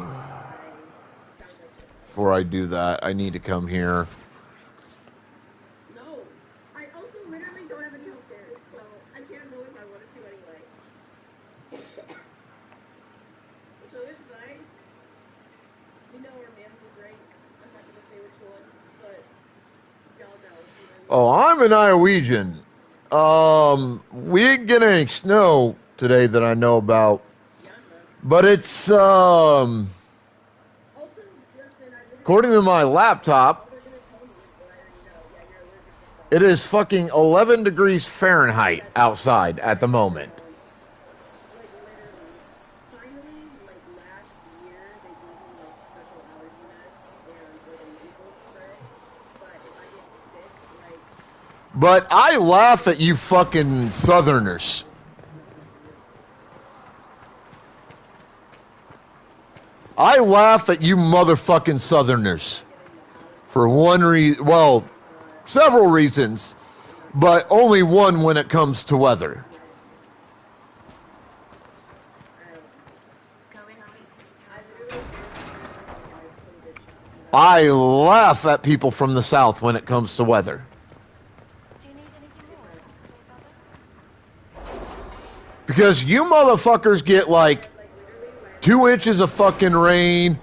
Before I do that, I need to come here. No. I also literally don't have any health care, so I can't go if I wanted to anyway. So it's fine. You know our mans was right. I'm not gonna say which one, but y'all know. Oh, I'm an Iowegian. We didn't get any snow today that I know about, but it's Also, Justin, according to my laptop, they're gonna tell me is what I already know. Yeah, you're allergic to stuff. it is fucking 11 degrees Fahrenheit outside at the moment. Like literally. Finally, like last year, they gave me like special allergy meds and like a nasal spray. But if I get sick, like But I laugh at you fucking Southerners. I laugh at you motherfucking Southerners. For one reason, well, several reasons, but only one when it comes to weather. I laugh at people from the South when it comes to weather. Because you motherfuckers get like 2 inches of fucking rain,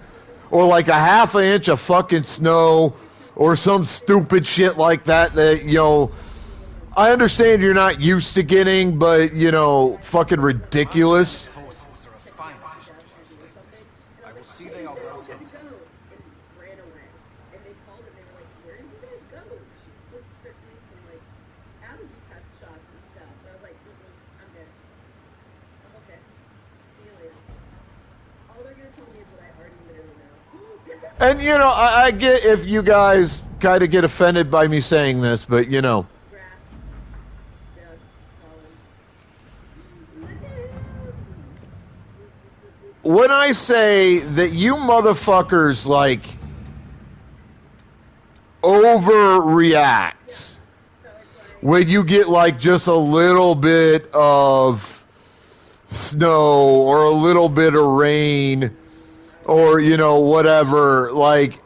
or like a half an inch of fucking snow, or some stupid shit like that, I understand you're not used to getting, but, fucking ridiculous. Horses are a fine addition to our stables. I will see they are well tended. and ran away. And they called and they were like, "Where did you guys go?" She was supposed to start doing some like allergy test shots and stuff. And I was like, I'm good. I'm okay. See you later. All they're gonna tell me is what I already literally know. And, I get if you guys kind of get offended by me saying this, but, Grass. Yes, Colin. when I say that you motherfuckers, like, overreact when you get, like, just a little bit of snow or a little bit of rain or, whatever, like,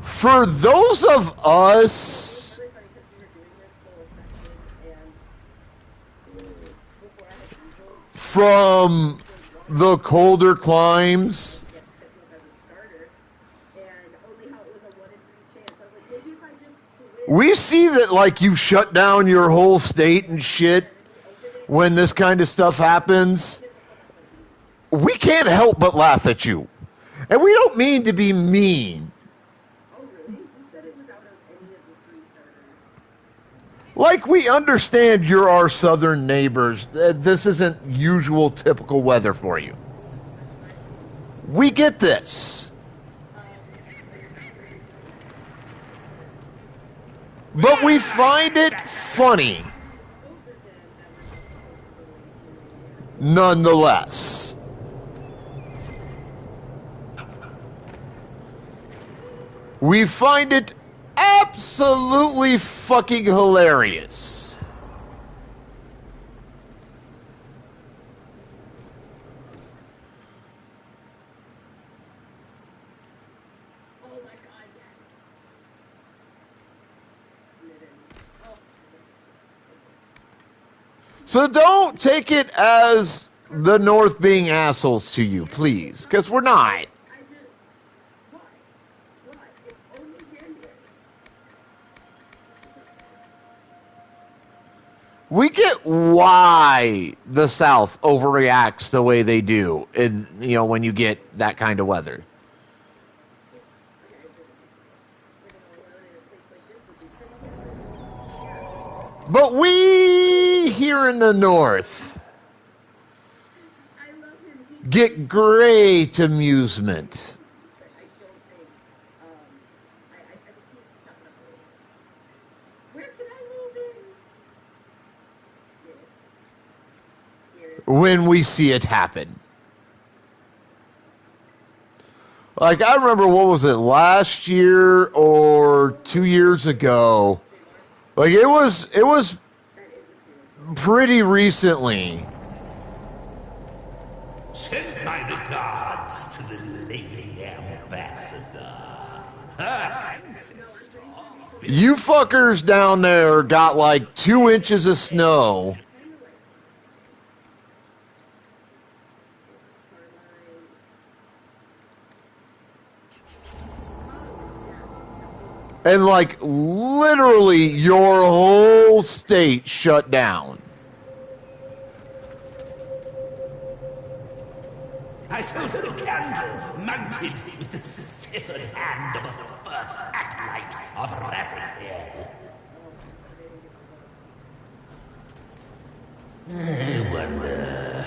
for those of us from the colder climes, we see that, like, you shut down your whole state and shit when this kind of stuff happens. We can't help but laugh at you. And we don't mean to be mean. Like, we understand you're our southern neighbors. This isn't usual, typical weather for you. We get this. But we find it funny. Nonetheless. We find it absolutely fucking hilarious. So don't take it as the North being assholes to you, please, because we're not. We get why the South overreacts the way they do, when you get that kind of weather. But we here in the North get great amusement. When we see it happen. Like, I remember, what was it, last year or 2 years ago? Like, it was pretty recently Send my regards to the Lady Ambassador. Her ancestor. You fuckers down there got like 2 inches of snow. And like literally your whole state shut down. I saw a candle mounted with the severed hand of a first acolyte of Razikale. I wonder,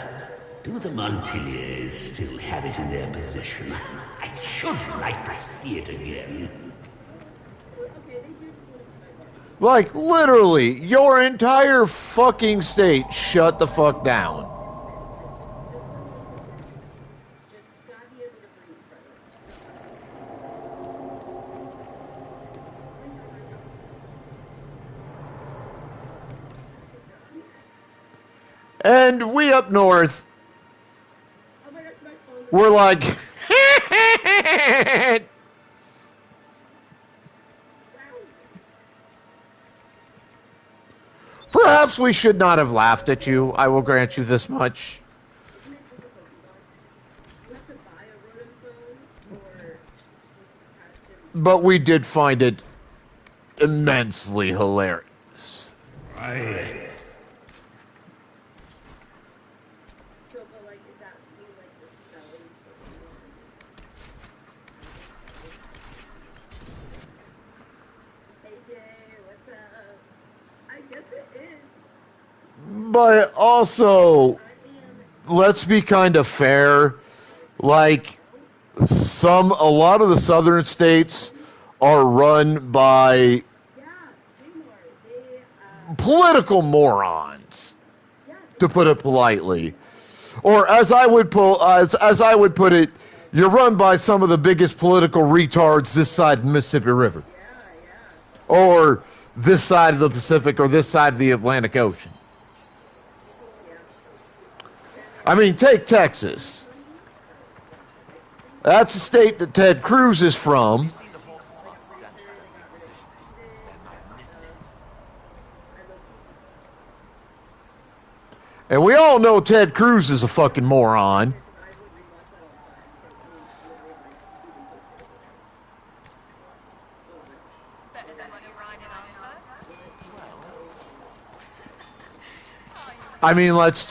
do the Montiliers still have it in their possession? I should like to see it again. Like literally your entire fucking state shut the fuck down. And we up north, we're like, perhaps we should not have laughed at you. I will grant you this much. But we did find it immensely hilarious. Right. But also, let's be kind of fair. Like, a lot of the southern states are run by political morons, to put it politely. Or as I would put it, you're run by some of the biggest political retards this side of the Mississippi River. Or this side of the Pacific, or this side of the Atlantic Ocean. I mean, take Texas. That's a state that Ted Cruz is from. And we all know Ted Cruz is a fucking moron. I mean, let's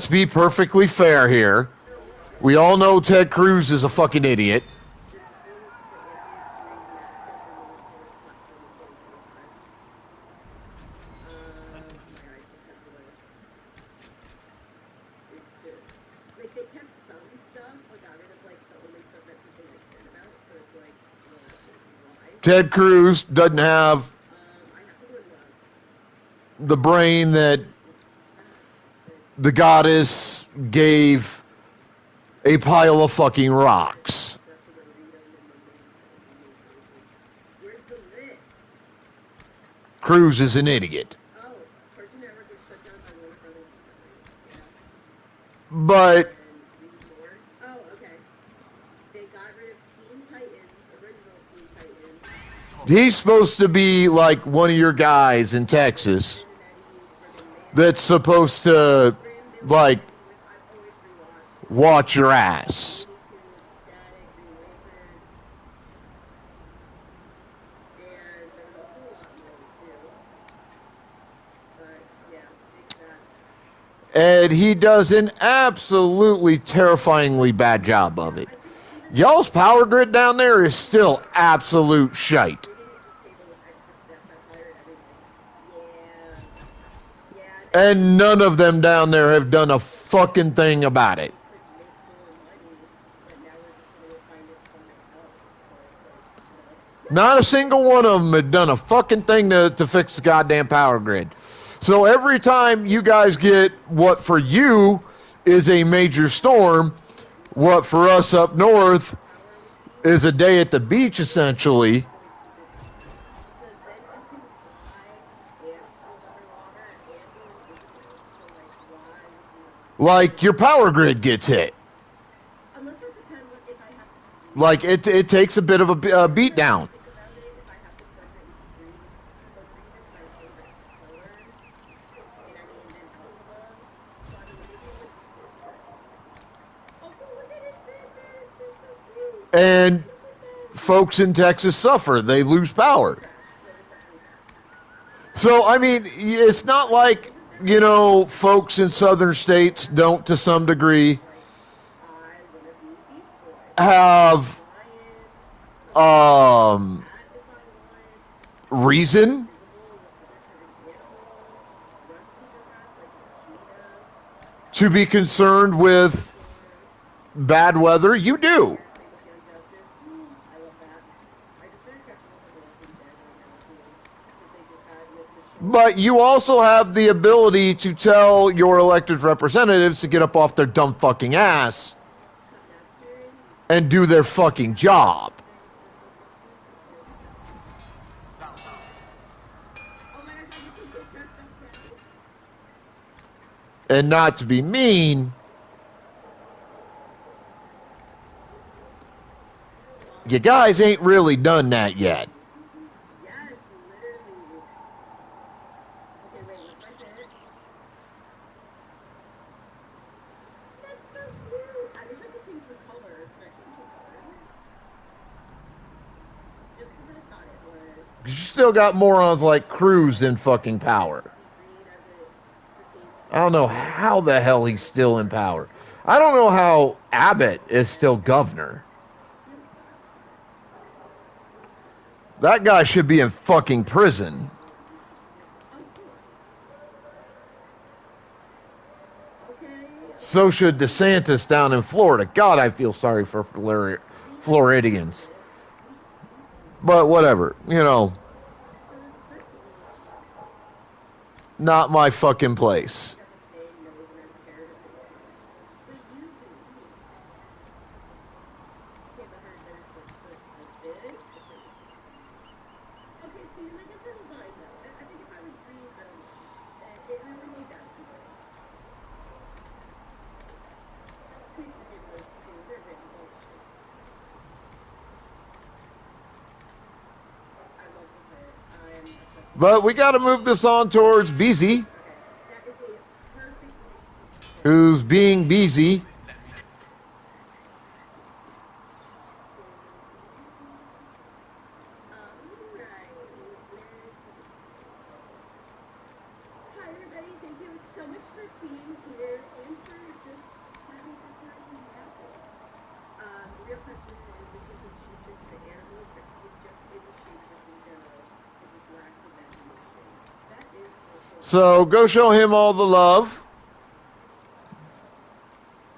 be perfectly fair here. We all know Ted Cruz is a fucking idiot. Ted Cruz doesn't have the brain that the goddess gave a pile of fucking rocks. Cruz is an idiot. But he's supposed to be like one of your guys in Texas that's supposed to, like, watch your ass. And he does an absolutely terrifyingly bad job of it. Y'all's power grid down there is still absolute shite. And none of them down there have done a fucking thing about it. Not a single one of them had done a fucking thing to fix the goddamn power grid. So every time you guys get what for you is a major storm, what for us up north is a day at the beach, essentially. Like, your power grid gets hit. Unless it depends on if I have to be Like, it takes a bit of a beat down. think about it, if I have to permanently be green, but green is my favorite color, and I mean, then alpha, so I mean, maybe it would change, but also, look at his grandparents, they're so cute. And Look at them. folks in Texas suffer. They lose power. Trash. That is definitely trash. So, I mean, it's not like, you know, folks in southern states don't, to some degree, I want to be Beast Boy. have Lion, cat if I want, reason invisible with other certain animals, run super fast like a cheetah, to be concerned with bad weather. You do. same with Young Justice. I love that. I just started catching up on The Walking Dead right now too, that they just had with the show. But you also have the ability to tell your elected representatives to get up off their dumb fucking ass and do their fucking job. Oh my gosh, I get to get dressed up, guys. And not to be mean, you guys ain't really done that yet. Yes, literally. Okay, wait, what's my fit? That's so cute. I wish I could change the color. Could I change the color? Just as I thought it would. You still got morons like Cruz in fucking power. Green as it pertains I don't know how the hell he's still in power. I don't know how Abbott is still governor. to teal style. That guy should be in fucking prison. Oh, cool. Okay. So should DeSantis down in Florida. God, I feel sorry for Floridians. But whatever, you know. Not my fucking place. Got the same nose and her hair to face too. But you do. Okay, but there's this outfit. Okay, see, and I guess I don't mind though. I think if I was green, I don't mind. It really made that deeper. Please forgive those two. They're rambunctious. I love the fit. I'm obsessed with But we got to move this on towards Beezy, it. Okay, that is a perfect place to start. who's being Beezy. Hi everybody, thank you so much for being here and for just having a time in Apple. The real question is if you can shapeshift the animals or if it just is a shapeshift in general. It just lacks imagination. That is also So go show him all the love.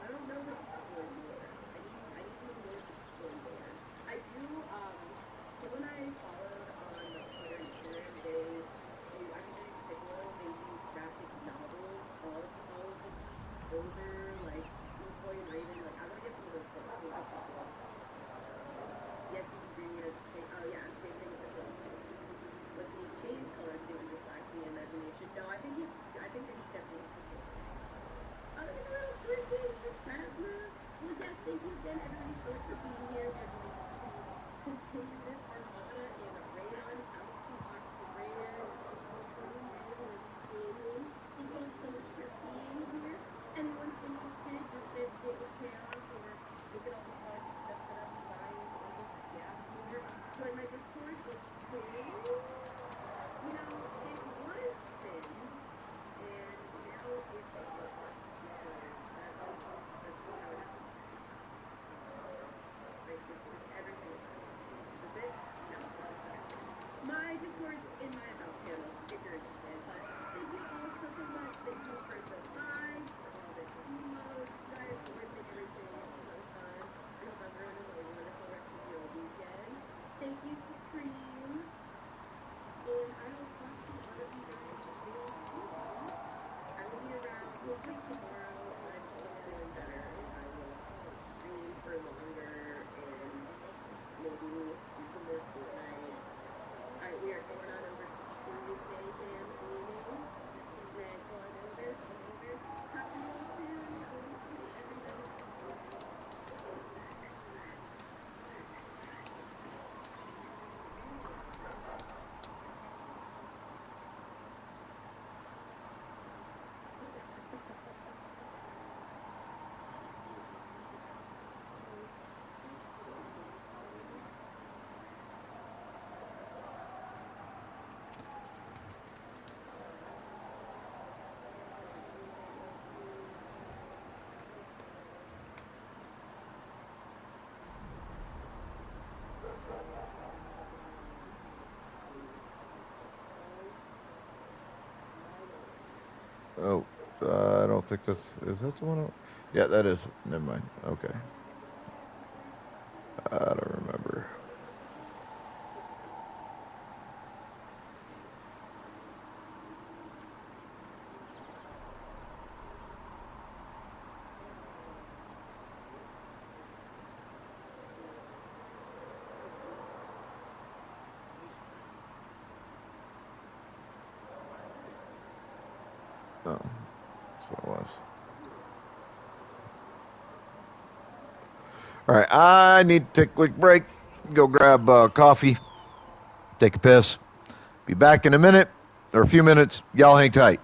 I don't know the Beast Boy lore. I need to know more Beast Boy lore. I do, someone I followed on Twitter and Instagram, they do, I think their name's Piccolo, they do graphic novels of all of the teams over, like, Beast Boy and Raven, like, I want to get some of those books, those look like books. Yes, you be green as oh yeah, same thing with the clothes too. But can he change color too and just lacks the imagination? No, I think that he definitely has to save it. Oh, look at the little twinkie with plasma. Well, yes, thank you again, everybody, so much for being here. We are going to continue this Armada and raid on out to Australia and Switzerland and gaming. Thank you all so much for being here. Anyone's interested, just in State with Chaos or look at all the fun stuff that I'm buying on this tab here. Join my Discord, it's cool. You know, it was thin, and now it's not. That's just how it happens every time. Like, just every single time. That's it? No, it's not. My Discord's in my About panels if you're interested. But thank you all so much. Thank you for the vibes, for all the emotes. You guys always make everything so fun. I hope everyone has a wonderful rest of your weekend. Thank you, Supreme. And I will talk to all of you guys real soon. I will be around hopefully tomorrow when I'm also feeling better. I will stream for longer and maybe do some more Fortnite. We are going on over to True Mayhem Gaming. We're going over. Talk to you all soon. Oh, I don't think this is that the one. Yeah, that is. Never mind. Okay. I don't remember. Oh, that's what it was. All right, I need to take a quick break. Go grab coffee, take a piss. Be back in a minute or a few minutes. Y'all hang tight.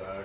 back.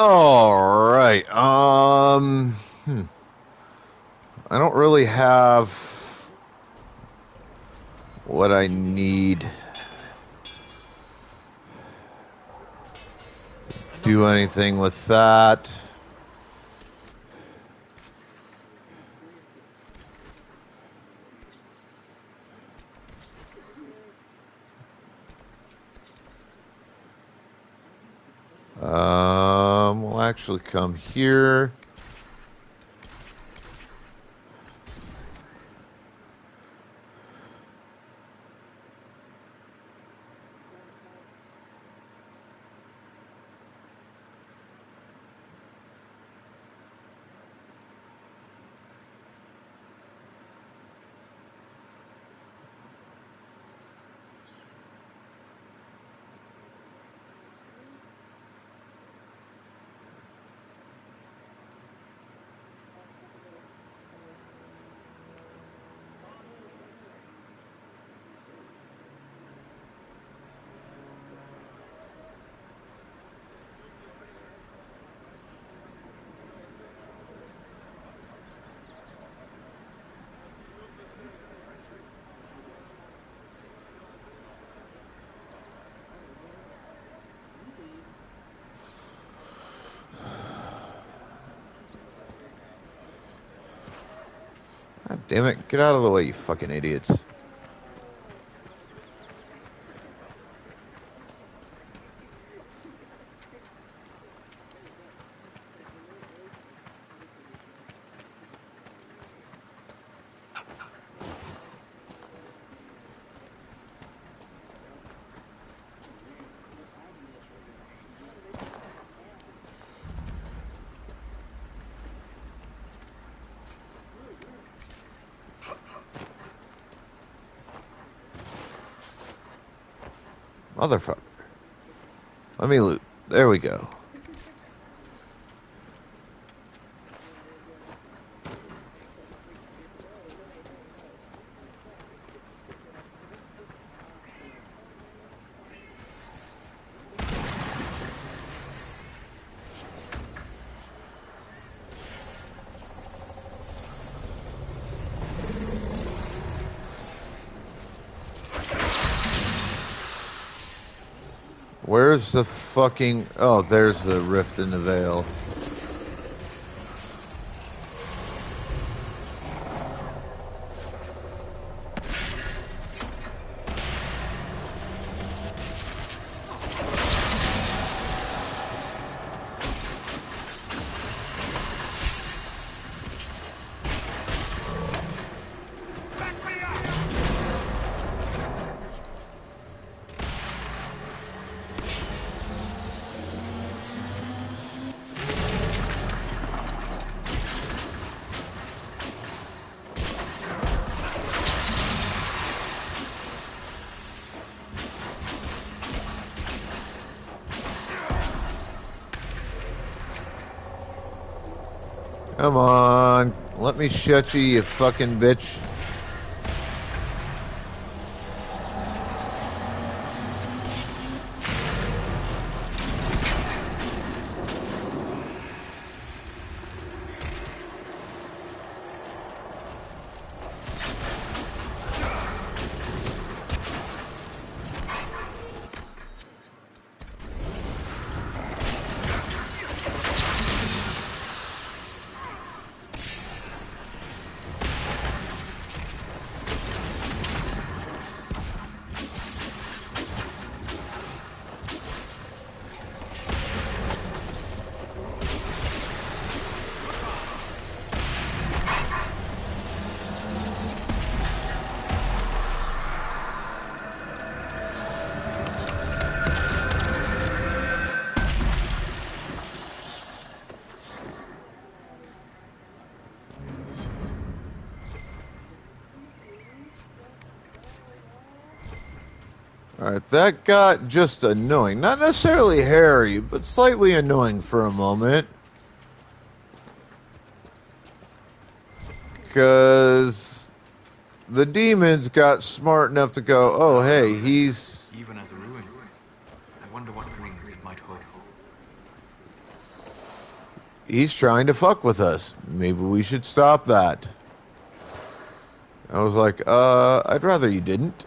All right. I don't really have what I need. Do anything with that. We'll actually come here. God damn it. Get out of the way, you fucking idiots. Motherfucker. Let me loot. There we go. Where's the fucking... Oh, there's the rift in the veil. Come on. Let me shut you, you fucking bitch. Alright, that got just annoying. Not necessarily hairy, but slightly annoying for a moment. Because the demons got smart enough to go, oh, hey, he's... Even as a ruin, I wonder what dreams it might hold. He's trying to fuck with us. Maybe we should stop that. I was like, I'd rather you didn't.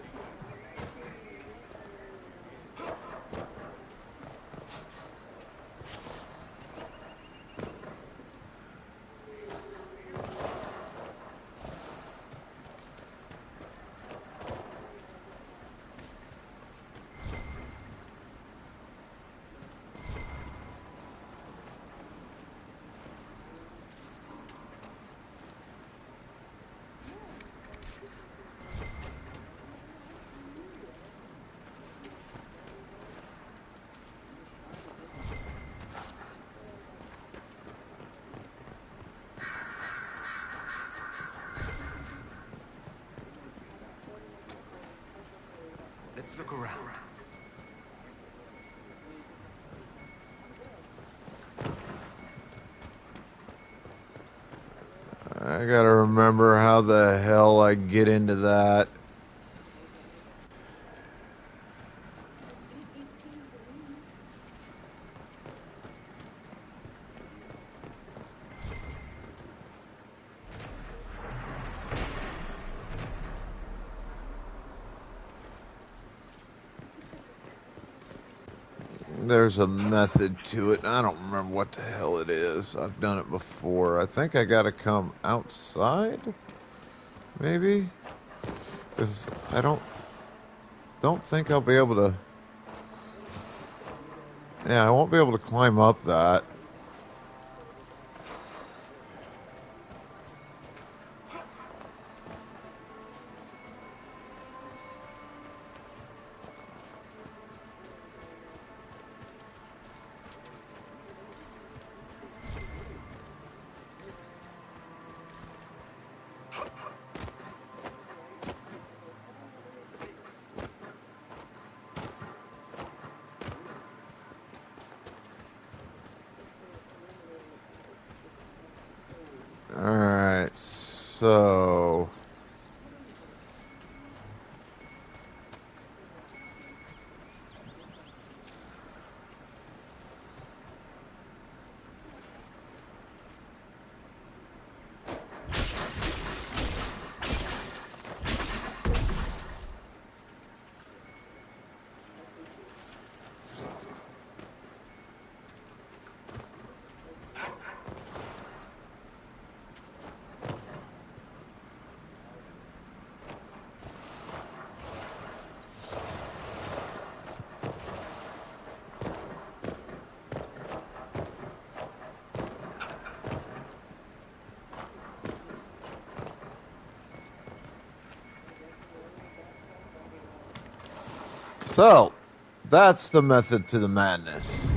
Let's look around. I gotta remember how the hell I get into that. There's a method to it. I don't remember what the hell it is. I've done it before. I think I gotta come outside? Maybe? Because I don't think I'll be able to... Yeah, I won't be able to climb up that. So... So, that's the method to the madness.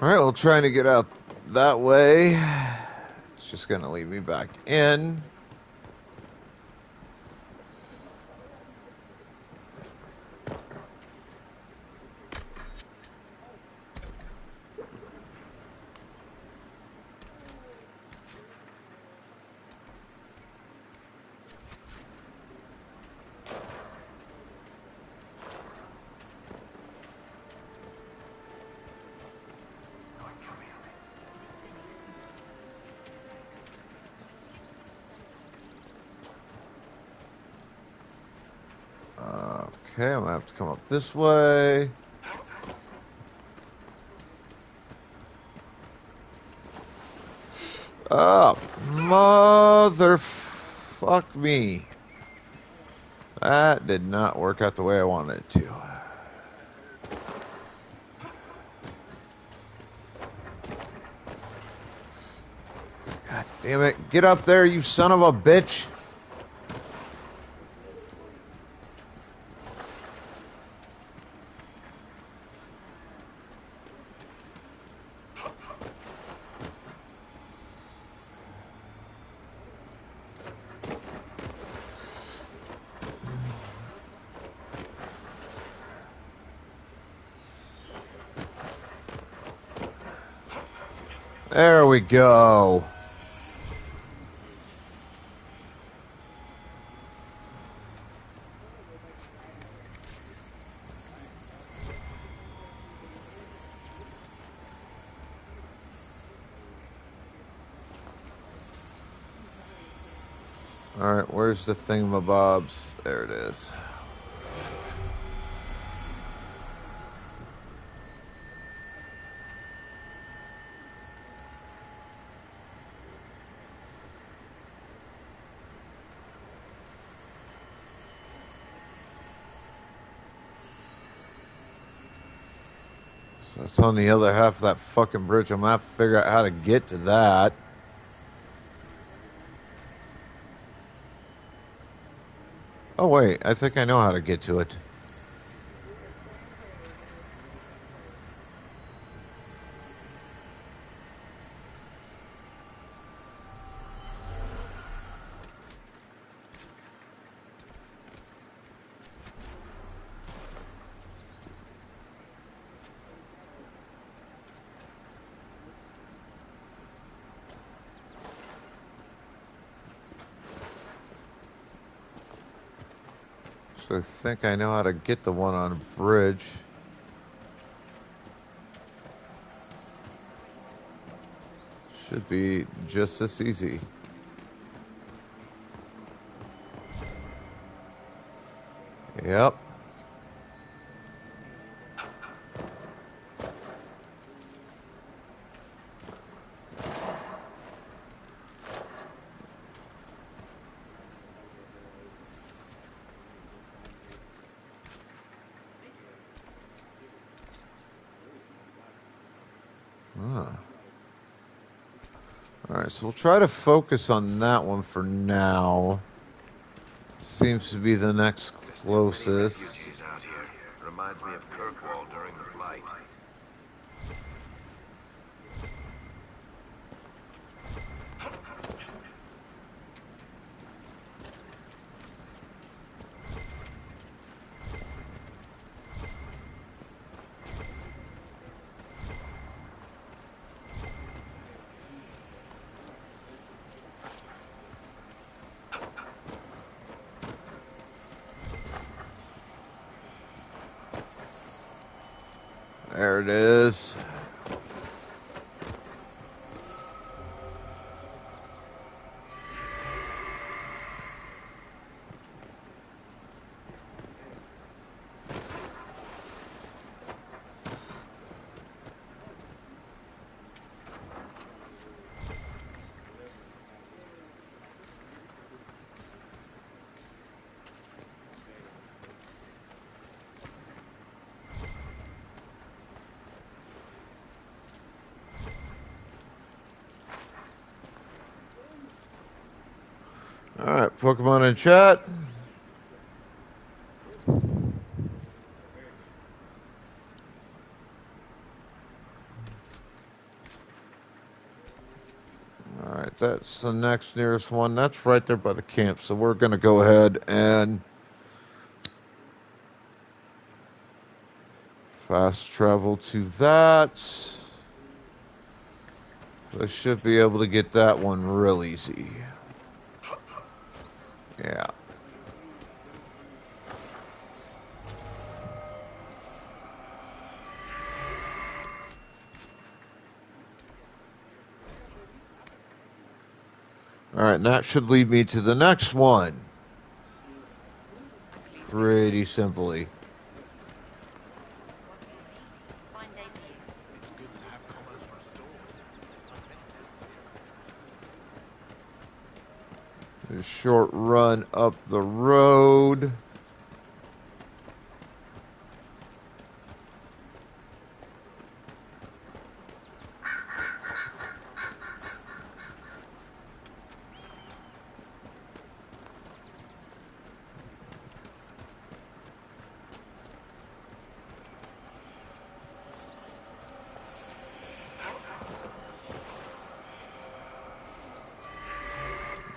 Alright, well, trying to get out that way. It's just going to lead me back in. Okay, I'm going to have to come up this way. Oh, motherfuck me. That did not work out the way I wanted it to. God damn it. Get up there, you son of a bitch. There we go. Alright, where's the thingamabobs? There it is. So it's on the other half of that fucking bridge. I'm gonna have to figure out how to get to that. Oh wait, I think I know how to get to it. So I think I know how to get the one on bridge. Should be just this easy. Yep. Alright, so we'll try to focus on that one for now. Seems to be the next closest. Refugees out here. Reminds me of Kirkwall during the Blight. There it is. Alright, Pokemon in chat. Alright, that's the next nearest one. That's right there by the camp. So we're going to go ahead and fast travel to that. I should be able to get that one real easy. Yeah. Alright, and that should lead me to the next one. Pretty simply. It's good to have commerce restored. A short run up the road.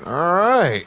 All right.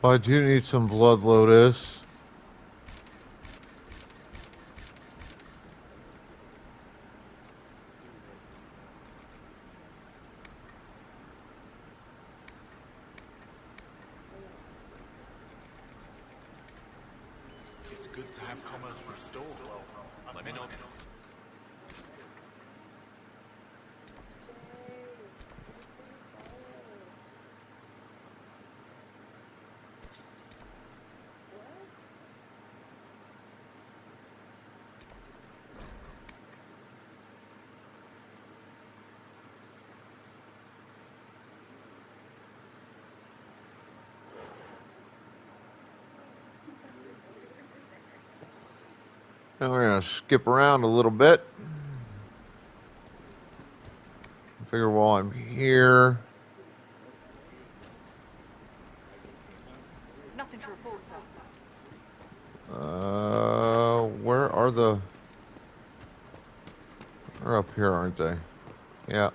Well, I do need some blood, Lotus. It's good to have commerce restored. Let me know. And we're going to skip around a little bit. Figure while I'm here. Nothing to report, sir. Where are the... They're up here, aren't they? Yeah.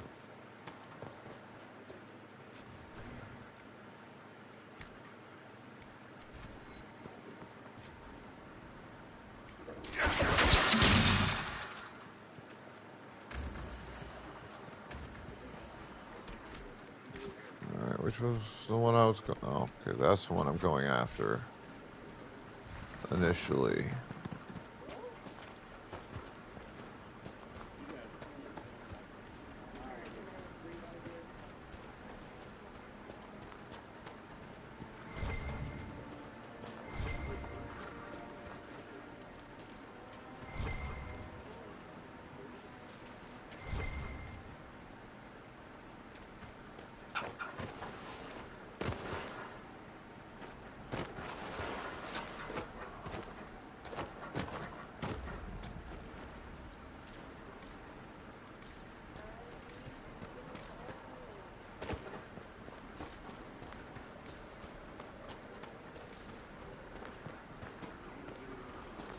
which was the one I was going... Oh, okay, that's the one I'm going after. Initially.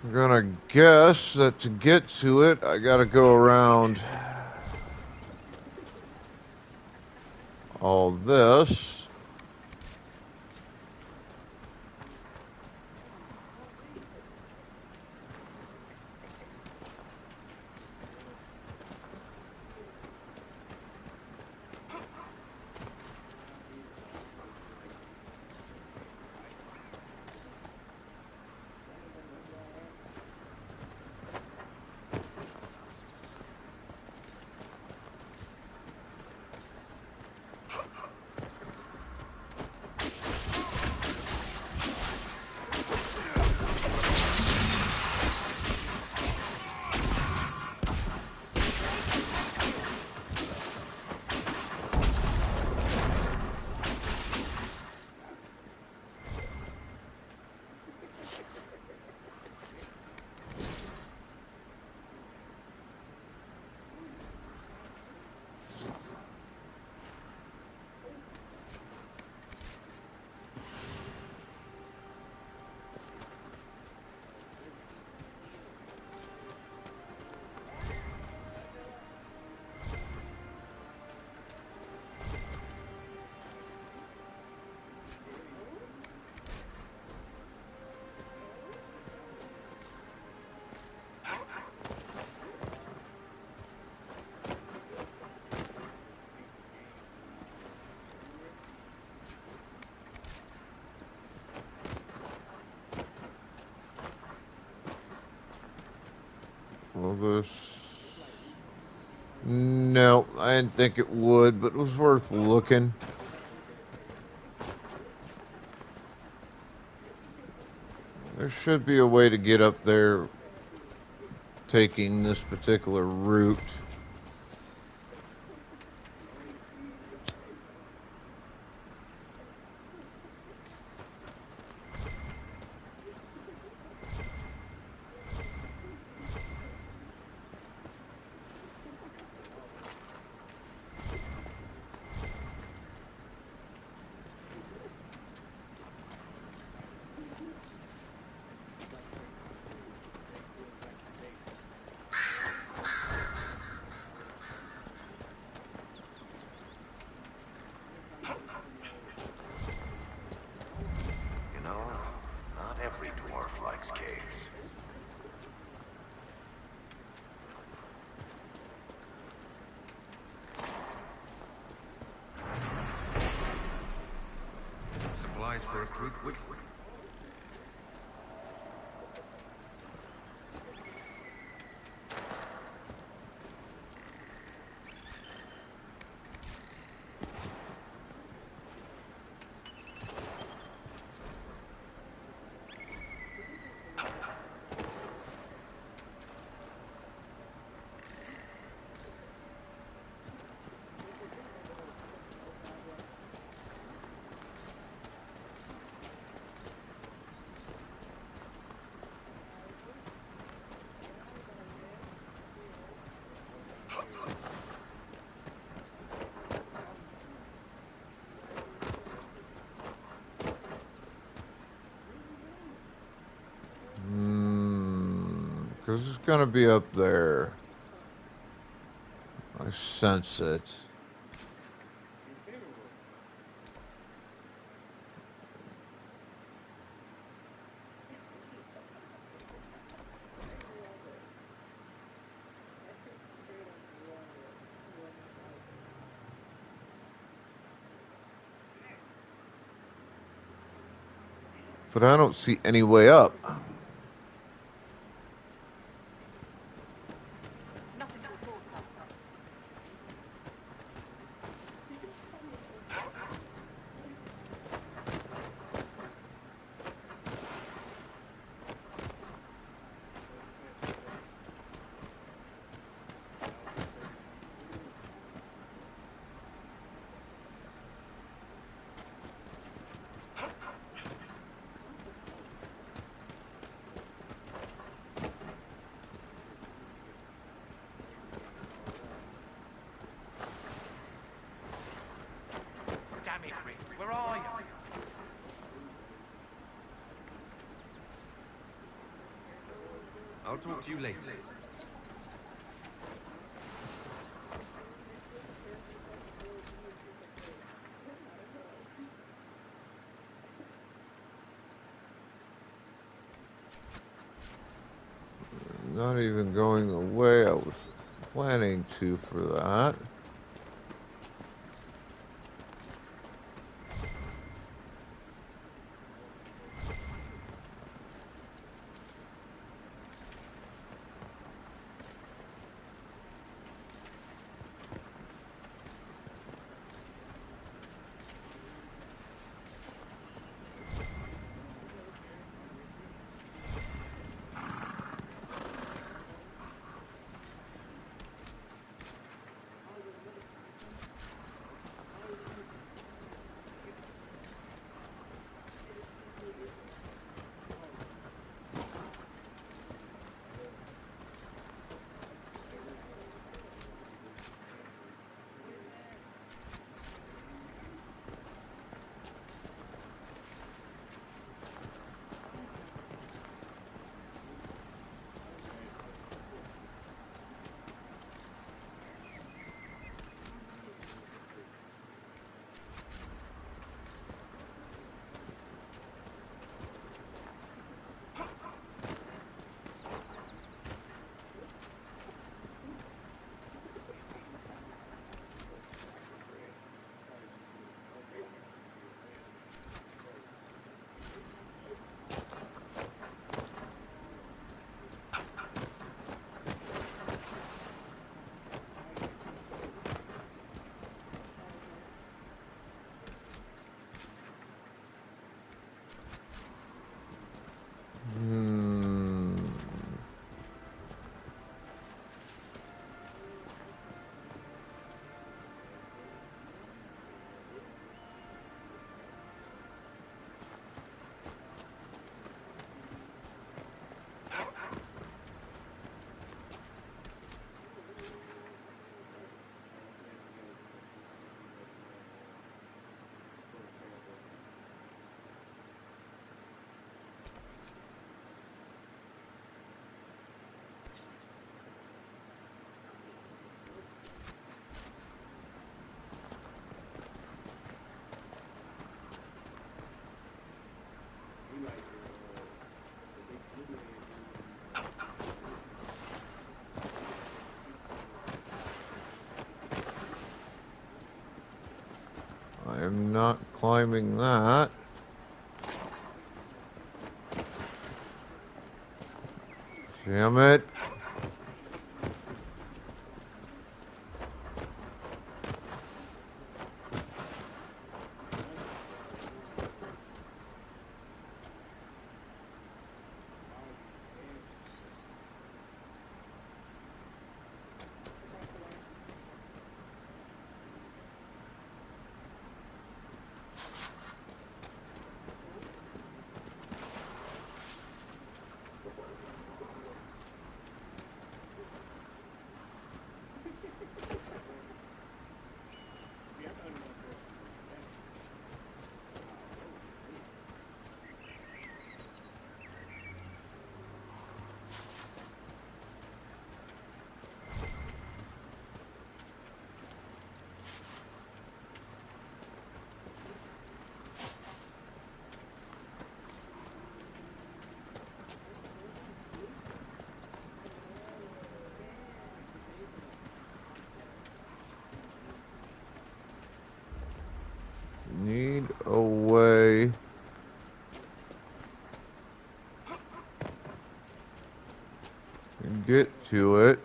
I'm gonna guess that to get to it, I gotta go around all this. Well, this... No, I didn't think it would, but it was worth looking. There should be a way to get up there taking this particular route. You know, not every dwarf likes caves. Supplies for recruit Whitley. Because it's gonna be up there. I sense it. But I don't see any way up. Nothing to report, sir. Damn it, Riggs, where are you? I'll talk to you later. Not even going the way I was planning to for that. I am not climbing that. Damn it. Need a way get to it.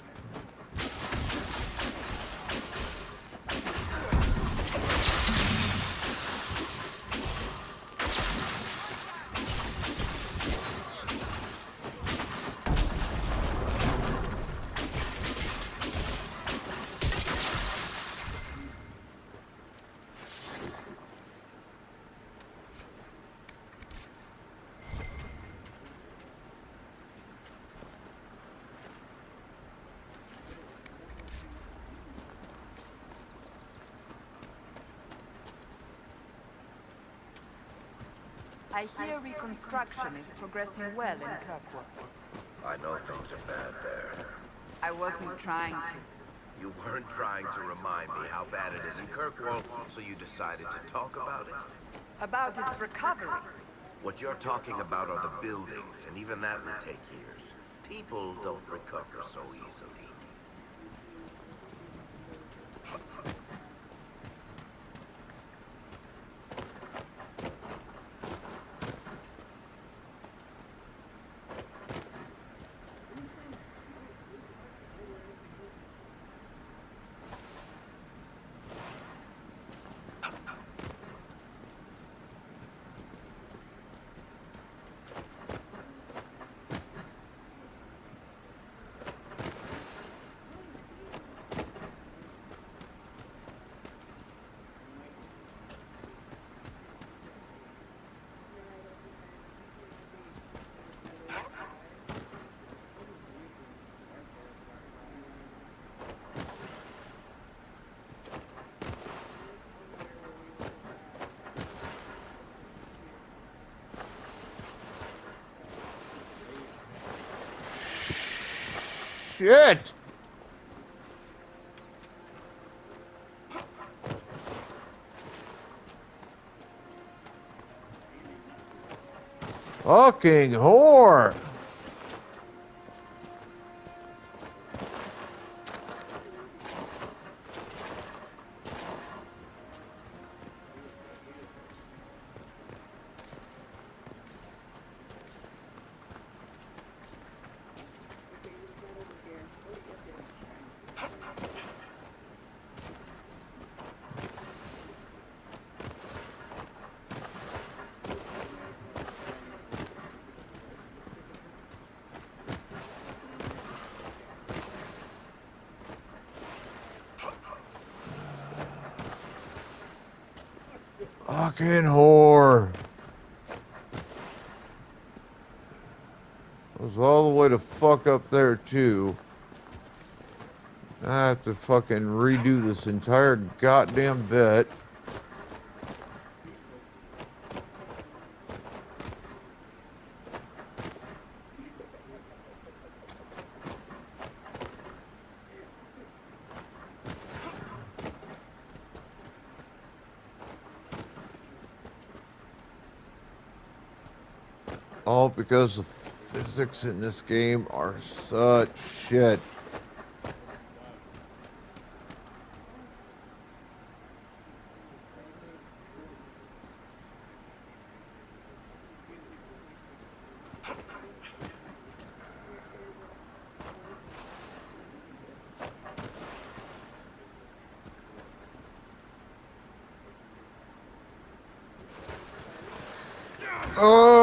I hear reconstruction is progressing well in Kirkwood. I know things are bad there. I wasn't trying to. You weren't trying to remind me how bad it is in Kirkwall, so you decided to talk about it? About its recovery. What you're talking about are the buildings, and even that will take years. People don't recover so easily. Shit! Fucking whore! Fucking whore. It was all the way to fuck up there too. I have to fucking redo this entire goddamn bit. All because the physics in this game are such shit. Oh!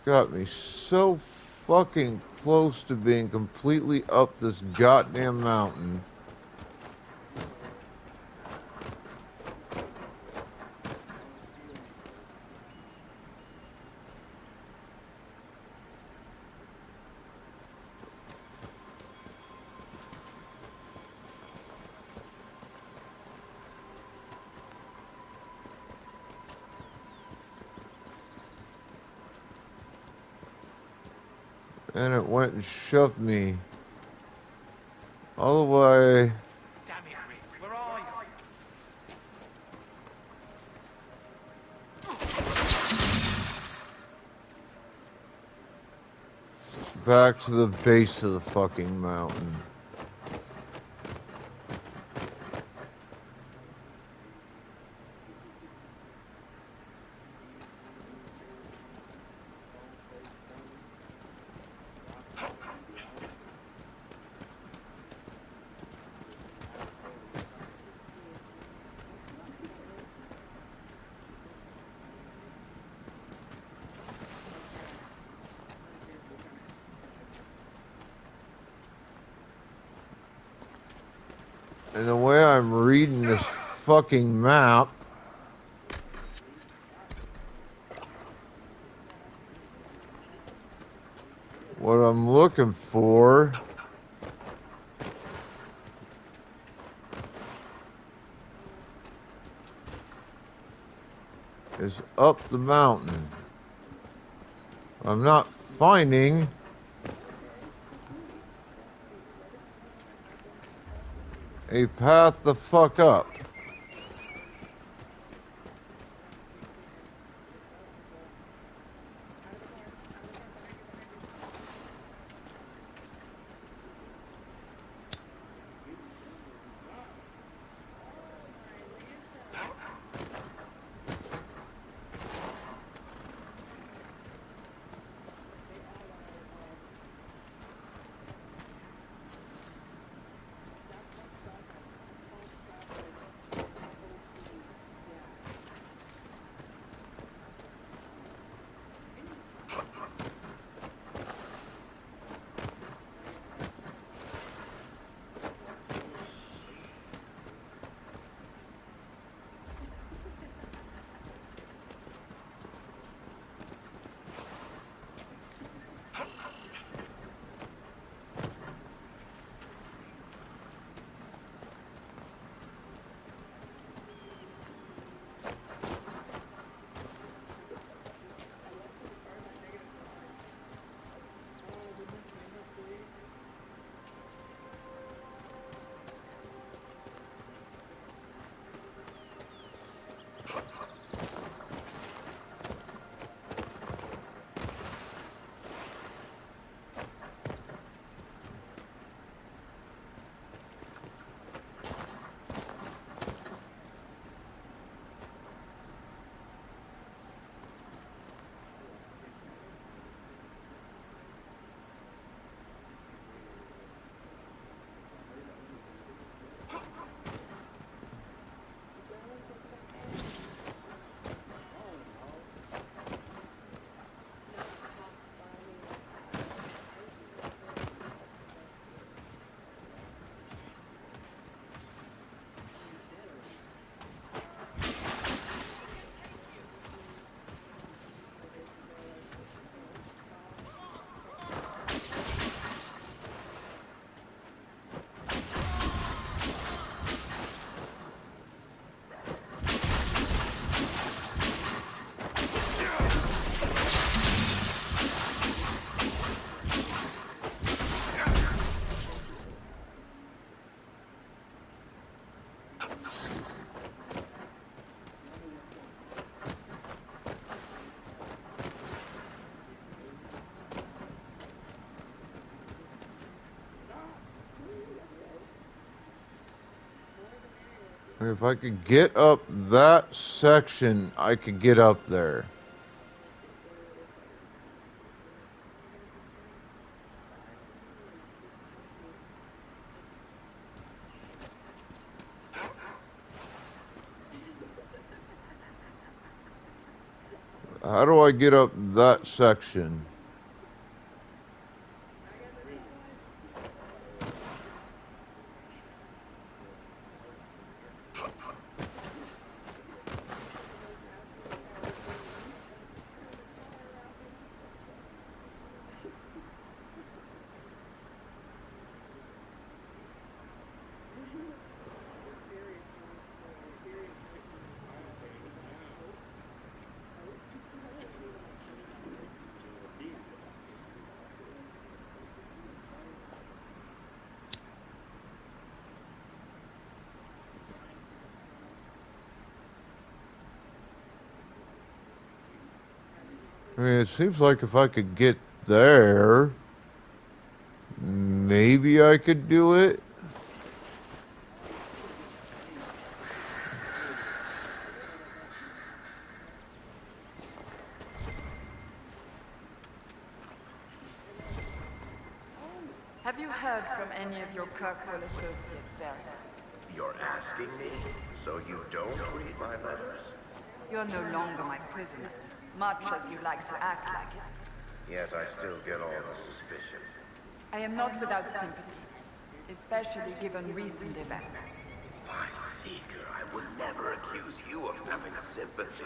got me so fucking close to being completely up this goddamn mountain. And it went and shoved me all the way. Damn it, Rick, where are you? Back to the base of the fucking mountain. And the way I'm reading this fucking map, what I'm looking for is up the mountain. I'm not finding a path the fuck up. If I could get up that section, I could get up there. How do I get up that section? I mean, it seems like if I could get there, maybe I could do it. Have you heard from any of your Kirkwall associates, Varric? You're asking me? So you don't read my letters? You're no longer my prisoner, much as you like to act like it. Yet I still get all the suspicion. I am not without sympathy, especially given recent events. Why, Seeker, I would never accuse you of having sympathy.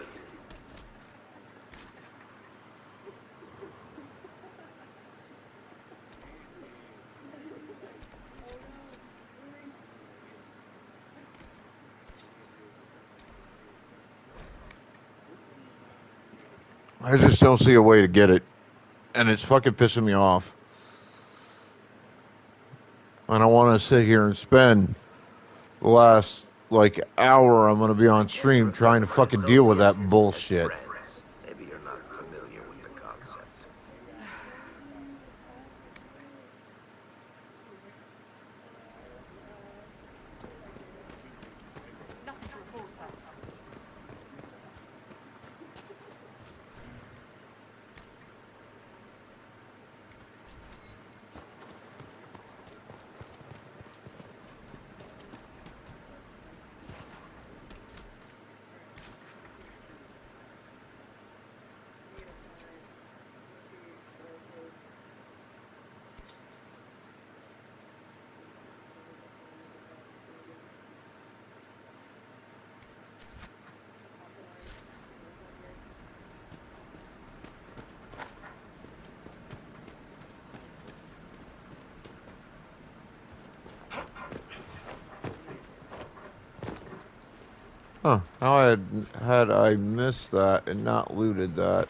I just don't see a way to get it. And it's fucking pissing me off. I don't want to sit here and spend the last, like, hour I'm going to be on stream trying to fucking deal with that bullshit. Maybe you're not familiar with the concept. Nothing to report, sir. Huh. How had I missed that and not looted that?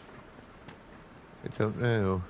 I don't know.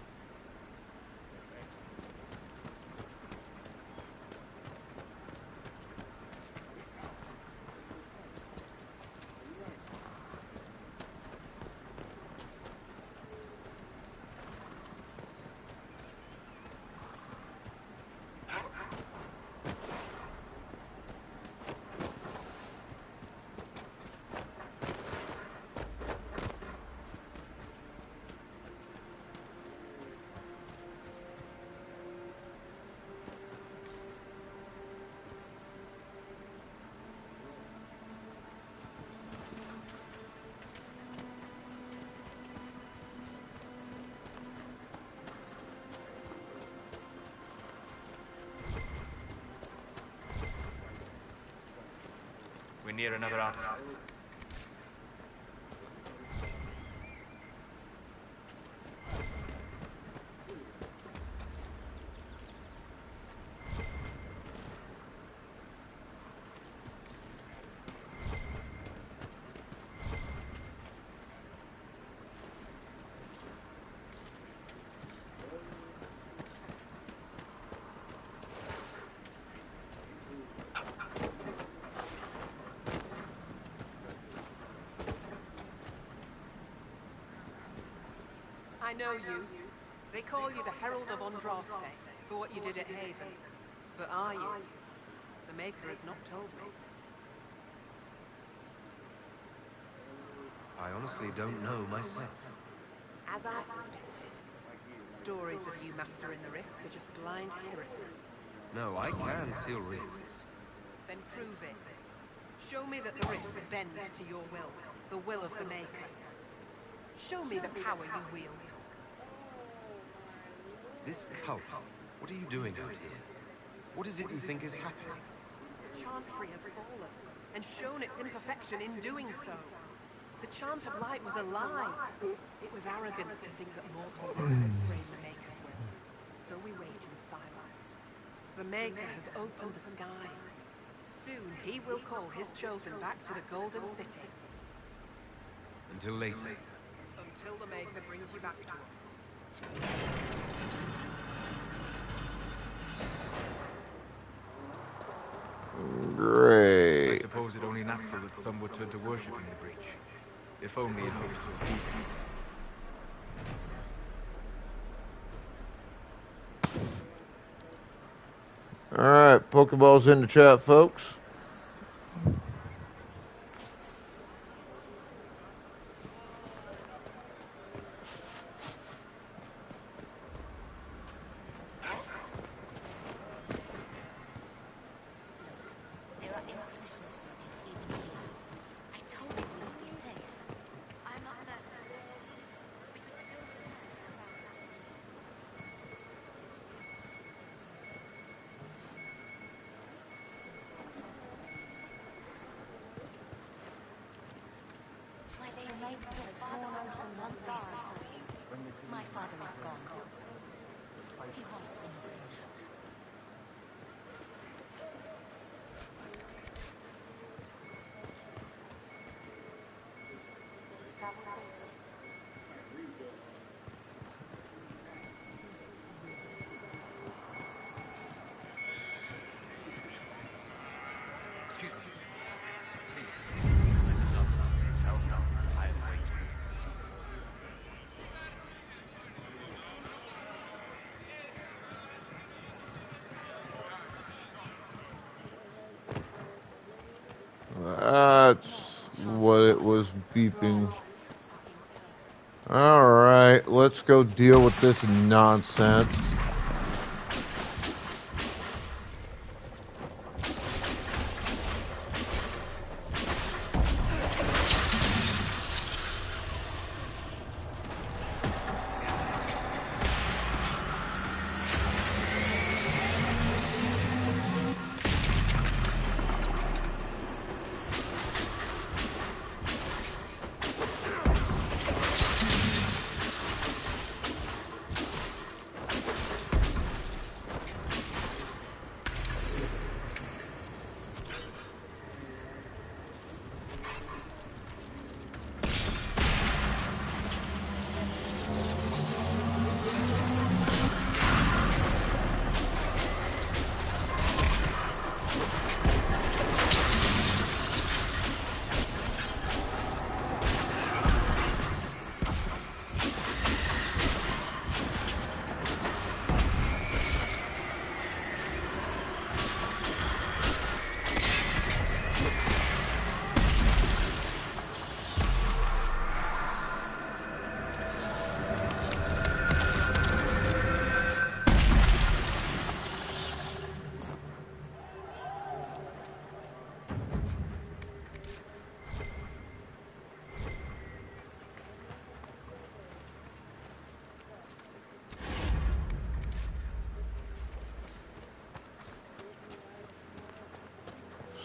We're near another artifact. I know you. They call you the Herald of Andraste for what you did at Haven. But are you? The Maker has not told me. I honestly don't know myself. As I suspected. Stories of you mastering the rifts are just blind heresy. No, I can seal rifts. Then prove it. Show me that the rifts bend to your will, the will of the Maker. Show me the power you wield. This cult, what are you doing out here? What is it you think is happening? The Chantry has fallen, and shown its imperfection in doing so. The Chant of Light was a lie. It was arrogance to think that mortal words could frame the Maker's will. So we wait in silence. The Maker has opened the sky. Soon he will call his chosen back to the Golden City. Until later. Until the Maker brings you back to us. Great. I suppose it only natural that some would turn to worshipping the breach. If only in hopes of appeasing. Alright, Pokeballs in the chat, folks. There are Inquisition soldiers even here. I told you we would be safe. I'm not certain. We could still My lady, your father would not want this for you. My father is gone. He wants for nothing now. Excuse me. Please. Tell them I am waiting. That's what it was beeping. Alright, let's go deal with this nonsense.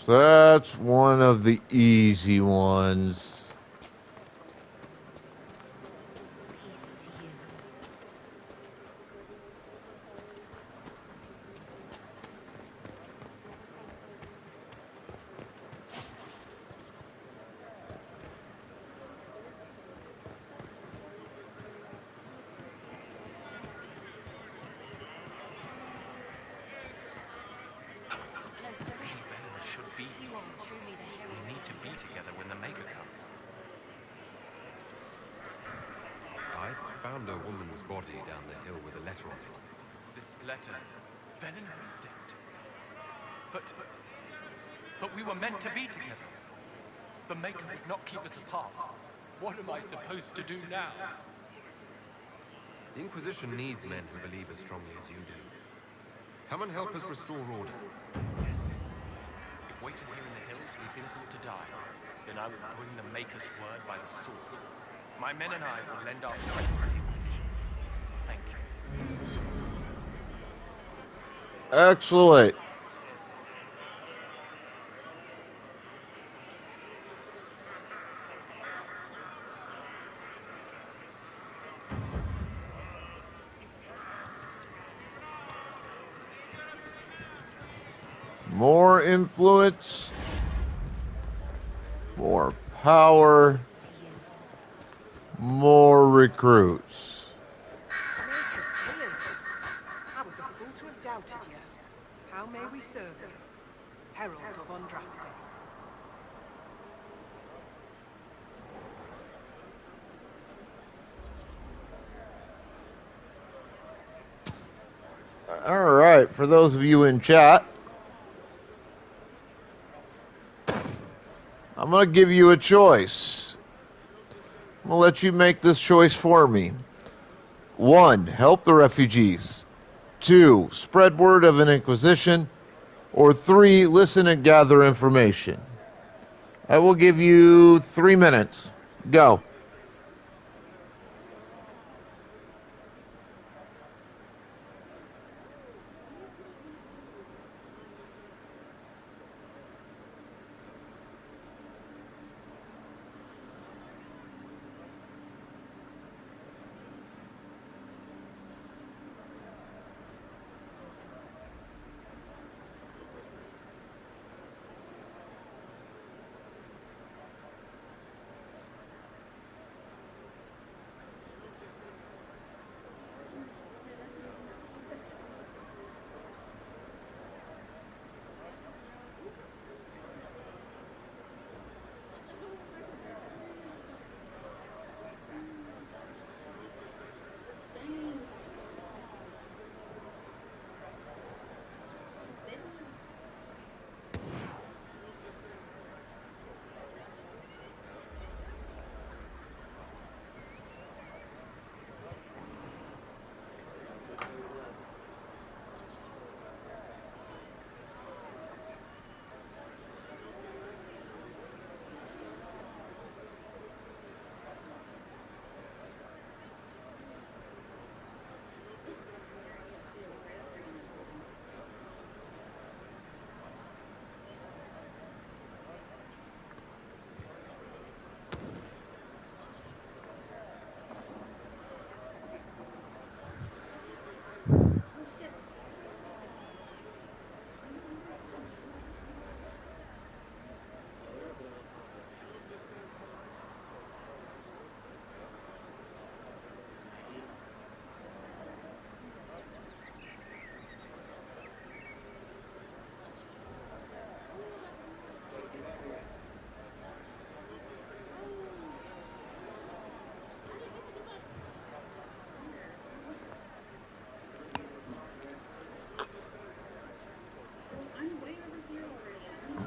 So that's one of the easy ones. Peace to you. Velen should be. You are truly the hero. We need to be together when the Maker comes. I found a woman's body down the hill with a letter on it. This letter, Velen was dead. But we were meant to be together. The Maker would not keep us apart. What am I supposed to do now? The Inquisition needs men who believe as strongly as you do. Come and help us restore order. Yes. If waiting here in the hills leaves innocents to die, then I will bring the Maker's word by the sword. My men and I will lend our strength to the Inquisition. Thank you. Excellent. More influence, more power, more recruits. Maker's killers. I was a fool to have doubted you. How may we serve you? Herald of Andraste. All right, for those of you in chat, I'm going to give you a choice. I'm going to let you make this choice for me. 1, help the refugees. 2, spread word of an inquisition. Or 3, listen and gather information. I will give you 3 minutes. Go.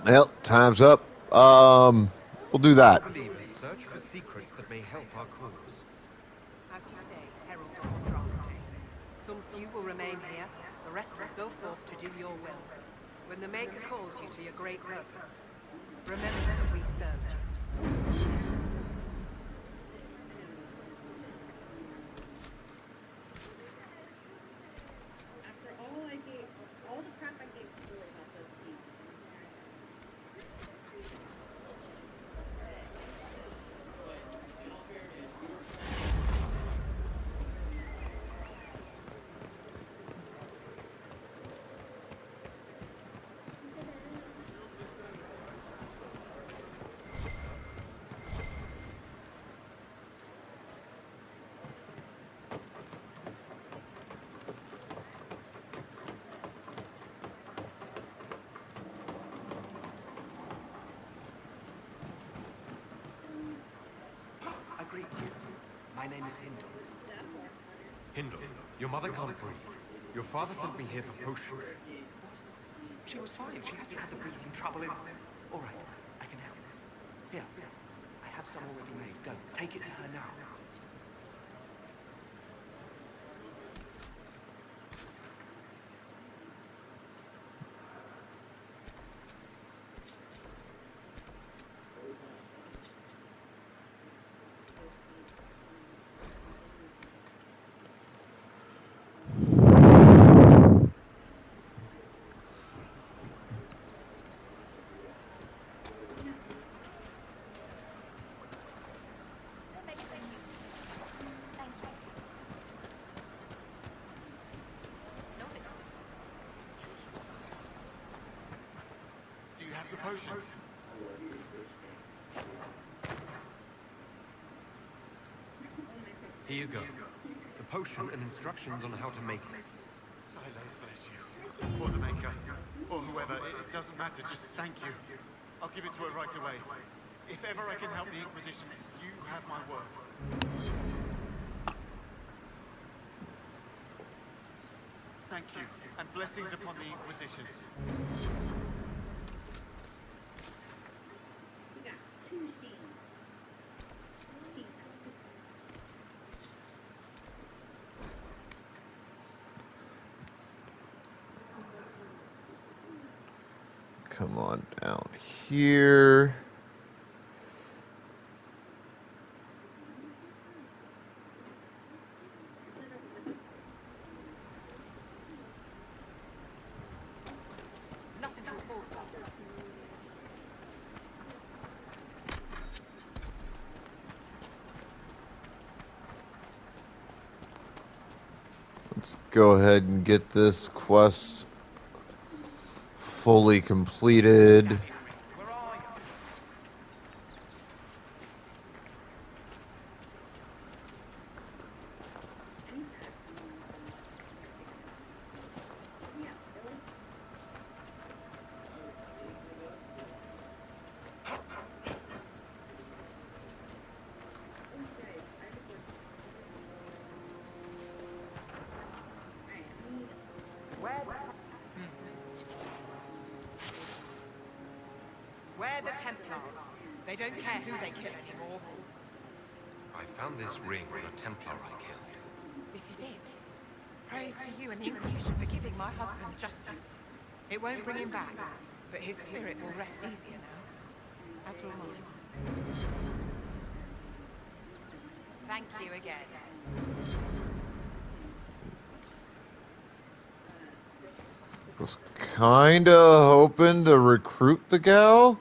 Well, time's up. We'll do that. Believers search for secrets that may help our cause. As you say, Herald of Andraste. Some few will remain here, the rest will go forth to do your will. When the Maker calls you to your great purpose, remember that we served you. After all I gave, all the crap I gave Troy about those people. I greet you. My name is Hindle. Hindle, your mother can't breathe. Your father sent me here for potions. What? She was fine. She hasn't had the breathing trouble in... All right, I can help. Here, I have some already made. Go, take it to her now. have the potion? Here you go. The potion and instructions on how to make it. Silas bless you. Or the Maker. Or whoever. It doesn't matter. Just thank you. I'll give it to her right away. If ever I can help the Inquisition, you have my word. Thank you, and blessings upon the Inquisition. We got 2 seeds. Seeds. Come on down here. Nothing to report. Let's go ahead and get this quest fully completed. Where are you? We're the Templars. They don't care who they kill anymore. I found this ring on a Templar I killed. This is it. Praise to you and the Inquisition for giving my husband justice. It won't bring him back, but his spirit will rest easier now. As will mine. Thank you again. Was kinda hoping to recruit the gal.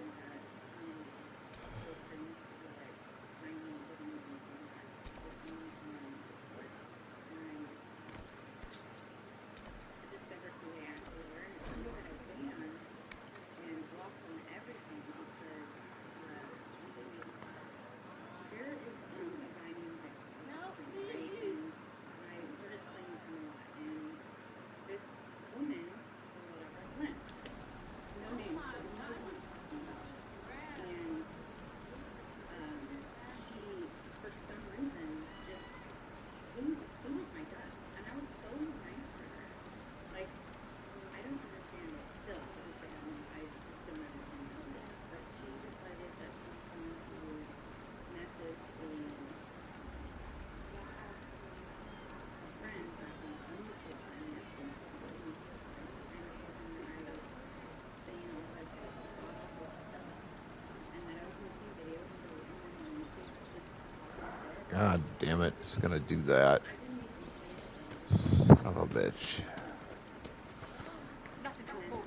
God damn it, it's gonna do that. Son of a bitch. Nothing to report.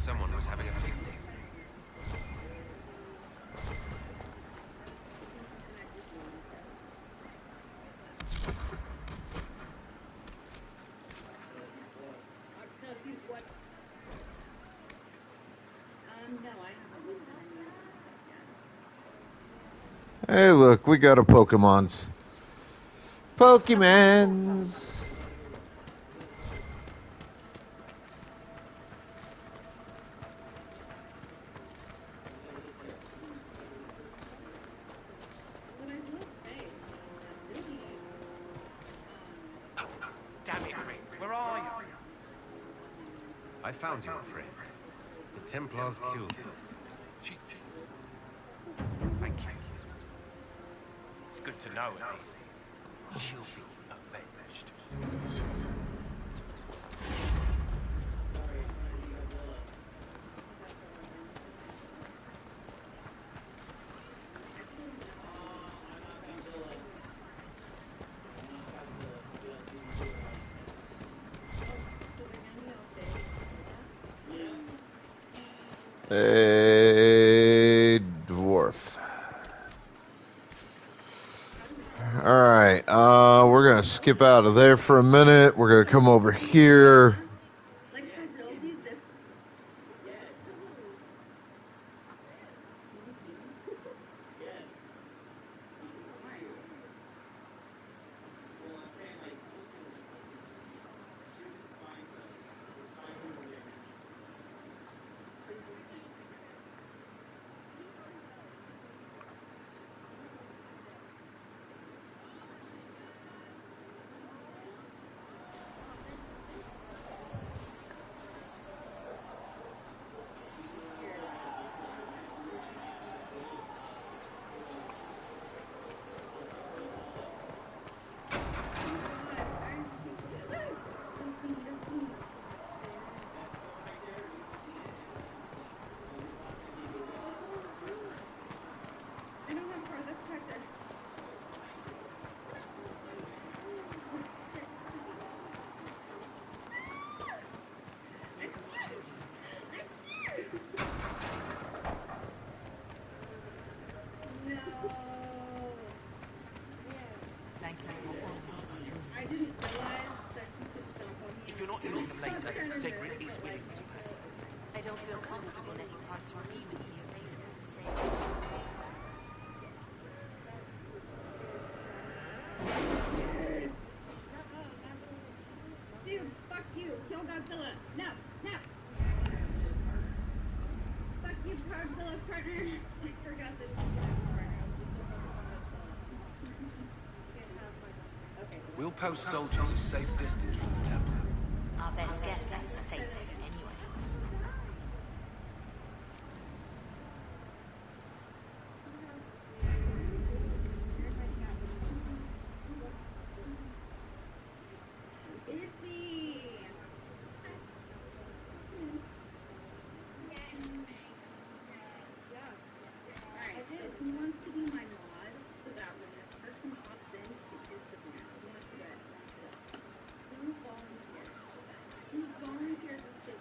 someone was having a picnic. I'll tell you what. No, I haven't looked at any of that yet. Hey, look, we got a Pokemons. Pokemons. But I will say, so I'm really, Damn it, Prince, where are you? I found your friend. The Templars killed him. She's... Thank you. It's good to know, at least. She'll be avenged. A dwarf. Alright, we're gonna skip out of there for a minute. We're gonna come over here. like, for realty, this. I don't have car, that's tractor. Shit. No. Thank you for all you do. I didn't realize that you could jump on me. If you're not using them later, Cedric is willing to pay. I don't feel comfortable letting parts of even be available for sale. Dude, fuck you. Kill Godzilla. No, no. Fuck you, Godzilla's partner. I forgot that it was his partner. I was just so focused on Godzilla. Okay. We'll post soldiers a safe distance from the temple. Our best guess that's safe anyway. Izzy! Alright, so who wants to be my mod so that when this person pops in, it disappears? Who wants to go? Who volunteers? Who volunteers to sit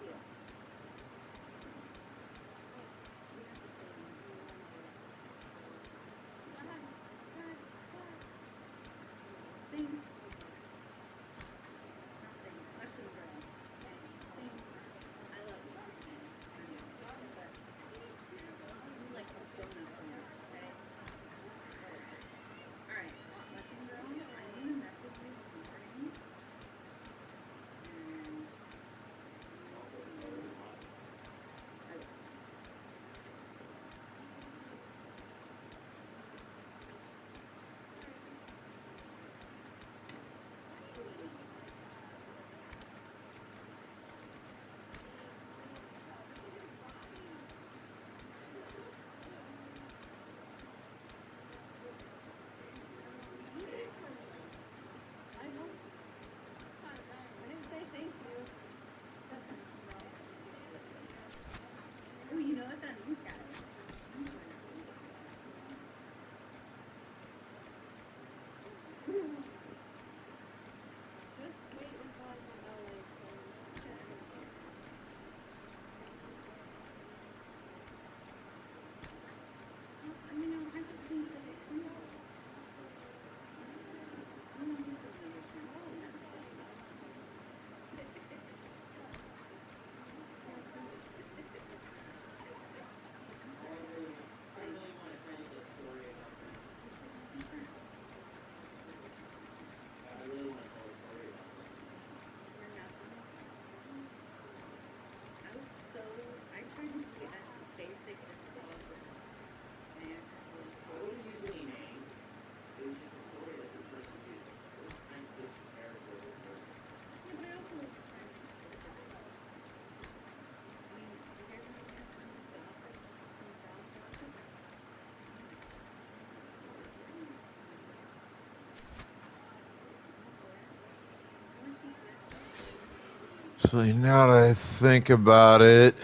Actually, now that I think about it,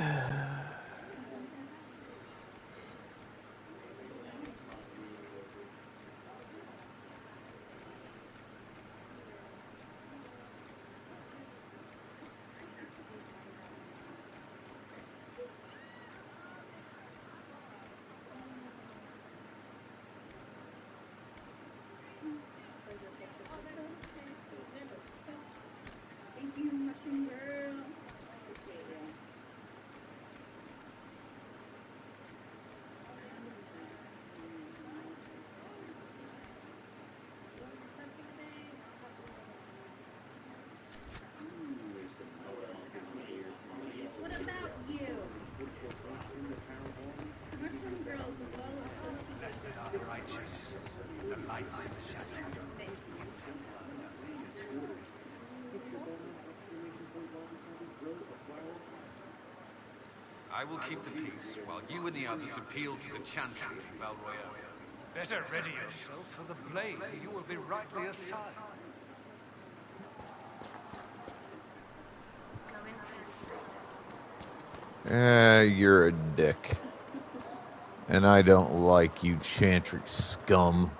Thank you, mushroom girl. Appreciate you. What about you? Mushroom girl's well associated. Blessed are the righteous, the lights in the shadows. I will keep the peace while you and the others appeal to the Chantry in Val Royale. Better ready yourself for the blade. You will be rightly assigned. Go in peace. you're a dick. And I don't like you, Chantry scum.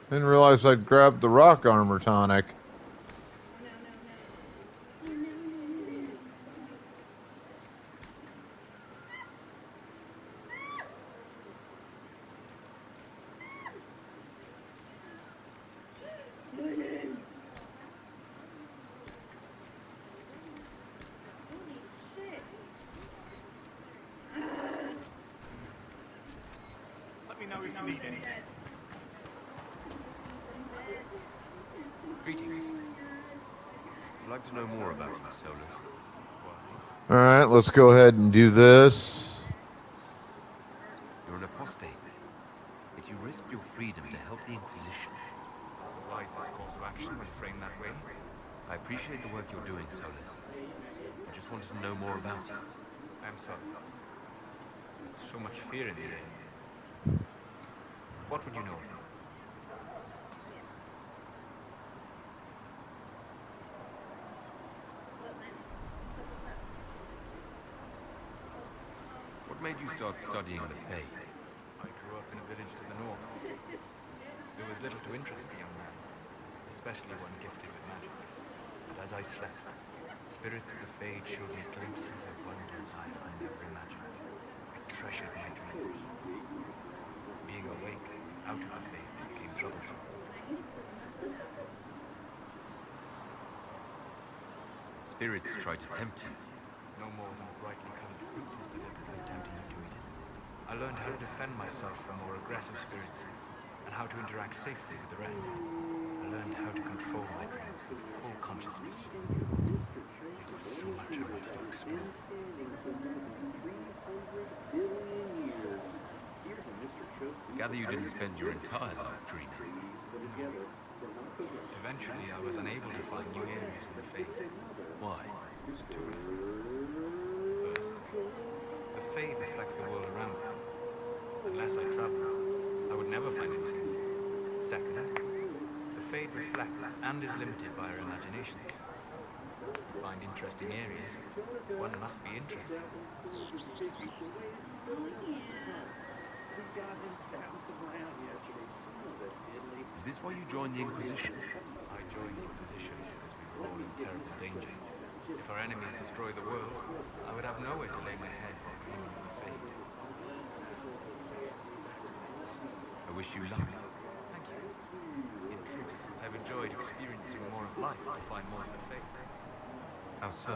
Didn't realize I'd grabbed the rock armor tonic. Holy shit. Let me know if you need anything. Greetings. I'd like to know more about you, Solus. Alright, let's go ahead and do this. You're an apostate, yet you risked your freedom to help the Inquisition. The wisest course of action when framed that way. I appreciate the work you're doing, Solus. I just wanted to know more about you. I'm sorry. There's so much fear in the air. What would you know of me? What made you start studying the Fae? I grew up in a village to the north. There was little to interest a young man, especially one gifted with magic. But as I slept, spirits of the Fae showed me glimpses of wonders I had never imagined. I treasured my dreams. Being awake out of the Fae became troublesome. Spirits tried to tempt you. No more than a brightly colored fruit is deliberately tempting you to eat it. I learned how to defend myself from more aggressive spirits and how to interact safely with the rest. I learned how to control my dreams with full consciousness. There was so much I wanted to explore. Gather you didn't spend your entire life dreaming. Eventually, I was unable to find new areas in the Fae. Why? Two reasons. First, the Fae reflects the world around me. Unless I travel, I would never find anything new. Second, the Fae reflects and is limited by our imagination. To find interesting areas, one must be interested. Is this why you joined the Inquisition? I joined the Inquisition because we were all in terrible danger. If our enemies destroy the world, I would have nowhere to lay my head while dreaming of the fate. I wish you luck. Thank you. In truth, I've enjoyed experiencing more of life to find more of the fate. How so?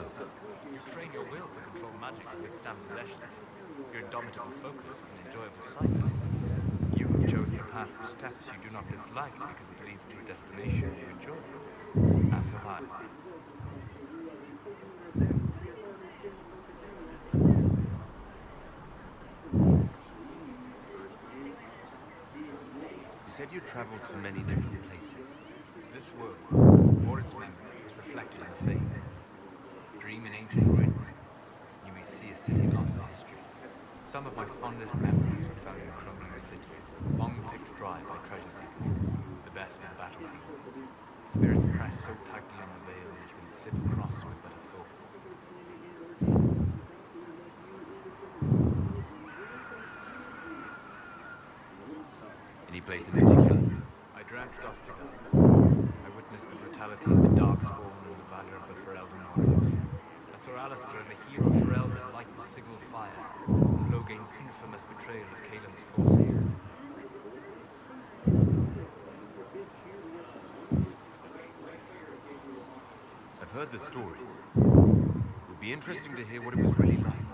You train your will to control magic and withstand possession. Your indomitable focus is an enjoyable sight. You have chosen a path of steps you do not dislike because it leads to a destination you enjoy. As have I. said you traveled to many different places. This world, or its memory, is reflected in the Fade. Dream in ancient ruins, and you may see a city lost to history. Some of my fondest memories were found in crumbling cities, long picked dry by treasure seekers, the best of battlefields. Spirits press so tightly on the veil that you can slip across with but a thought. Any place in particular? I dreamt Dostigar. I witnessed the brutality of the Darkspawn and the valor of the Ferelden warriors. As Sir Alistair and the hero Ferelden light the signal fire, and Logain's infamous betrayal of Caelan's forces. I've heard the stories. It would be interesting to hear what it was really like.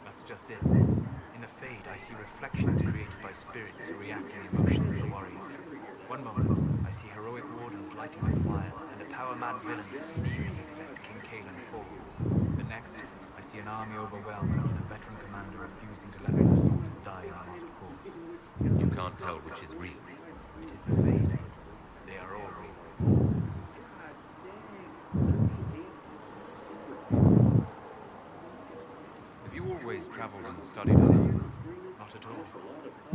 That's just it. In the Fade, I see reflections created by spirits who react to the emotions of the warriors. One moment, I see heroic wardens lighting the fire, and a power-mad villain sneering as he lets King Caelan fall. The next, I see an army overwhelmed, and a veteran commander refusing to let more soldiers die in a lost cause. You can't tell which is real. It is the Fade. They are all real. Have you always traveled and studied alone? Not at all.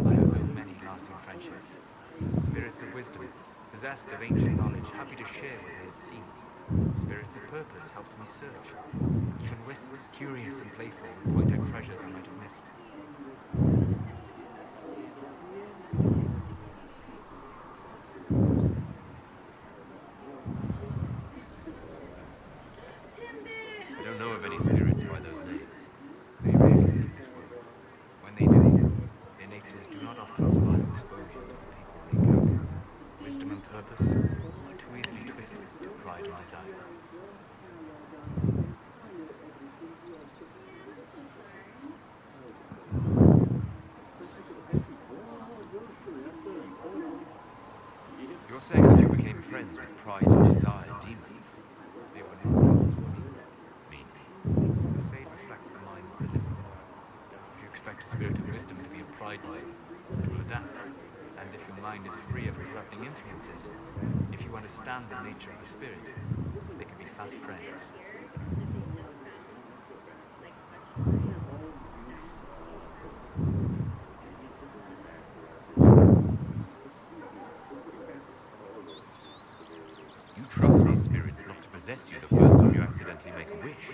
I have built many lasting friendships. Spirits of wisdom, possessed of ancient knowledge, happy to share what they had seen. Spirits of purpose helped me search. Even wisps, curious and playful, would point out treasures I might have missed. I don't know of any spirits by those names. They rarely seek this world. When they do, their natures do not often survive exposure to the people they encounter. Wisdom and purpose are too easily twisted to pride and desire. You're saying that you became friends with pride and desire demons? They were not demons for me. Meaning? The Fade reflects the minds of the living. If you expect a spirit of wisdom to be a pride demon, it will adapt. And if your mind is free of corrupting influences, if you understand the nature of the spirit, they can be fast friends. You trust these spirits not to possess you the first time you accidentally make a wish?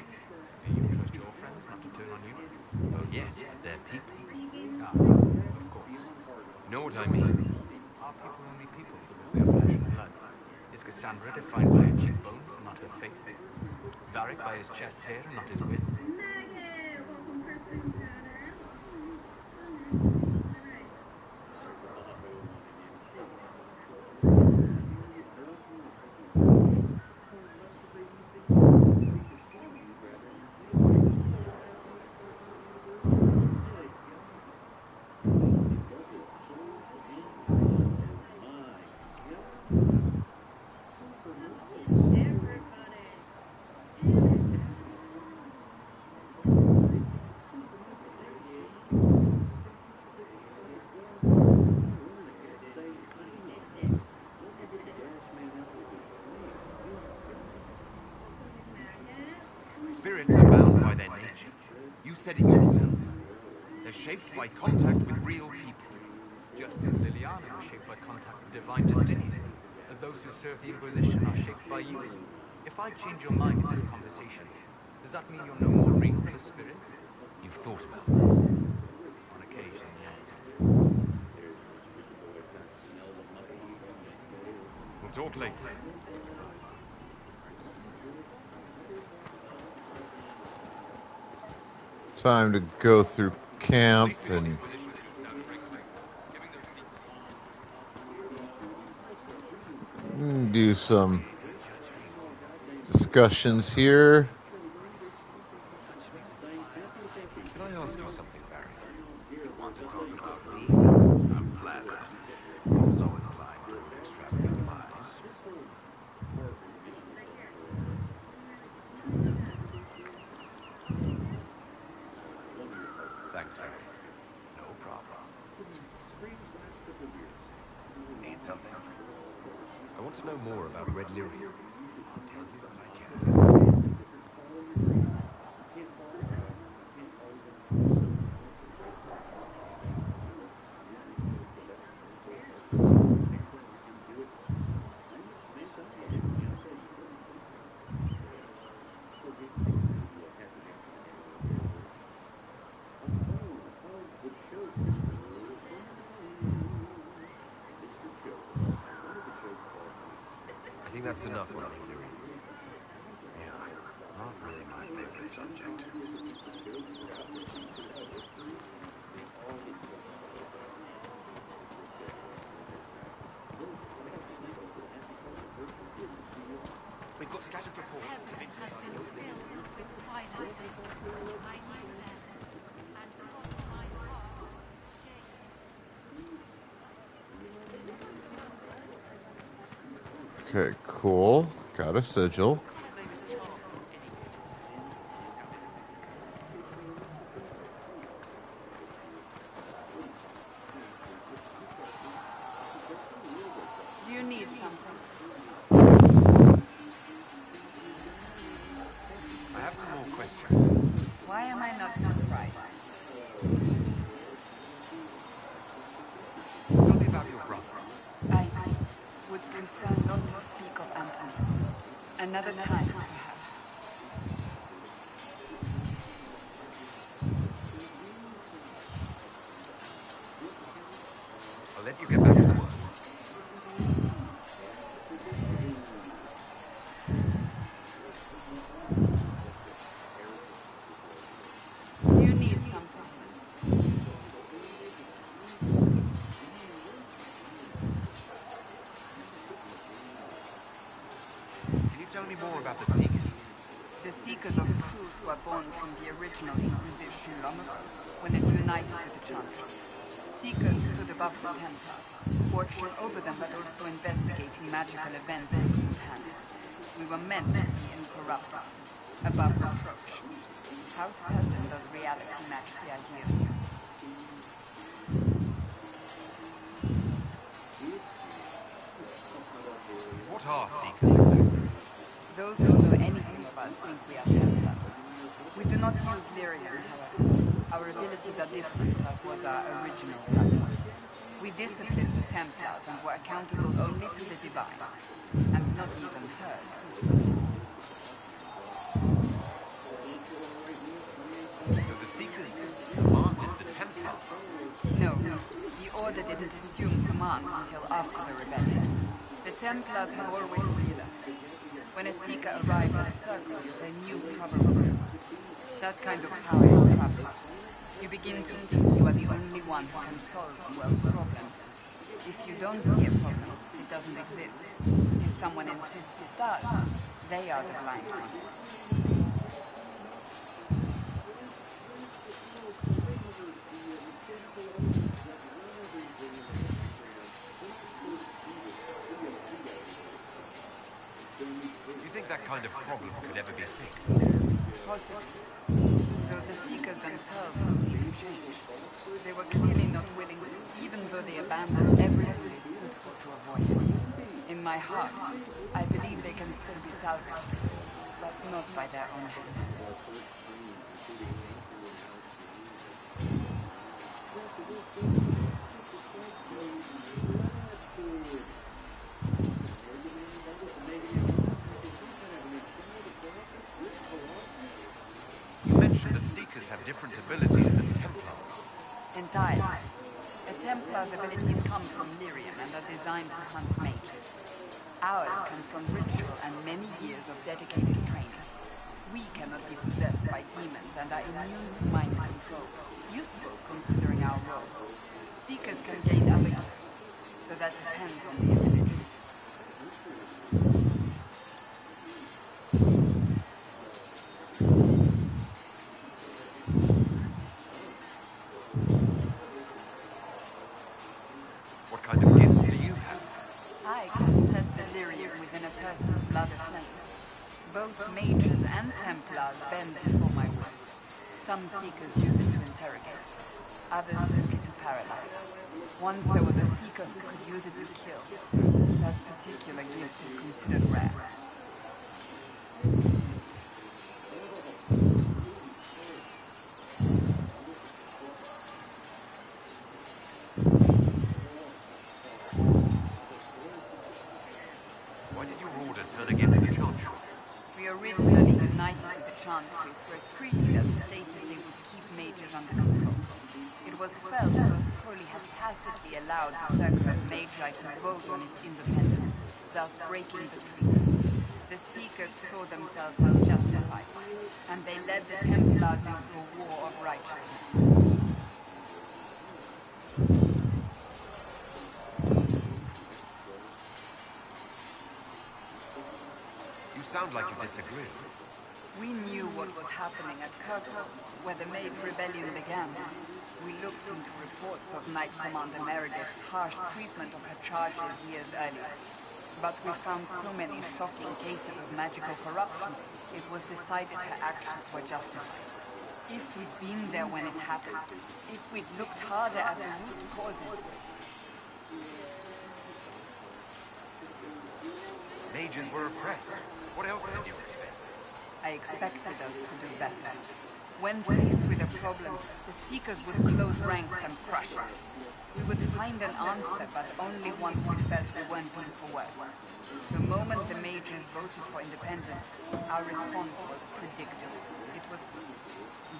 You trust your friends not to turn on you? Well, yes, but they're people. Ah, of course. You know what I mean? Are people only people because they are flesh and blood? Is Cassandra defined by her cheekbones and not her faith? Varric by his chest hair and not his wit? Maggot, welcome for stream chatter. Spirits are bound by their nature. You said it yourself. They're shaped by contact with real people. Just as Liliana was shaped by contact with divine Justinian, as those who serve the Inquisition are shaped by you. If I change your mind in this conversation, does that mean you're no more real than a spirit? You've thought about this. On occasion, yes. We'll talk later. Time to go through camp and do some discussions here. Can I ask you something, Barry? You want to talk about me? I'm flattered. Also inclined to extravagant lies. Thanks, Barry. No problem. Need some I want to know more about Red Lyrium. I'll tell you what I can. I think that's enough on Red Lyrium. Yeah, not really my favorite subject. We've got scattered reports of Heaven has been filled with silence. I knew them, and from my heart, shame. Okay, cool. Got a sigil. Do you need something? I have some more questions. Why am I not surprised? Tell me about your brother. I would prefer not to speak of Anthony. Another time, perhaps. I'll let you get back to work. Do you need something? Can you tell me more about the Seekers? The Seekers of Truth were born from the original Inquisition long ago, when it united with the Chantry. Seekers stood above the Templars, watching over them but also investigating magical events in good hands. We were meant to be incorruptible, above reproach. How seldom does reality match the ideal? What are Seekers exactly? Those who know anything of us think we are Templars. We do not use lyrium, however. Our abilities are different, as was our original practice. We disciplined the Templars and were accountable only to the divine, and not even heard. So the Seekers commanded the Templars? No, the Order didn't assume command until after the rebellion. The Templars have always freedom. When a Seeker arrived at a circle, they knew trouble was afoot. That kind of power is troubling. You begin to think you are the only one who can solve the world's problems. If you don't see a problem, it doesn't exist. If someone insists it does, they are the blind ones. Do you think that kind of problem could ever be fixed? Possibly. Though the Seekers themselves seek to change. They were clearly not willing to, even though they abandoned everything they stood for to avoid it. In my heart, I believe they can still be salvaged, but not by their own hands. You mentioned that Seekers have different abilities than Templars. Entirely. A Templar's abilities come from lyrium and are designed to hunt mages. Ours come from ritual and many years of dedicated training. We cannot be possessed by demons and are immune to mind control. Useful considering our role. Seekers can gain other gifts, so that depends on the individual. What kind of gifts do you have? I can set the lyrium within a person's blood aflame. Both mages and Templars bend before my will. Some Seekers use it to interrogate, others simply to paralyze. Once there was a Seeker who could use it to kill. That particular a gift is considered rare. Why did your order turn against the Chantry? We originally united with the Chantries for a treaty that stated they would keep mages under control. It was felt most holy had tacitly allowed the Circle of Magi to vote on its independence, thus breaking the treaty. The Seekers saw themselves as justified, and they led the Templars into a war of righteousness. You sound like you disagree. We knew what was happening at Kirkwood, where the Mage Rebellion began. We looked into reports of Knight Commander Meredith's harsh treatment of her charges years earlier. But we found so many shocking cases of magical corruption, it was decided her actions were justified. If we'd been there when it happened, if we'd looked harder at the root causes... Mages were oppressed. What else did you expect? I expected us to do better. When faced with a problem, the Seekers would close ranks and crush it. We would find an answer, but only once we felt we weren't in for worse. The moment the Mages voted for independence, our response was predictable. It was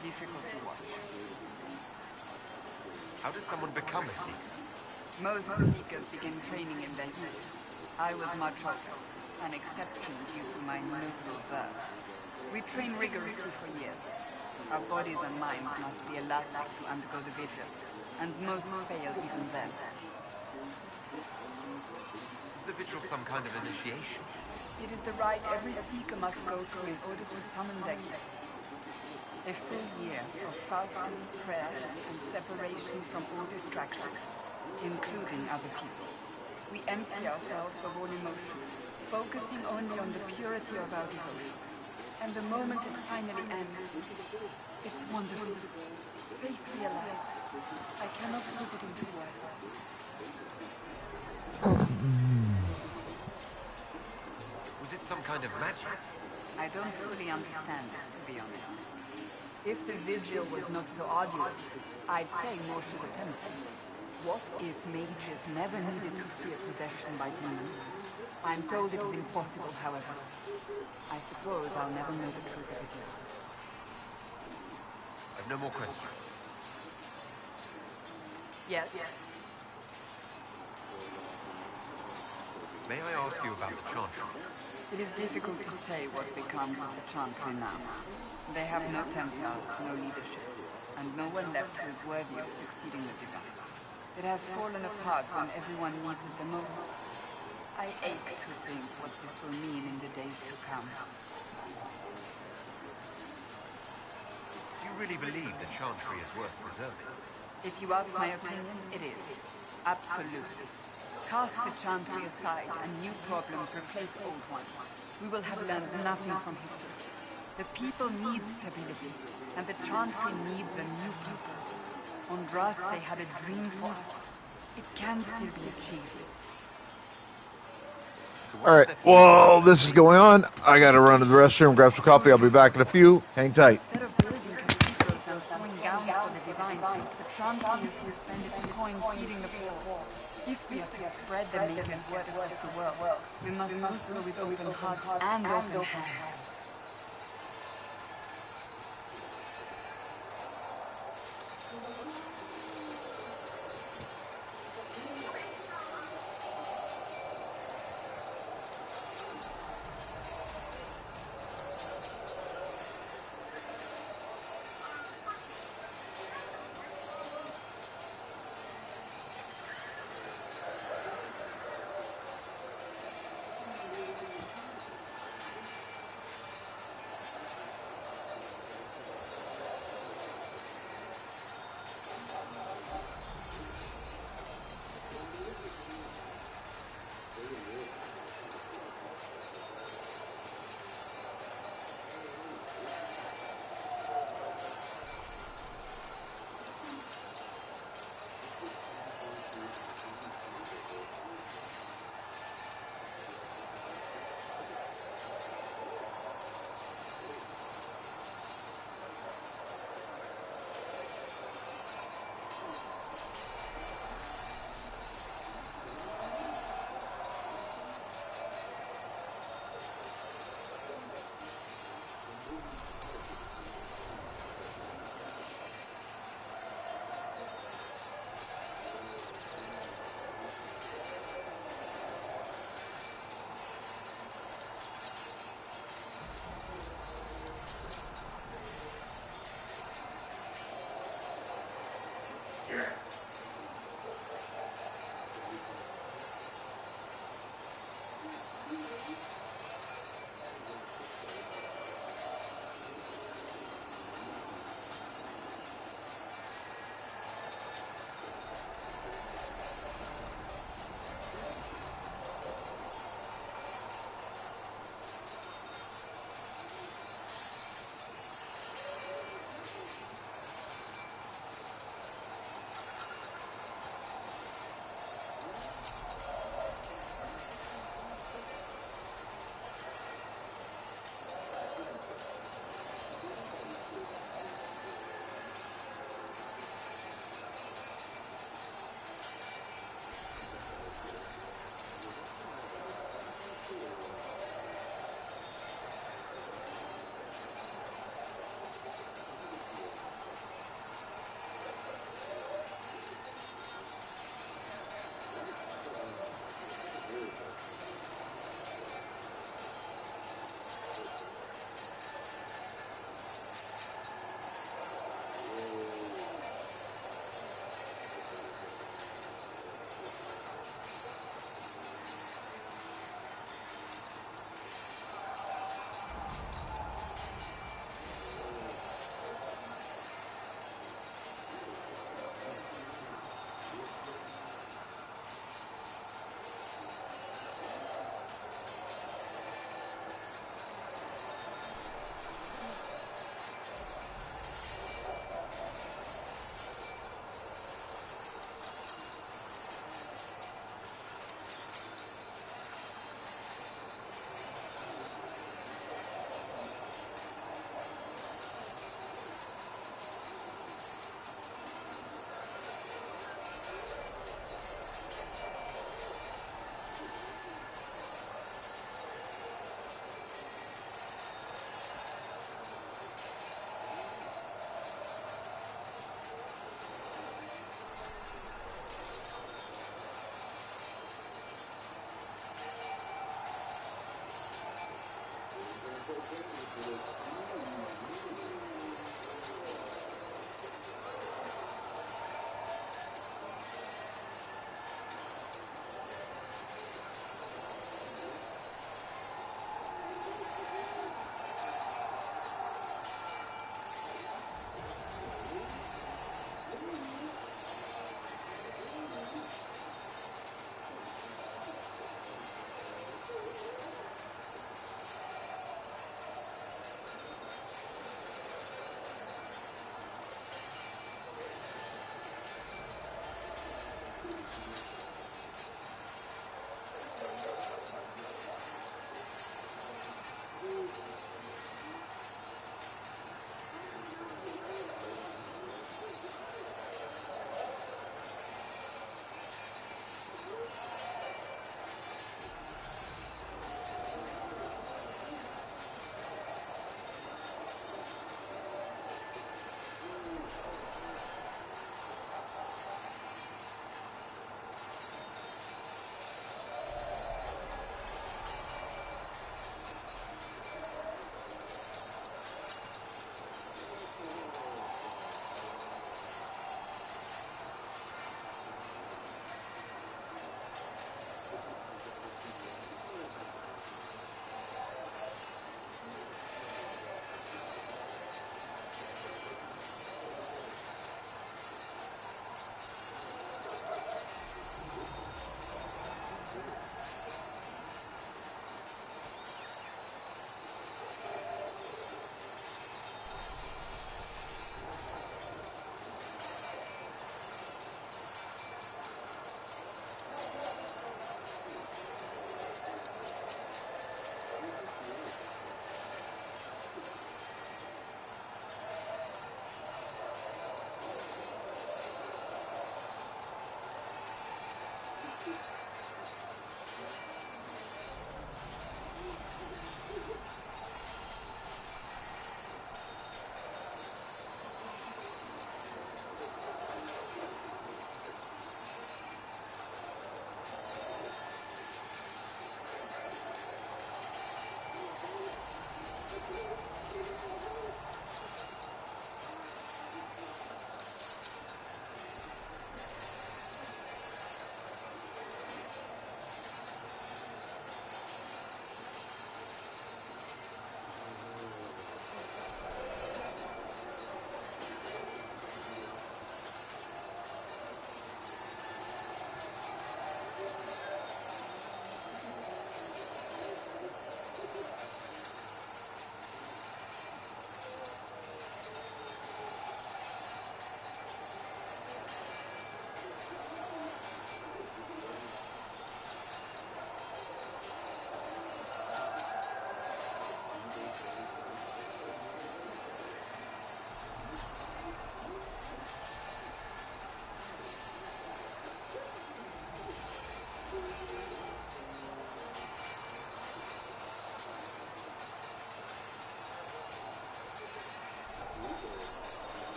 difficult to watch. How does someone become a Seeker? Most Seekers begin training in their youth. I was much older, an exception due to my noble birth. We train rigorously for years. Our bodies and minds must be elastic to undergo the vigil, and most fail even then. Is the vigil some kind of initiation? It is the rite every Seeker must go through in order to summon their gifts. A full year of fasting, prayer, and separation from all distractions, including other people. We empty ourselves of all emotion, focusing only on the purity of our devotion. And the moment it finally ends, it's wonderful. Faith realized. I cannot put it into words. Was it some kind of magic? I don't fully understand it, to be honest. If the vigil was not so arduous, I'd say more should attempt it. What if mages never needed to fear possession by demons? I'm told it is impossible, however. I suppose I'll never know the truth of it now. I've no more questions. Yes? May I ask you about the Chantry? It is difficult to say what becomes of the Chantry now. They have no Templars, no leadership, and no one left who is worthy of succeeding the Divine. It has fallen apart when everyone needs it the most. I ache to think what this will mean in the days to come. Do you really believe the Chantry is worth preserving? If you ask my opinion, it is. Absolutely. Cast the Chantry aside and new problems replace old ones. We will have learned nothing from history. The people need stability, and the Chantry needs a new purpose. On Draste had a dream for us. It can still be achieved. All right. Well, this is going on. I got to run to the restroom, grab some coffee. I'll be back in a few. Hang tight. Instead of building cathedrals and sewing gowns for the divine, the Chantry used to spend its coin feeding the poor. If we are to spread the Mage's word across the world, we must do so with open hearts and open hands.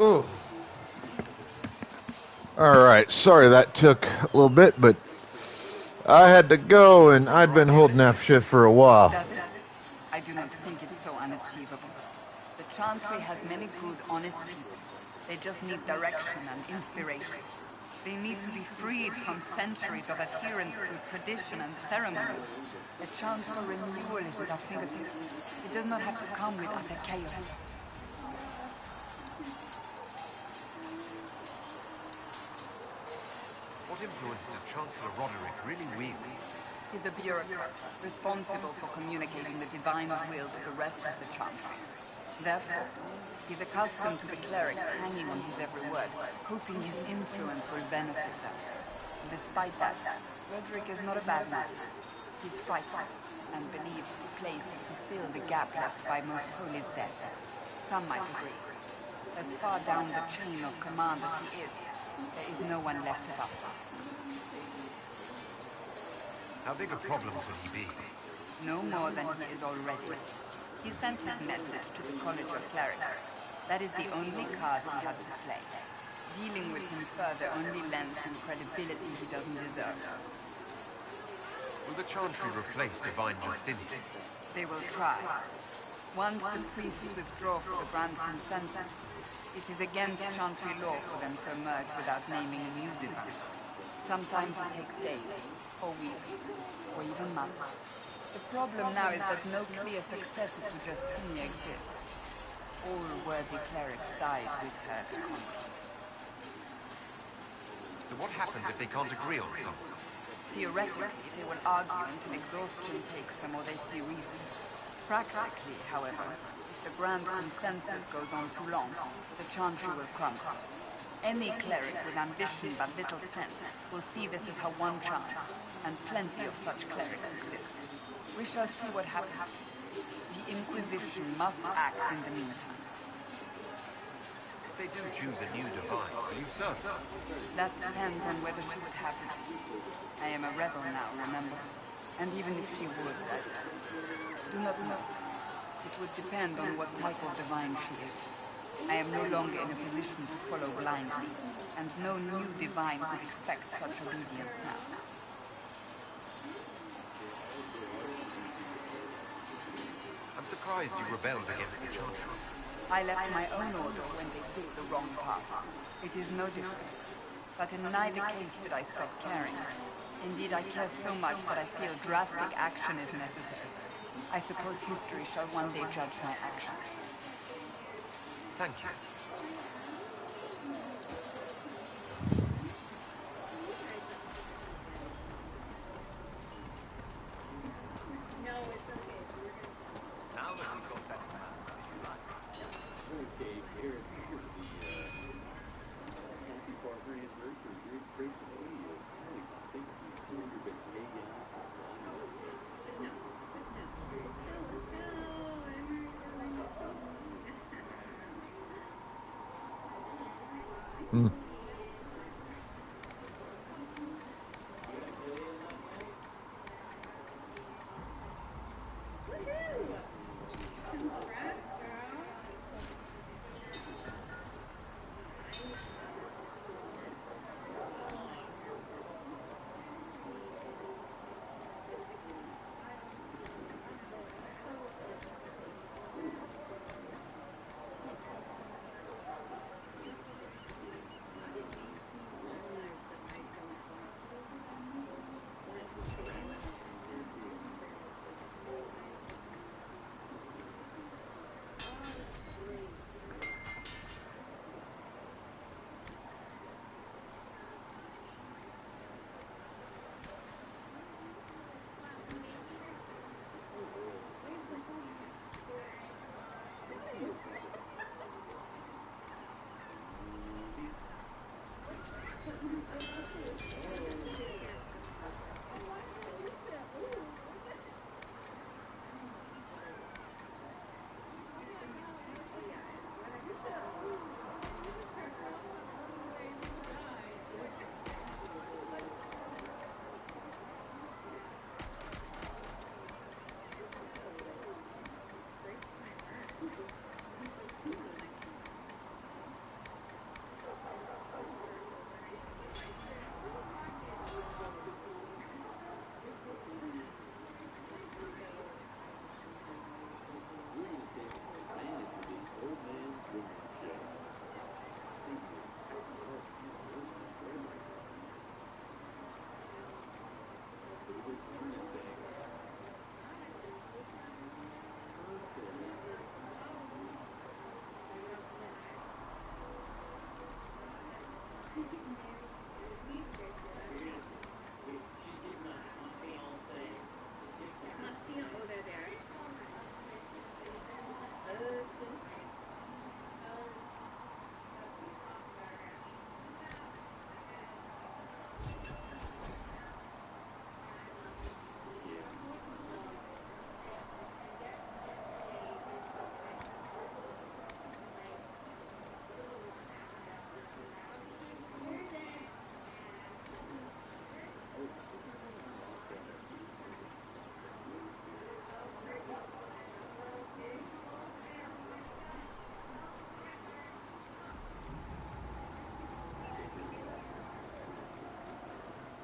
Oh. All right. Sorry that took a little bit, but I had to go, and I'd been holding that shift for a while. Does it? I do not think it's so unachievable. The Chantry has many good, honest people. They just need direction and inspiration. They need to be freed from centuries of adherence to tradition and ceremony. A chance for renewal is at our fingertips. It does not have to come with utter chaos. What influence did Chancellor Roderick really wield? He's a bureaucrat, responsible for communicating the Divine's will to the rest of the Chantry. Therefore, he's accustomed to the clerics hanging on his every word, hoping his influence will benefit them. Despite that, Roderick is not a bad man. He's frightened, and believes his place is to fill the gap left by Most Holy's death. Some might agree. As far down the chain of command as he is, there is no one left above him. How big a problem could he be? No more than he is already. He sent his message to the College of Clerics. That is the only card he had to play. Dealing with him further only lends him credibility he doesn't deserve. Will the Chantry replace Divine Justinian? They will try. Once the priests withdraw from the Grand Consensus, it is against Chantry law for them to emerge without naming a new divine. Sometimes it takes days, or weeks, or even months. The problem now is that no clear successor to Justinia exists. All worthy clerics died with her at the convent. So what happens if they can't agree on something? Theoretically, they will argue until exhaustion takes them or they see reason. Practically, however, if the Grand Consensus goes on too long, the Chantry will crumble. Any cleric with ambition but little sense will see this as her one chance, and plenty of such clerics exist. We shall see what happens. The Inquisition must act in the meantime. If they do choose a new divine, will you serve them? That depends on whether she would have it. I am a rebel now, remember? And even if she would, I do not know. It would depend on what type of divine she is. I am no longer in a position to follow blindly, and no new divine would expect such obedience now. I'm surprised you rebelled against the Chantry. I left my own order when they took the wrong path. It is no different. But in neither case did I stop caring. Indeed, I care so much that I feel drastic action is necessary. I suppose history shall one day judge my actions. Thank you. No, it's okay. Now that we've got better maps, if you like. Okay, Garrett, the happy partner anniversary. Great to see you. Thank you. 200 bit Hmm. swimming things. Oh, they're there.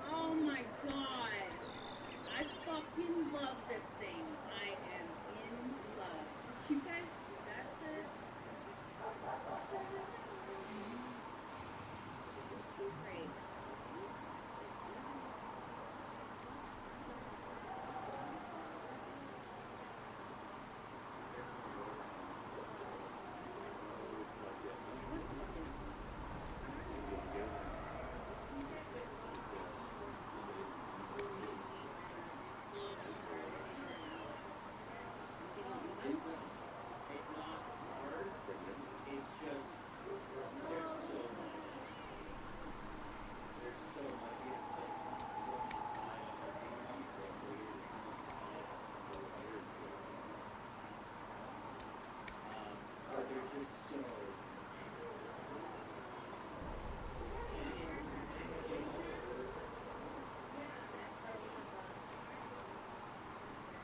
Oh my god. I fucking love this thing. I am in love. Did you guys see that shit? Too great. It's not hard for them. It's just there's so much. There's so much. You have to look inside of it. You know, but they're just so.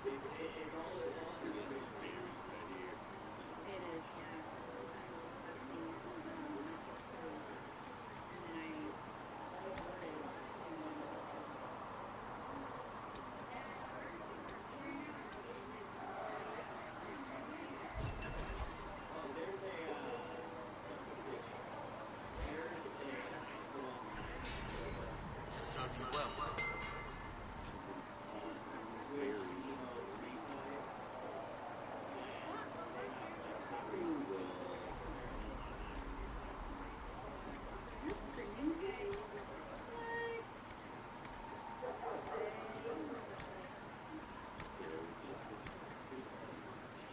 It's all the little berries right here. It is, yeah. And then Oh, there's a son of a bitch. There's a Should serve you well. Twitch emo resize. They have like you're streaming this?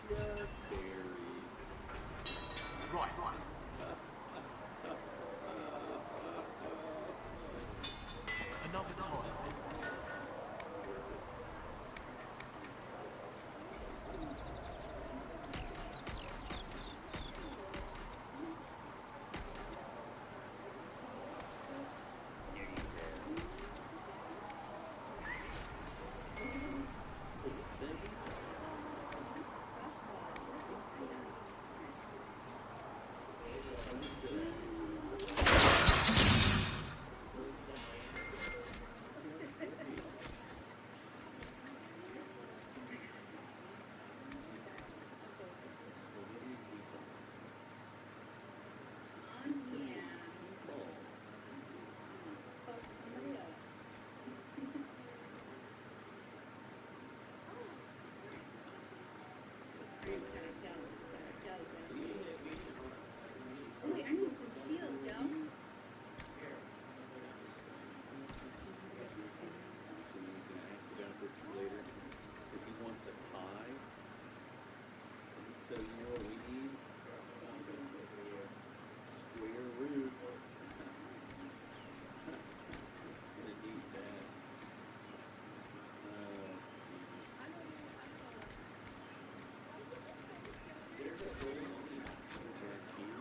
just berries. Right. Another time. Oh wait, I need some shield, yo. Actually, he's going to ask about this later because he wants a pie. And so, you know what we need? Square root. Gonna need that. There's a gold leaf back here.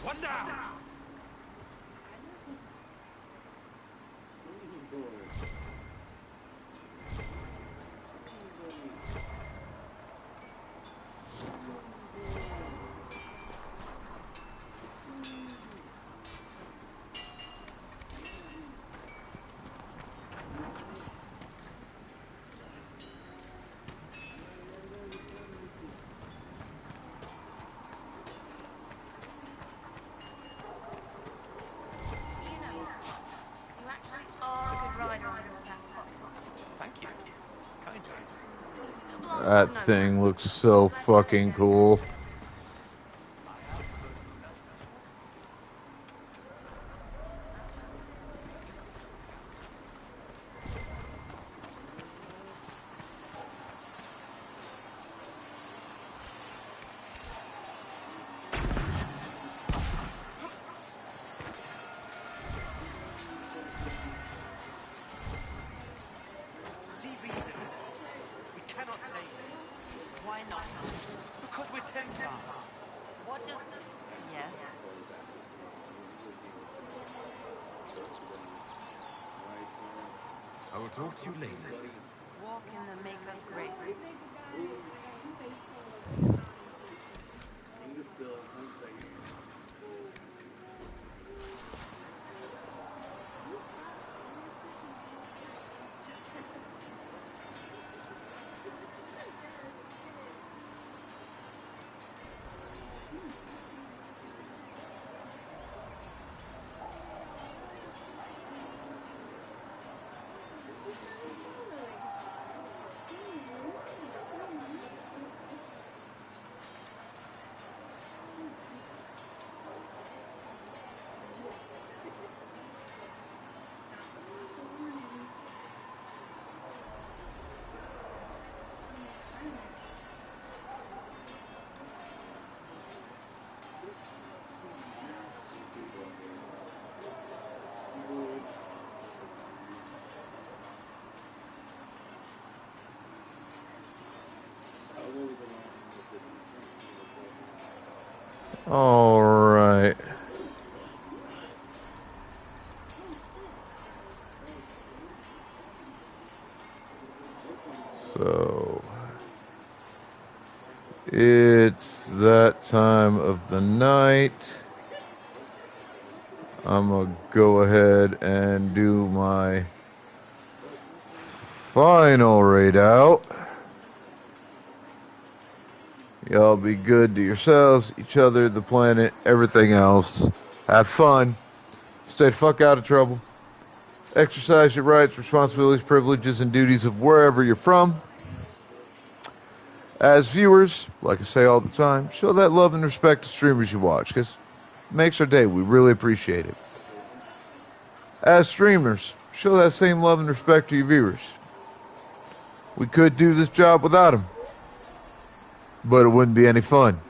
One down! You actually are a good rider on your camp. Thank you. Kind of. You still belong That to no thing camp. looks so fucking cool. See reasons. We cannot stay here. Why not? Because we're Templars. What does... Yes? I will talk to you later. Walk in the Maker's grace. English bill, 1 second. All right. So it's that time of the night. I'm gonna go ahead and do my final raid out. Y'all be good to yourselves, each other, the planet, everything else. Have fun. Stay the fuck out of trouble. Exercise your rights, responsibilities, privileges, and duties of wherever you're from. As viewers, like I say all the time, show that love and respect to streamers you watch, because it makes our day. We really appreciate it. As streamers, show that same love and respect to your viewers. We could do this job without them, but it wouldn't be any fun.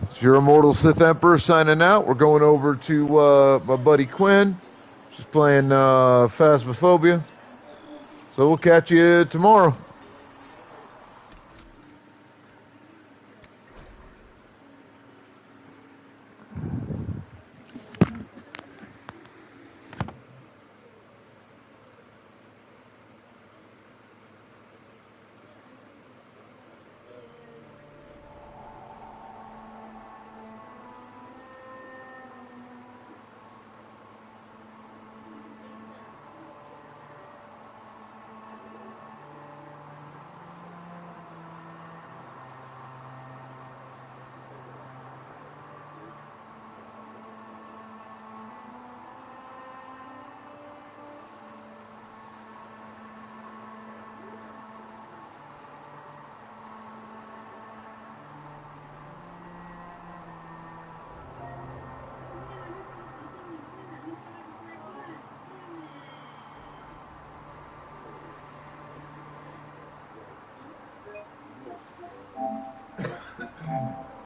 It's your immortal Sith Emperor signing out. We're going over to my buddy Quinn. She's playing Phasmophobia. So we'll catch you tomorrow.